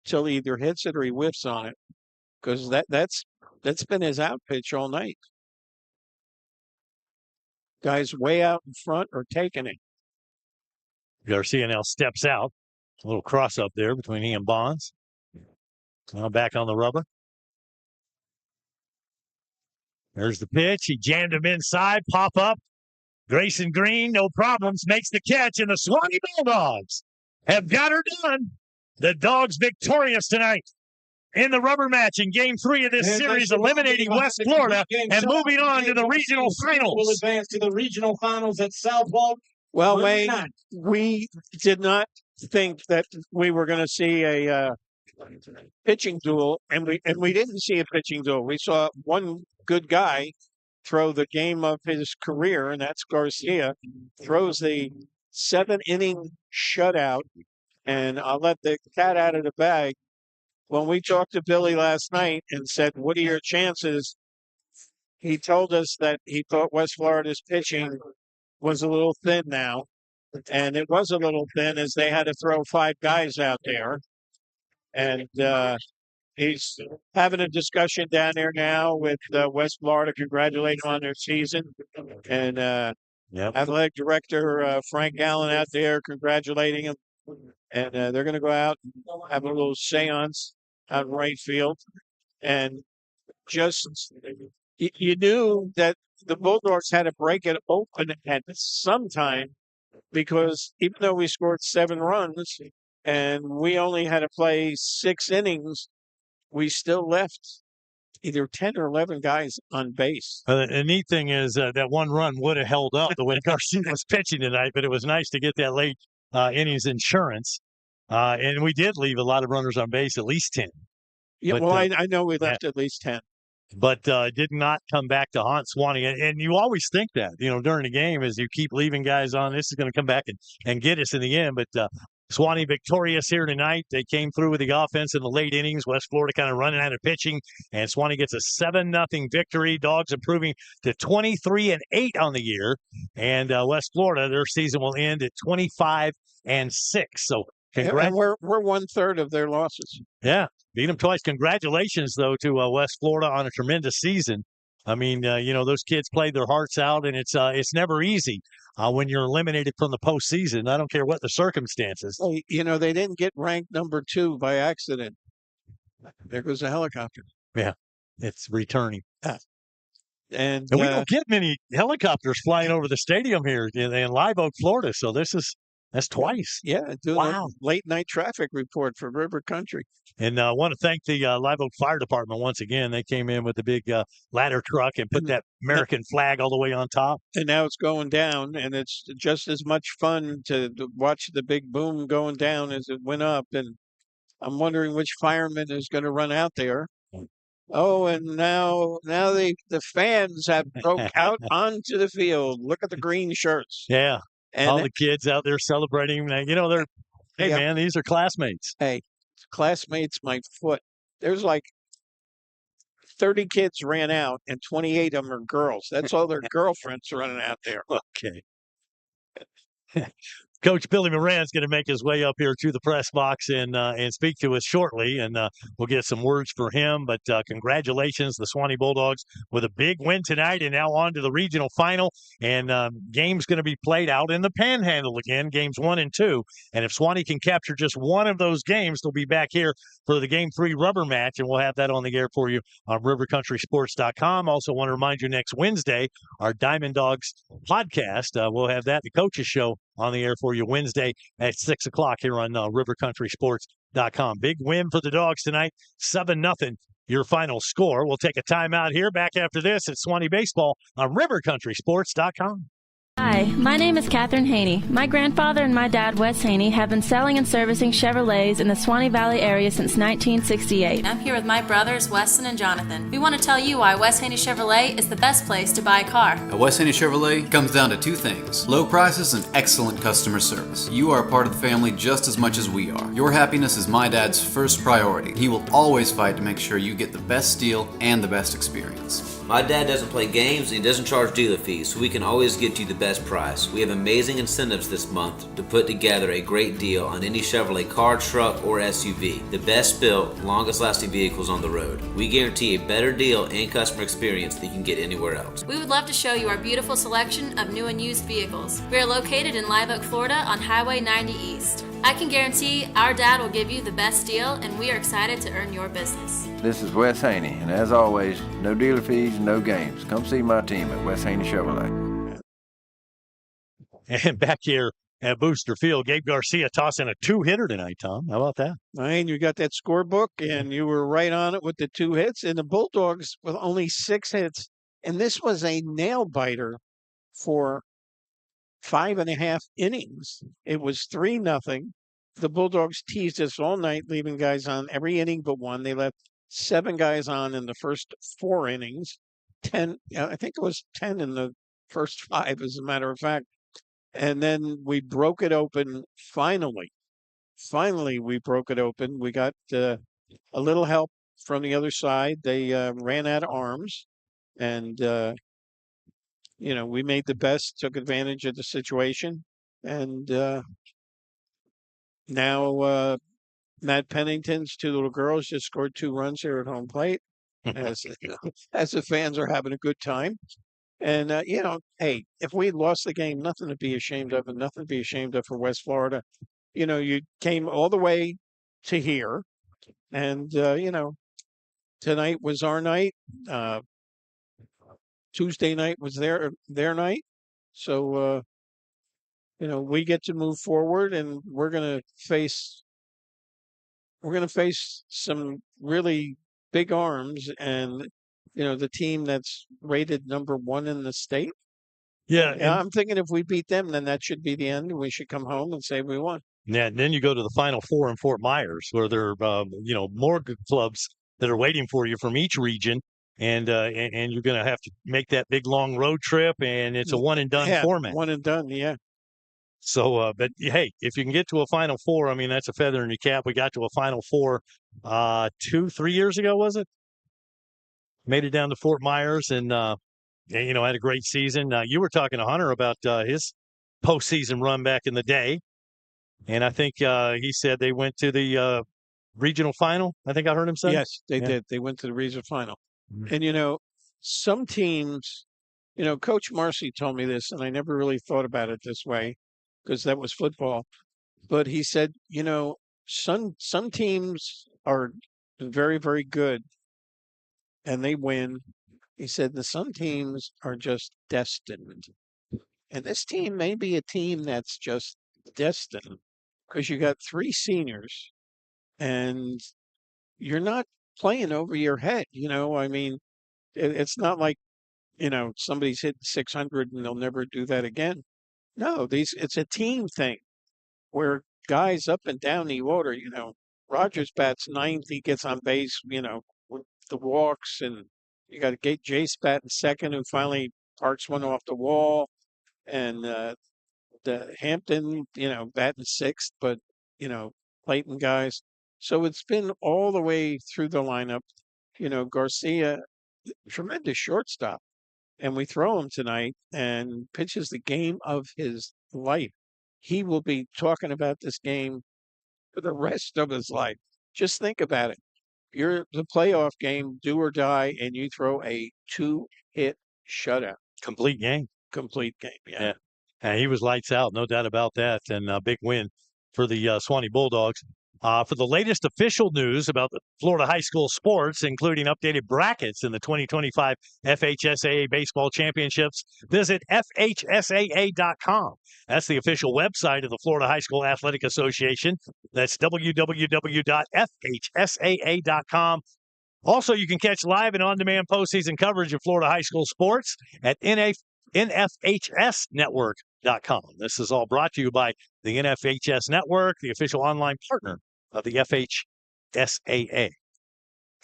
until he either hits it or he whiffs on it, because that's been his out pitch all night. Guys way out in front are taking it. Garcia now steps out. A little cross up there between he and Bonds. Now back on the rubber. There's the pitch. He jammed him inside. Pop up. Grayson Green, no problems, makes the catch, and the Suwannee Bulldogs have got her done. The Dogs victorious tonight in the rubber match in Game 3 of this series, eliminating West Florida and moving on to the regional finals. Will advance to the regional finals at Southwalk. Well, Wayne, we did not think that we were going to see a pitching duel, and we didn't see a pitching duel. We saw one good guy throw the game of his career, and that's Garcia. Throws the 7-inning shutout, and I'll let the cat out of the bag. When we talked to Billy last night and said, what are your chances? He told us that he thought West Florida's pitching was a little thin now, and it was a little thin as they had to throw 5 guys out there. And he's having a discussion down there now with West Florida, congratulating them on their season. And athletic director Frank Allen out there congratulating him. And they're going to go out and have a little seance out in right field. And just, you knew that the Bulldogs had to break it open at some time, because even though we scored 7 runs and we only had to play 6 innings, we still left either 10 or 11 guys on base. The neat thing is that 1 run would have held up the way Garcia was pitching tonight, but it was nice to get that late innings insurance. And we did leave a lot of runners on base, at least 10. Yeah, but, well, I know we left at least 10. But did not come back to haunt Suwannee. And you always think that, during the game, as you keep leaving guys on, this is going to come back and get us in the end. But Suwannee victorious here tonight. They came through with the offense in the late innings. West Florida kind of running out of pitching, and Suwannee gets a 7-0 victory. Dogs improving to 23-8 on the year. And West Florida, their season will end at 25-6. So congrats. And we're 1/3 of their losses. Yeah, beat them twice. Congratulations, though, to West Florida on a tremendous season. I mean, those kids played their hearts out, and it's never easy when you're eliminated from the postseason. I don't care what the circumstances. Hey, they didn't get ranked number 2 by accident. There goes a helicopter. Yeah, it's returning. And we don't get many helicopters flying over the stadium here in Live Oak, Florida. So that's twice. Yeah, doing wow. a late night traffic report for River Country. And I want to thank the Live Oak Fire Department once again. They came in with the big ladder truck and put that American flag all the way on top. And now it's going down, and it's just as much fun to watch the big boom going down as it went up. And I'm wondering which fireman is going to run out there. Oh, and now the fans have broke out onto the field. Look at the green shirts. Yeah. And all the kids out there celebrating. They're, hey, man, these are classmates. Hey, classmates, my foot. There's like 30 kids ran out, and 28 of them are girls. That's all their girlfriends running out there. Okay. Coach Billy Moran is going to make his way up here to the press box and speak to us shortly, and we'll get some words for him. But congratulations, the Suwannee Bulldogs, with a big win tonight and now on to the regional final. And game's going to be played out in the Panhandle again, games 1 and 2. And if Suwannee can capture just one of those games, they'll be back here for the Game 3 rubber match, and we'll have that on the air for you on rivercountrysports.com. Also want to remind you, next Wednesday, our Diamond Dogs podcast, we'll have that, the coaches show, on the air for you Wednesday at 6 o'clock here on rivercountrysports.com. Big win for the Dogs tonight, 7-0, your final score. We'll take a timeout here. Back after this at Suwannee Baseball on rivercountrysports.com. Hi, my name is Catherine Haney. My grandfather and my dad, Wes Haney, have been selling and servicing Chevrolets in the Suwannee Valley area since 1968. I'm here with my brothers, Weston and Jonathan. We want to tell you why Wes Haney Chevrolet is the best place to buy a car. At Wes Haney Chevrolet, it comes down to two things: low prices and excellent customer service. You are a part of the family just as much as we are. Your happiness is my dad's first priority. He will always fight to make sure you get the best deal and the best experience. My dad doesn't play games and he doesn't charge dealer fees, so we can always get you the best price. We have amazing incentives this month to put together a great deal on any Chevrolet car, truck, or SUV. The best built, longest lasting vehicles on the road. We guarantee a better deal and customer experience than you can get anywhere else. We would love to show you our beautiful selection of new and used vehicles. We are located in Live Oak, Florida on Highway 90 East. I can guarantee our dad will give you the best deal, and we are excited to earn your business. This is Wes Haney, and as always, no dealer fees, no games. Come see my team at Wes Haney Chevrolet. And back here at Booster Field, Gabe Garcia tossing a two-hitter tonight, Tom. How about that? And you got that scorebook, and you were right on it with the 2 hits. And the Bulldogs with only 6 hits. And this was a nail-biter for 5.5 innings. It was 3-0. The Bulldogs teased us all night, leaving guys on every inning but one. They left 7 guys on in the first 4 innings. 10, I think it was 10 in the first 5, as a matter of fact. And then we broke it open finally. Finally, we broke it open. We got a little help from the other side. They ran out of arms. And, we made the best, took advantage of the situation. And now Matt Pennington's 2 little girls just scored 2 runs here at home plate as the fans are having a good time. And, hey, if we lost the game, nothing to be ashamed of and nothing to be ashamed of for West Florida. You came all the way to here. And, tonight was our night. Tuesday night was their night. So, we get to move forward, and we're going to face some really big arms and, the team that's rated number 1 in the state. Yeah. And I'm thinking if we beat them, then that should be the end. We should come home and say we won. Yeah, and then you go to the Final Four in Fort Myers, where there are, more good clubs that are waiting for you from each region. And you're going to have to make that big, long road trip, and it's a one-and-done format. One and done, yeah. So, but hey, if you can get to a Final Four, I mean, that's a feather in your cap. We got to a Final Four 2-3 years ago, was it? Made it down to Fort Myers and, had a great season. You were talking to Hunter about his postseason run back in the day. And I think he said they went to the regional final. I think I heard him say. Yes, they did. They went to the regional final. And, some teams, Coach Marcy told me this, and I never really thought about it this way because that was football. But he said, some teams are very, very good and they win. He said that some teams are just destined. And this team may be a team that's just destined because you got 3 seniors and you're not playing over your head. I mean, it's not like, somebody's hitting 600 and they'll never do that again. No, it's a team thing where guys up and down the order, Rogers bats 9th, he gets on base, with the walks, and you got to get Jace batting 2nd, who finally parks one off the wall, and the Hampton, batting 6th, but, Clayton guys. So it's been all the way through the lineup. Garcia, tremendous shortstop. And we throw him tonight and pitches the game of his life. He will be talking about this game for the rest of his life. Just think about it. You're the playoff game, do or die, and you throw a 2-hit shutout. Complete game. Complete game, yeah. And he was lights out, no doubt about that. And a big win for the Suwannee Bulldogs. For the latest official news about the Florida high school sports, including updated brackets in the 2025 FHSAA Baseball Championships, visit FHSAA.com. That's the official website of the Florida High School Athletic Association. That's www.fhsaa.com. Also, you can catch live and on-demand postseason coverage of Florida high school sports at NFHSnetwork.com. This is all brought to you by the NFHS Network, the official online partner of the FHSAA.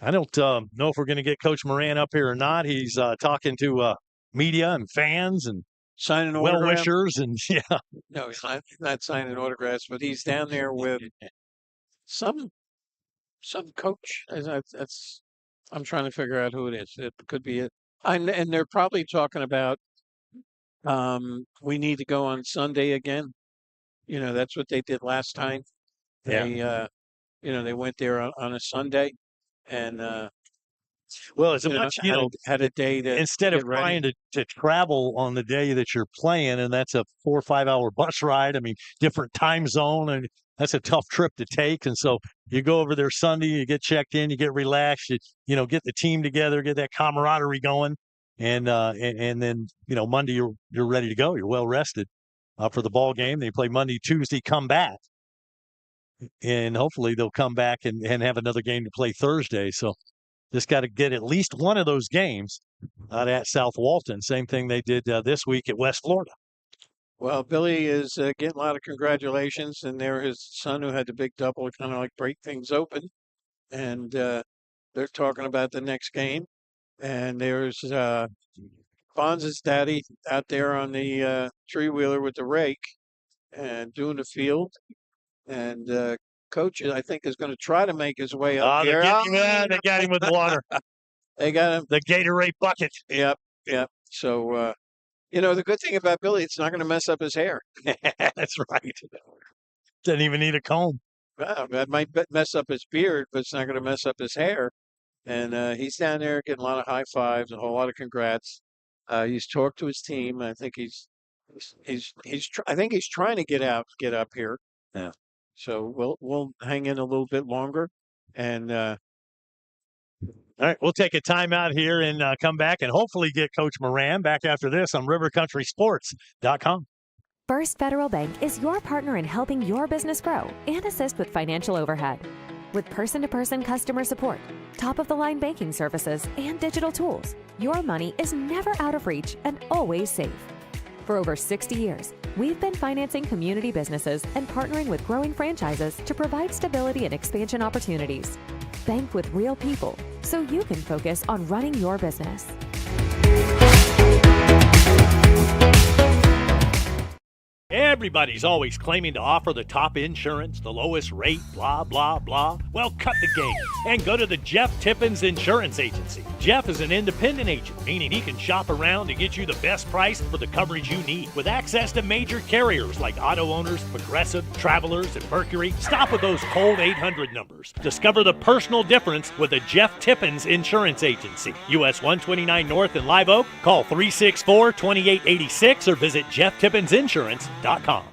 I don't know if we're going to get Coach Moran up here or not. He's talking to media and fans and signing well-wishers. And yeah. No, he's not signing autographs, but he's down there with some coach. That's I'm trying to figure out who it is. It could be it. And they're probably talking about we need to go on Sunday again. That's what they did last time. They they went there on a Sunday, and well, it's a much had a day to instead of trying to travel on the day that you're playing, and that's a 4 or 5 hour bus ride. I mean, different time zone, and that's a tough trip to take. And so you go over there Sunday, you get checked in, you get relaxed, you get the team together, get that camaraderie going, and then Monday you're ready to go. You're well rested for the ball game. They play Monday, Tuesday, come back, and hopefully they'll come back and have another game to play Thursday. So just got to get at least one of those games out at South Walton. Same thing they did this week at West Florida. Well, Billy is getting a lot of congratulations, and there his son who had the big double to kind of like break things open. And they're talking about the next game. And there's Bonds' daddy out there on the three-wheeler with the rake and doing the field. And Coach, I think, is going to try to make his way up here. They got him with the water. They got him. The Gatorade bucket. Yep. So, the good thing about Billy, it's not going to mess up his hair. That's right. Doesn't even need a comb. Well, that might mess up his beard, but it's not going to mess up his hair. And he's down there getting a lot of high fives, a whole lot of congrats. He's talked to his team. I think he's trying to get up here. Yeah. So we'll hang in a little bit longer, and all right, we'll take a timeout here and come back and hopefully get Coach Moran back after this on rivercountrysports.com. First Federal Bank is your partner in helping your business grow and assist with financial overhead. With person-to-person customer support, top-of-the-line banking services, and digital tools, your money is never out of reach and always safe. For over 60 years, we've been financing community businesses and partnering with growing franchises to provide stability and expansion opportunities. Bank with real people so you can focus on running your business. Everybody's always claiming to offer the top insurance, the lowest rate, blah, blah, blah. Well, cut the game and go to the Jeff Tippins Insurance Agency. Jeff is an independent agent, meaning he can shop around to get you the best price for the coverage you need. With access to major carriers like Auto Owners, Progressive, Travelers, and Mercury, stop with those cold 800 numbers. Discover the personal difference with the Jeff Tippins Insurance Agency. US 129 North in Live Oak. Call 364-2886 or visit JeffTippinsInsurance.com.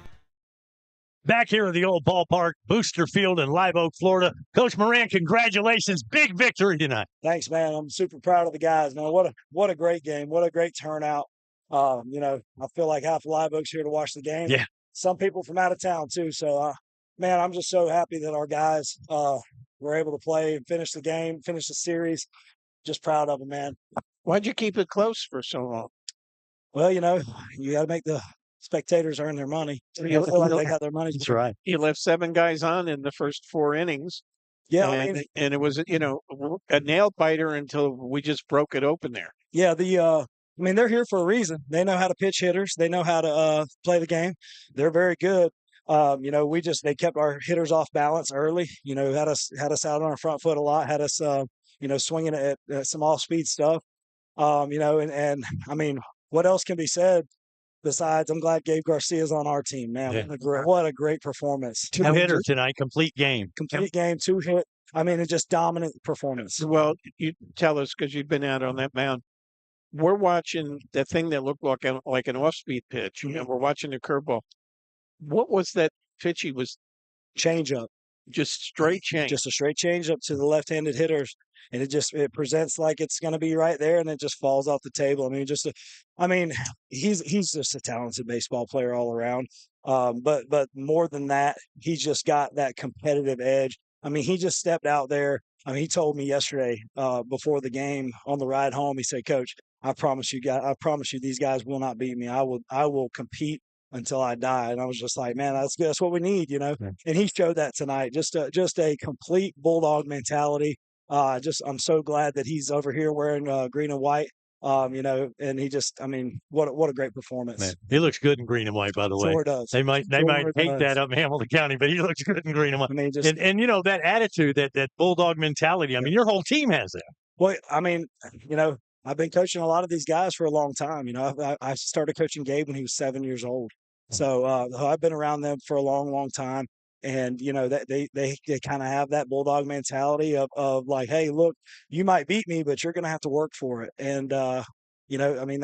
Back here at the old ballpark, Booster Field in Live Oak, Florida. Coach Moran, congratulations. Big victory tonight. Thanks, man. I'm super proud of the guys, man. What a great game. What a great turnout. I feel like half of Live Oak's here to watch the game. Yeah. Some people from out of town, too. So, man, I'm just so happy that our guys were able to play and finish the game, finish the series. Just proud of them, man. Why'd you keep it close for so long? Well, you got to make the spectators earn their money. They got their money. That's right. You left 7 guys on in the first 4 innings. Yeah, and it was a nail biter until we just broke it open there. Yeah, they're here for a reason. They know how to pitch hitters. They know how to play the game. They're very good. They kept our hitters off balance early. Had us out on our front foot a lot. Had us swinging at some off speed stuff. What else can be said? Besides, I'm glad Gabe Garcia's on our team, man. Yeah. What a great performance. 2 hitter tonight, complete game. Complete game, 2 hit. It's just dominant performance. Well, you tell us because you've been out on that mound. We're watching the thing that looked like an off-speed pitch. Mm-hmm. We're watching the curveball. What was that pitch? He was change up. Just straight change. Just a straight change up to the left-handed hitters. And it presents like it's going to be right there, and it just falls off the table. He's just a talented baseball player all around. But more than that, he's just got that competitive edge. He just stepped out there. He told me yesterday before the game on the ride home, he said, "Coach, I promise you guys, I promise you these guys will not beat me. I will compete until I die. And I was just like, man, that's good. That's what we need, you know. And he showed that tonight. Just a complete Bulldog mentality. I'm so glad that he's over here wearing green and white. You know, and what a great performance. Man, he looks good in green and white, by the way. Sure does. They might hate that up in Hamilton County, but he looks good in green and white. I mean, and you know, that attitude, that Bulldog mentality. I mean, your whole team has that. Well, I mean, you know, I've been coaching a lot of these guys for a long time. You know, I started coaching Gabe when he was 7 years old. So I've been around them for a long, long time. And, you know, that they kind of have that Bulldog mentality of like, hey, look, you might beat me, but you're going to have to work for it. And, you know, I mean,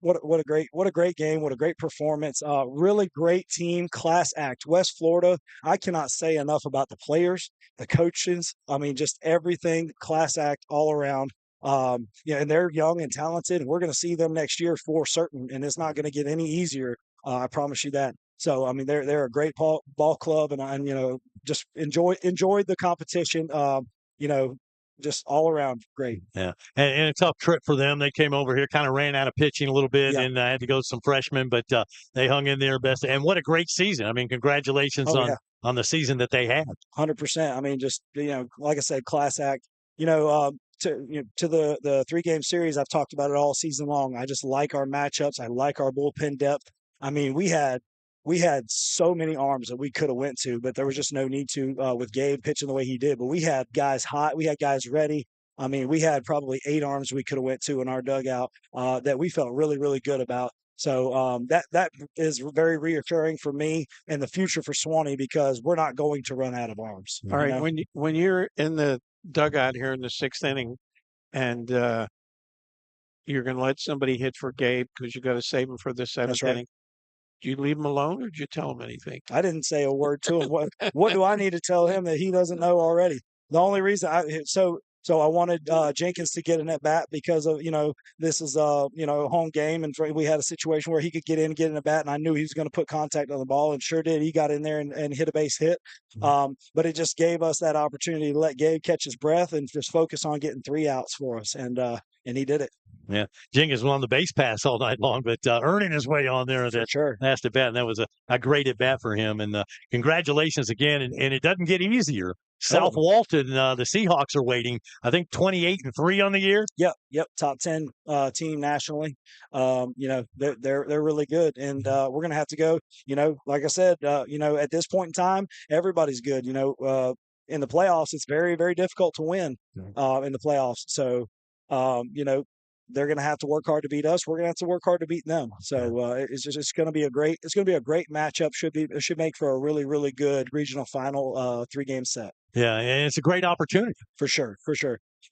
what a great game. What a great performance. Really great team, class act. West Florida, I cannot say enough about the players, the coaches. I mean, just everything, class act all around. Yeah, and they're young and talented, and we're going to see them next year for certain, and it's not going to get any easier. I promise you that. So, I mean, they're a great ball club, and you know, just enjoyed the competition. You know, just all around great. Yeah, and a tough trip for them. They came over here, kind of ran out of pitching a little bit, and had to go with some freshmen, but they hung in there best. And what a great season! I mean, congratulations on the season that they had. 100%. I mean, just, you know, like I said, class act. You know, to the 3-game series, I've talked about it all season long. I just like our matchups. I like our bullpen depth. I mean, we had so many arms that we could have went to, but there was just no need to with Gabe pitching the way he did. But we had guys hot. We had guys ready. I mean, we had probably 8 arms we could have went to in our dugout that we felt really, really good about. So that is very reassuring for me and the future for Suwannee, because we're not going to run out of arms. All right, know? When you're in the dugout here in the 6th inning, and you're going to let somebody hit for Gabe because you got to save him for the 7th inning. Do you leave him alone, or did you tell him anything? I didn't say a word to him. What do I need to tell him that he doesn't know already? The only reason So I wanted Jenkins to get an at bat because of, you know, this is a home game, and we had a situation where he could get in, get an at bat, and I knew he was going to put contact on the ball, and sure did. He got in there and hit a base hit. But it just gave us that opportunity to let Gabe catch his breath and just focus on getting 3 outs for us, and he did it. Yeah, Jenkins was on the base pass all night long, but earning his way on there that last at bat, and that was a great at bat for him. And congratulations again. And it doesn't get easier. South Walton, the Seahawks are waiting. I think 28-3 on the year. Yep, top 10 team nationally. You know, they're really good, and we're gonna have to go. You know, like I said, you know, at this point in time, everybody's good. You know, in the playoffs, it's very, very difficult to win in the playoffs. So, you know, they're going to have to work hard to beat us. We're going to have to work hard to beat them. So it's going to be a great matchup. It should make for a really, really good regional final 3-game set. Yeah, and it's a great opportunity for sure.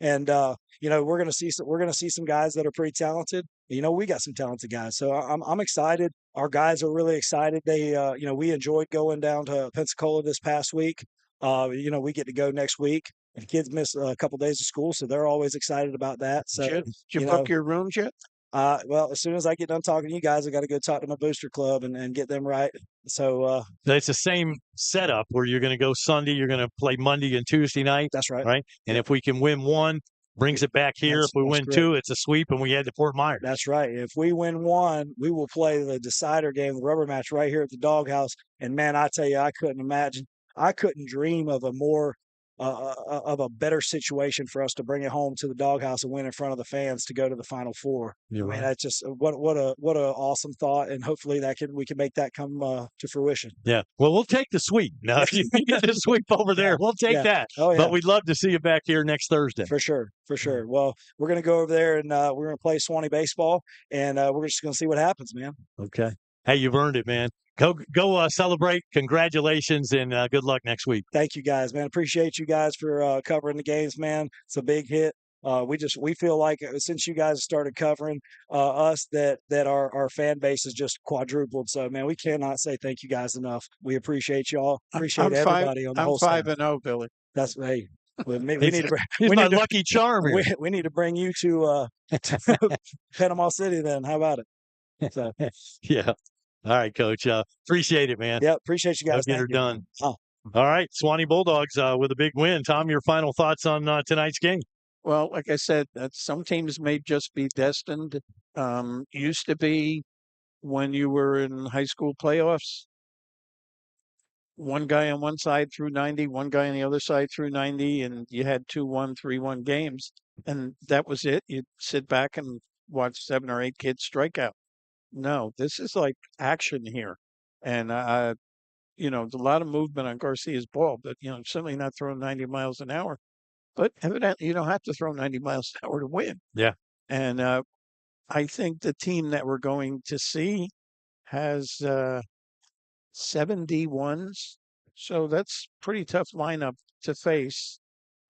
And you know, we're going to see some guys that are pretty talented. You know, we got some talented guys, so I'm excited. Our guys are really excited. They you know, we enjoyed going down to Pensacola this past week. You know, we get to go next week. And kids miss a couple days of school, so they're always excited about that. So, did you book your rooms yet? Well, as soon as I get done talking to you guys, I got to go talk to my booster club and get them right. So it's the same setup where you're going to go Sunday, you're going to play Monday and Tuesday night. That's right. Right, and if we can win one, brings it back here. If we win 2, it's a sweep, and we head to Fort Myers. That's right. If we win 1, we will play the decider game, the rubber match, right here at the Doghouse. And man, I tell you, I couldn't dream of of a better situation for us to bring it home to the Doghouse and win in front of the fans to go to the Final Four. You're right. That's just what a awesome thought, and hopefully we can make that come to fruition. Yeah. Well, we'll take the sweep. Now, if you get the sweep over there, we'll take that. Oh, yeah. But we'd love to see you back here next Thursday. For sure. Well, we're going to go over there and we're going to play Suwannee baseball, and we're just going to see what happens, man. Okay. Hey, you've earned it, man. Go celebrate. Congratulations, and good luck next week. Thank you, guys, man. Appreciate you guys for covering the games, man. It's a big hit. We feel like since you guys started covering us that our fan base has just quadrupled. So, man, we cannot say thank you guys enough. We appreciate y'all. Appreciate everybody on the whole side. I'm 5-0, Billy. That's hey. We need He's my lucky charm here. We need to bring you to Panama City then. How about it? So. Yeah. All right, Coach. Appreciate it, man. Yeah, appreciate you guys. Get her done. Oh. All right, Suwannee Bulldogs with a big win. Tom, your final thoughts on tonight's game? Well, like I said, that some teams may just be destined. Used to be when you were in high school playoffs, one guy on one side threw 90, one guy on the other side threw 90, and you had 2-1, 3-1 games, and that was it. You'd sit back and watch 7 or 8 kids strike out. No, this is like action here. And, there's a lot of movement on Garcia's ball, but, certainly not throwing 90 miles an hour. But evidently, you don't have to throw 90 miles an hour to win. Yeah. And I think the team that we're going to see has 71s. So that's pretty tough lineup to face.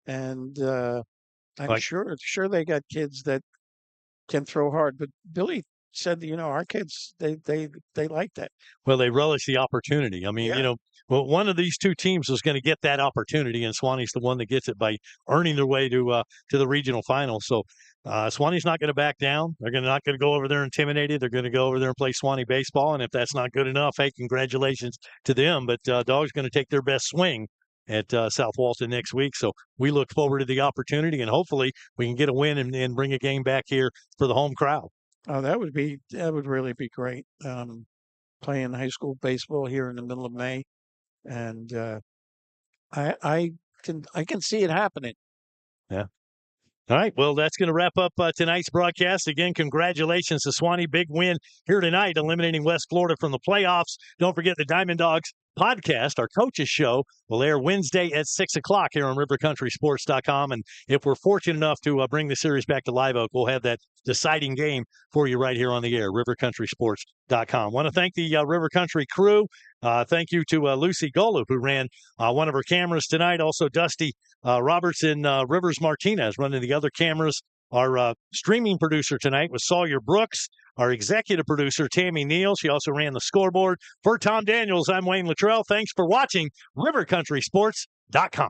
And I'm sure they got kids that can throw hard. But Billy said, our kids, they like that. Well, they relish the opportunity. I mean, one of these two teams is going to get that opportunity, and Suwannee's the one that gets it by earning their way to the regional final. So Suwannee's not going to back down. They're not going to go over there intimidated. They're going to go over there and play Suwannee baseball. And if that's not good enough, hey, congratulations to them. But Dogs going to take their best swing at South Walton next week. So we look forward to the opportunity, and hopefully we can get a win and bring a game back here for the home crowd. Oh, that would really be great. Playing high school baseball here in the middle of May, and I can see it happening. Yeah. All right. Well, that's going to wrap up tonight's broadcast. Again, congratulations to Suwannee. Big win here tonight, eliminating West Florida from the playoffs. Don't forget the Diamond Dogs podcast, our coaches show, will air Wednesday at 6 o'clock here on rivercountrysports.com. And if we're fortunate enough to bring the series back to Live Oak, we'll have that deciding game for you right here on the air, rivercountrysports.com. Want to thank the River Country crew. Thank you to Lucy Golub, who ran one of her cameras tonight. Also, Dusty Roberts and Rivers Martinez running the other cameras. Our streaming producer tonight was Sawyer Brooks. Our executive producer, Tammy Neal. She also ran the scoreboard. For Tom Daniels, I'm Wayne Luttrell. Thanks for watching rivercountrysports.com.